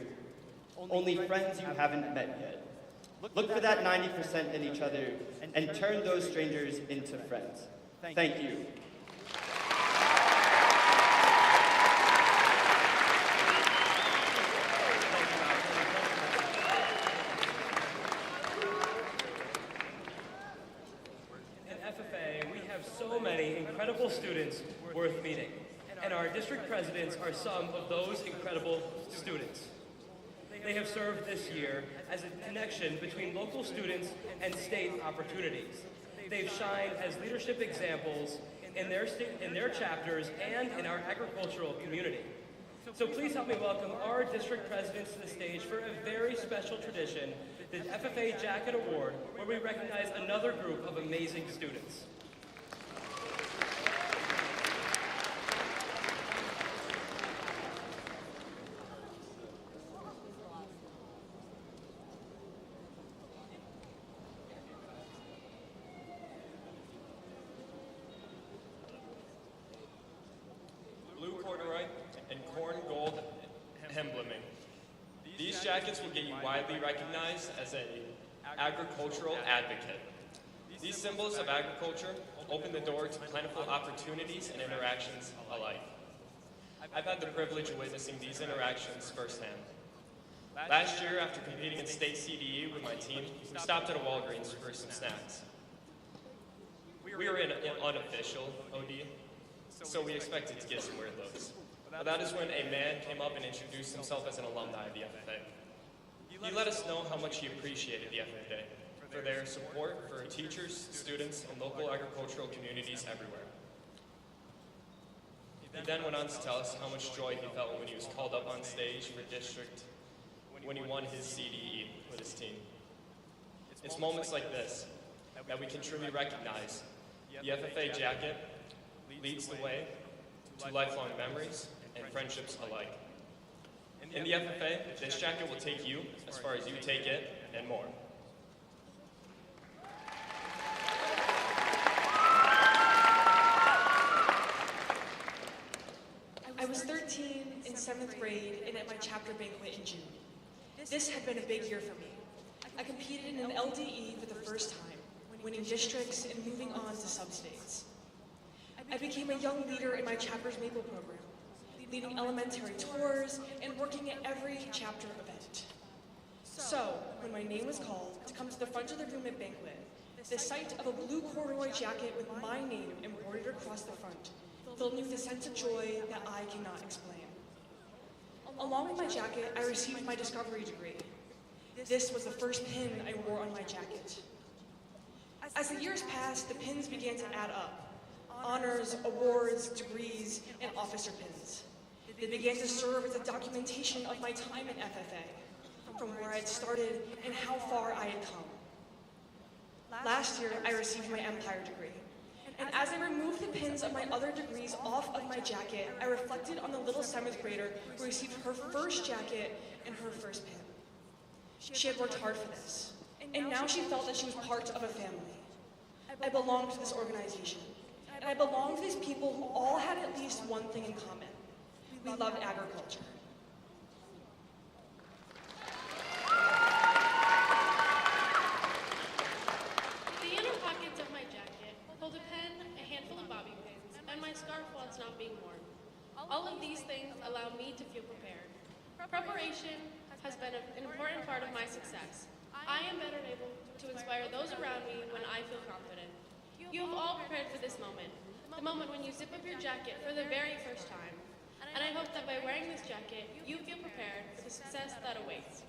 only friends you haven't met yet. Look for that 90% in each other and turn those strangers into friends. Thank you. At FFA, we have so many incredible students worth meeting, and our district presidents are some of those incredible students. They have served this year as a connection between local students and state opportunities. They've shined as leadership examples in their chapters and in our agricultural community. So please help me welcome our district presidents to the stage for a very special tradition, the FFA Jacket Award, where we recognize another group of amazing students. These jackets will get you widely recognized as an agricultural advocate. These symbols of agriculture open the door to plentiful opportunities and interactions alike. I've had the privilege of witnessing these interactions firsthand. Last year, after competing in state CDE with my team, we stopped at a Walgreens for some snacks. We were in an unofficial OD, so we expected to get some weird looks. But that is when a man came up and introduced himself as an alumni of the FFA. He let us know how much he appreciated the FFA for their support for teachers, students, and local agricultural communities everywhere. He then went on to tell us how much joy he felt when he was called up on stage for district when he won his CDE with his team. It's moments like this that we can truly recognize the FFA jacket leads the way to lifelong memories and friendships alike. In the FFA, this jacket will take you as far as you take it and more. I was 13 in 7th grade and at my chapter banquet in June. This had been a big year for me. I competed in an LDE for the first time, winning districts and moving on to sub-states. I became a young leader in my chapter's Maple program, leading elementary tours and working at every chapter event. So, when my name was called to come to the front of the room at banquet, the sight of a blue corduroy jacket with my name embroidered across the front filled me with a sense of joy that I cannot explain. Along with my jacket, I received my discovery degree. This was the first pin I wore on my jacket. As the years passed, the pins began to add up. Honors, awards, degrees, and officer pins. They began to serve as a documentation of my time in FFA, from where I had started and how far I had come. Last year, I received my Empire degree. And as I removed the pins of my other degrees off of my jacket, I reflected on the little 7th grader who received her first jacket and her first pin. She had worked hard for this, and now she felt that she was part of a family. I belonged to this organization, and I belonged to these people who all had at least one thing in common. We loved agriculture. The inner pockets of my jacket hold a pen, a handful of bobby pins, and my scarf while it's not being worn. All of these things allow me to feel prepared. Preparation has been an important part of my success. I am better able to inspire those around me when I feel confident. You have all prepared for this moment, the moment when you zip up your jacket for the very first time. And I hope that by wearing this jacket, you feel prepared for the success that awaits.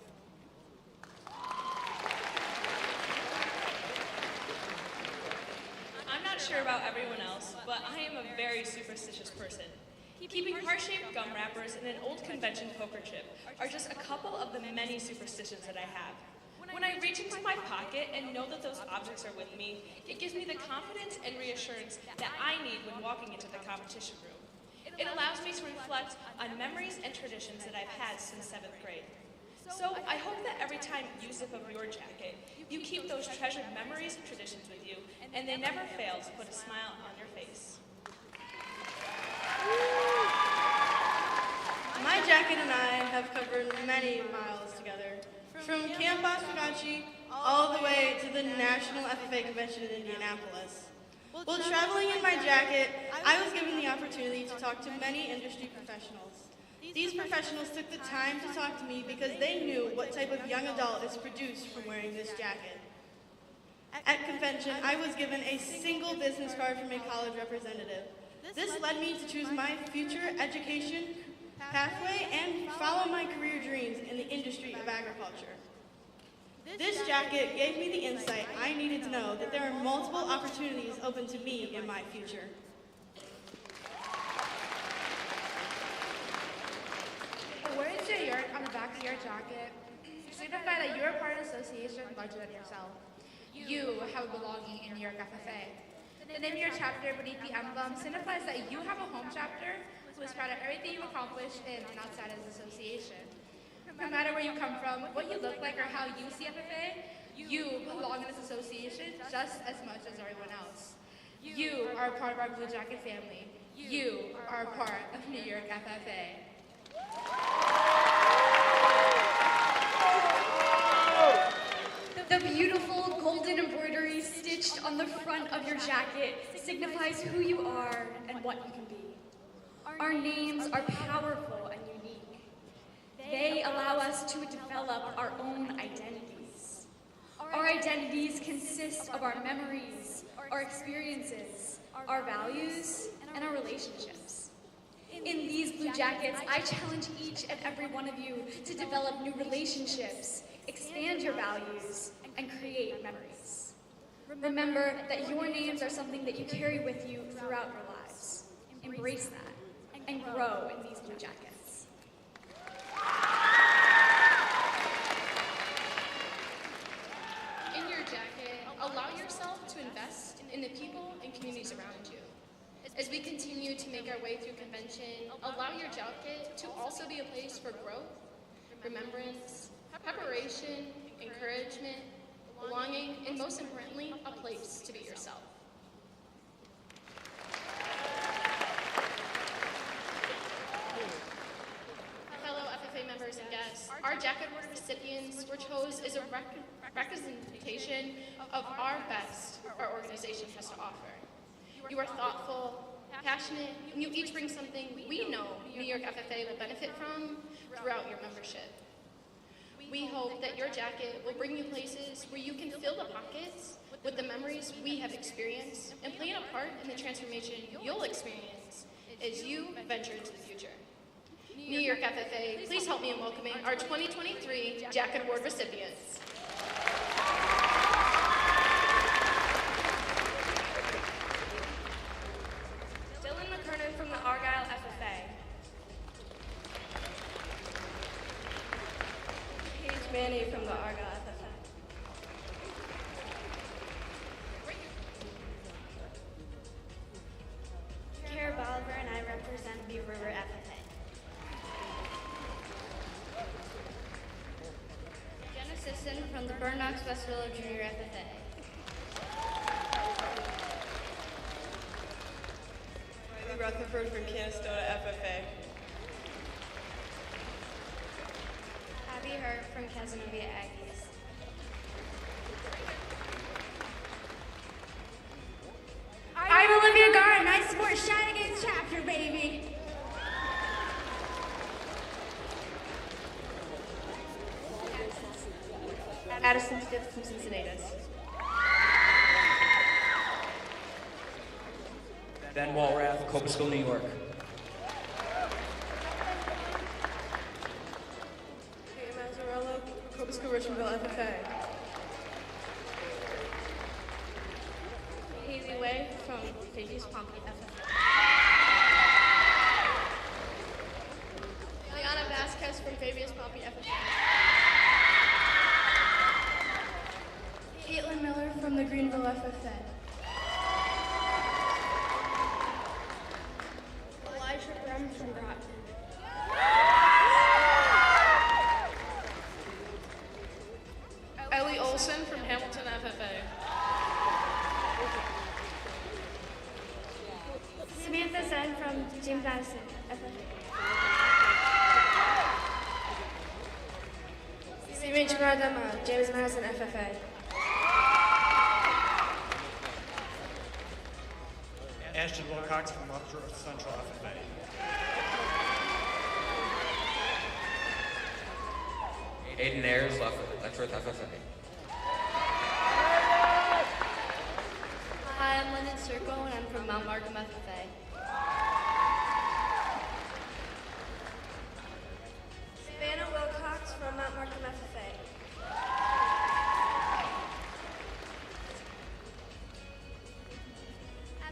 I'm not sure about everyone else, but I am a very superstitious person. Keeping heart-shaped gum wrappers and an old convention poker chip are just a couple of the many superstitions that I have. When I reach into my pocket and know that those objects are with me, it gives me the confidence and reassurance that I need when walking into the competition room. It allows me to reflect on memories and traditions that I've had since 7th grade. So I hope that every time you zip up your jacket, you keep those treasured memories and traditions with you, and they never fail to put a smile on your face. My jacket and I have covered many miles together, from Camp Oswegatchie all the way to the National FFA Convention in Indianapolis. While traveling in my jacket, I was given the opportunity to talk to many industry professionals. These professionals took the time to talk to me because they knew what type of young adult is produced from wearing this jacket. At convention, I was given a single business card from a college representative. This led me to choose my future education pathway and follow my career dreams in the industry of agriculture. This jacket gave me the insight I needed to know that there are multiple opportunities open to me in my future. The words to York on the back of your jacket signify that you are part of an association larger than yourself. You have a belonging in York FFA. The name of your chapter beneath the emblem signifies that you have a home chapter who is proud of everything you've accomplished in and outside of the association. No matter where you come from, what you look like, or how you see FFA, you belong in this association just as much as everyone else. You are a part of our Blue Jacket family. You are a part of New York FFA. The beautiful golden embroidery stitched on the front of your jacket signifies who you are and what you can be. Our names are powerful and unique. They allow us to develop our own identities. Our identities consist of our memories, our experiences, our values, and our relationships. In these blue jackets, I challenge each and every one of you to develop new relationships, expand your values, and create memories. Remember that your names are something that you carry with you throughout your lives. Embrace that and grow in these blue jackets. In your jacket, allow yourself to invest in the people and communities around you. As we continue to make our way through convention, allow your jacket to also be a place for growth, remembrance, preparation, encouragement, belonging, and most importantly, a place to be yourself. Fellow FFA members and guests, our jacket award recipients were chosen as a representation of our best our organization has to offer. You are thoughtful, passionate, and you each bring something we know New York FFA will benefit from throughout your membership. We hope that your jacket will bring you places where you can fill the pockets with the memories we have experienced and play a part in the transformation you'll experience as you venture into the future. New York FFA, please help me in welcoming our 2023 Jacket Award recipients. From the Argyle FFA. Paige Manny from the Argyle FFA. from the Burn Knox West Willow Junior FFA. Riley Rutherford from Canastota FFA. Abby Hurt from Casanova Aggies. I'm Olivia Garn. I support Shine Against Chapter, baby. Addison Stiff from Cincinnati. Ben Walrath, Cobblestone, New York. Kate Mazzarello, Cobblestone, Richmondville FFA. Haley Way from Fabius Pompey FFA. Liana Vasquez from Fabius Pompey FFA. Caitlin Miller from the Greenville FFA. Elijah Brum from Groton. Ellie Olson from Hamilton FFA. Samantha Zen from James Madison FFA. Steven Chikradama, James Madison FFA. Ashton Wilcox from Upshur Central FFA. Aiden Ayers, Letchworth FFA. Hi, I'm Lyndon Circo and I'm from Mount Markham FFA. Savannah Wilcox from Mount Markham FFA.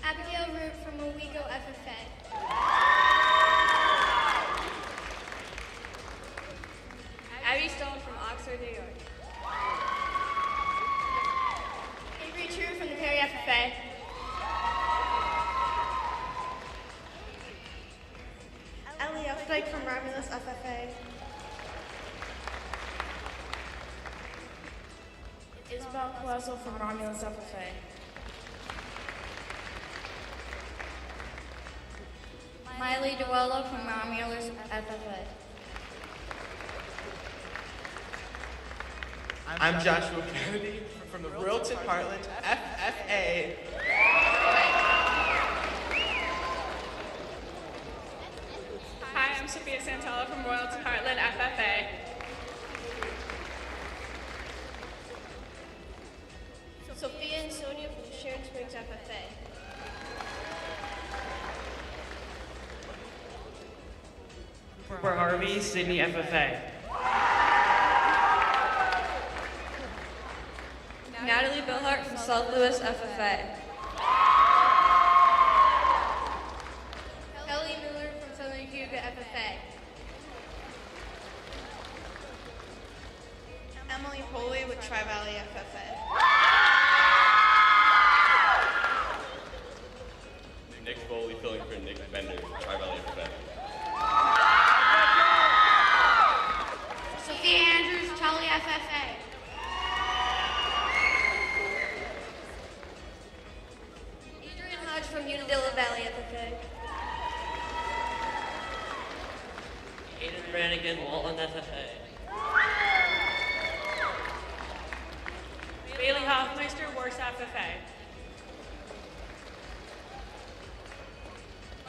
Abigail Root from Owego FFA. Abby Stone from Oxford, New York. Avery True from the Perry FFA. Ellie Updike from Romulus FFA. Isabel Collazo from Romulus FFA. Miley Duello from Romulus FFA. I'm Joshua Kennedy from the Royalton Heartland FFA. Hi, I'm Sophia Santella from Royalton Heartland FFA. Sophia and Sonia from Sharon Springs FFA. For Harvey, Sydney FFA. Natalie Billhart from South Louis FFA. Ellie Miller from Southern Cuba FFA. Emily Poley with Tri-Valley FFA. Nick Foley filling for Nick Bender, Tri-Valley FFA. Sophia Andrews, Charlie FFA. Adrian Hodge from Unadilla Valley FFA. Aiden Brannigan, Walton FFA. Bailey Hoffmeister, Warsaw FFA.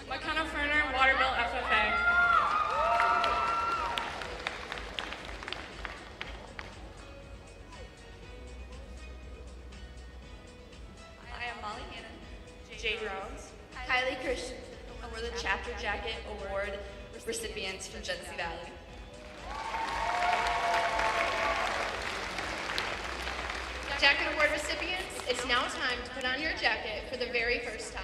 McKenna Ferner, Waterville FFA. I am Molly Hannon, Jade Rounds, Kylie Christian, and we're the Chapter Jacket Award recipients from Genesee Valley. Jacket Award recipients, it's now time to put on your jacket for the very first time.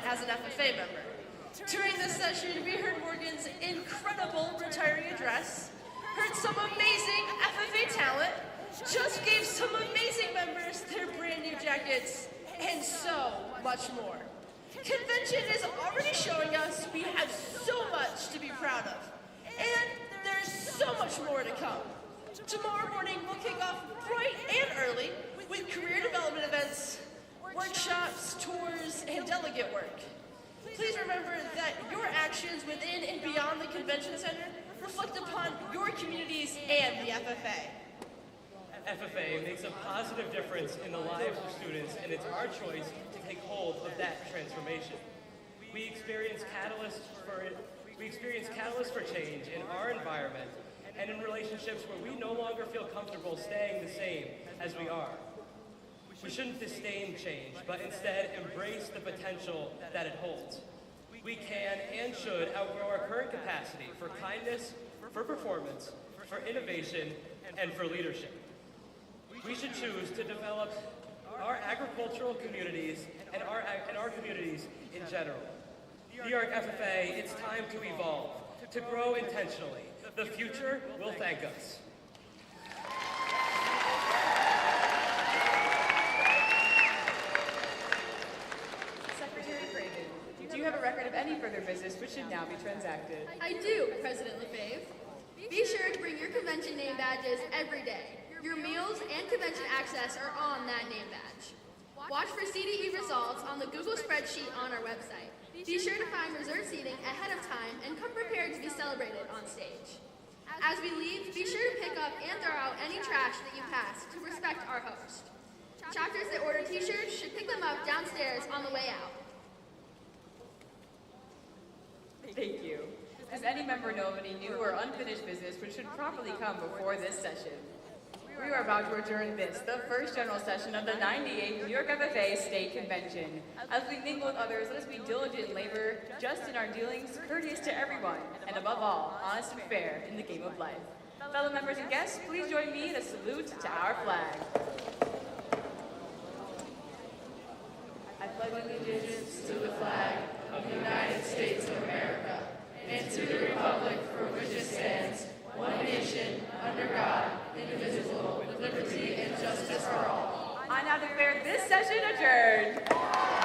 as an FFA member. During this session, we heard Morgan's incredible retiring address, heard some amazing FFA talent, just gave some amazing members their brand new jackets, and so much more. Convention is already showing us we have so much to be proud of, and there's so much more to come. Tomorrow morning, we'll kick off bright and early with career development events, workshops, tours, and delegate work. Please remember that your actions within and beyond the Convention Center reflect upon your communities and the FFA. FFA makes a positive difference in the lives of students, and it's our choice to take hold of that transformation. We experience catalysts for change in our environment and in relationships where we no longer feel comfortable staying the same as we are. We shouldn't disdain change, but instead embrace the potential that it holds. We can and should outgrow our current capacity for kindness, for performance, for innovation, and for leadership. We should choose to develop our agricultural communities and our communities in general. New York FFA, it's time to evolve, to grow intentionally. The future will thank us. Secretary Craven, do you have a record of any further business which should now be transacted? I do, President LaFave. Be sure to bring your convention name badges every day. Your meals and convention access are on that name badge. Watch for CDE results on the Google spreadsheet on our website. Be sure to find reserved seating ahead of time and come prepared to be celebrated on stage. As we leave, be sure to pick up and throw out any trash that you pass to respect our host. Chapters that order t-shirts should pick them up downstairs on the way out. Thank you. Does any member know of any new or unfinished business which should properly come before this session? We are about to adjourn this, the first general session of the 98th New York FFA State Convention. As we mingle with others, let us be diligent in labor, just in our dealings, courteous to everyone, and above all, honest and fair in the game of life. Fellow members and guests, please join me in a salute to our flag. I pledge allegiance to the flag of the United States of America and to the republic for which it stands, one nation, under God, indivisible, with liberty and justice for all. I now declare this session adjourned.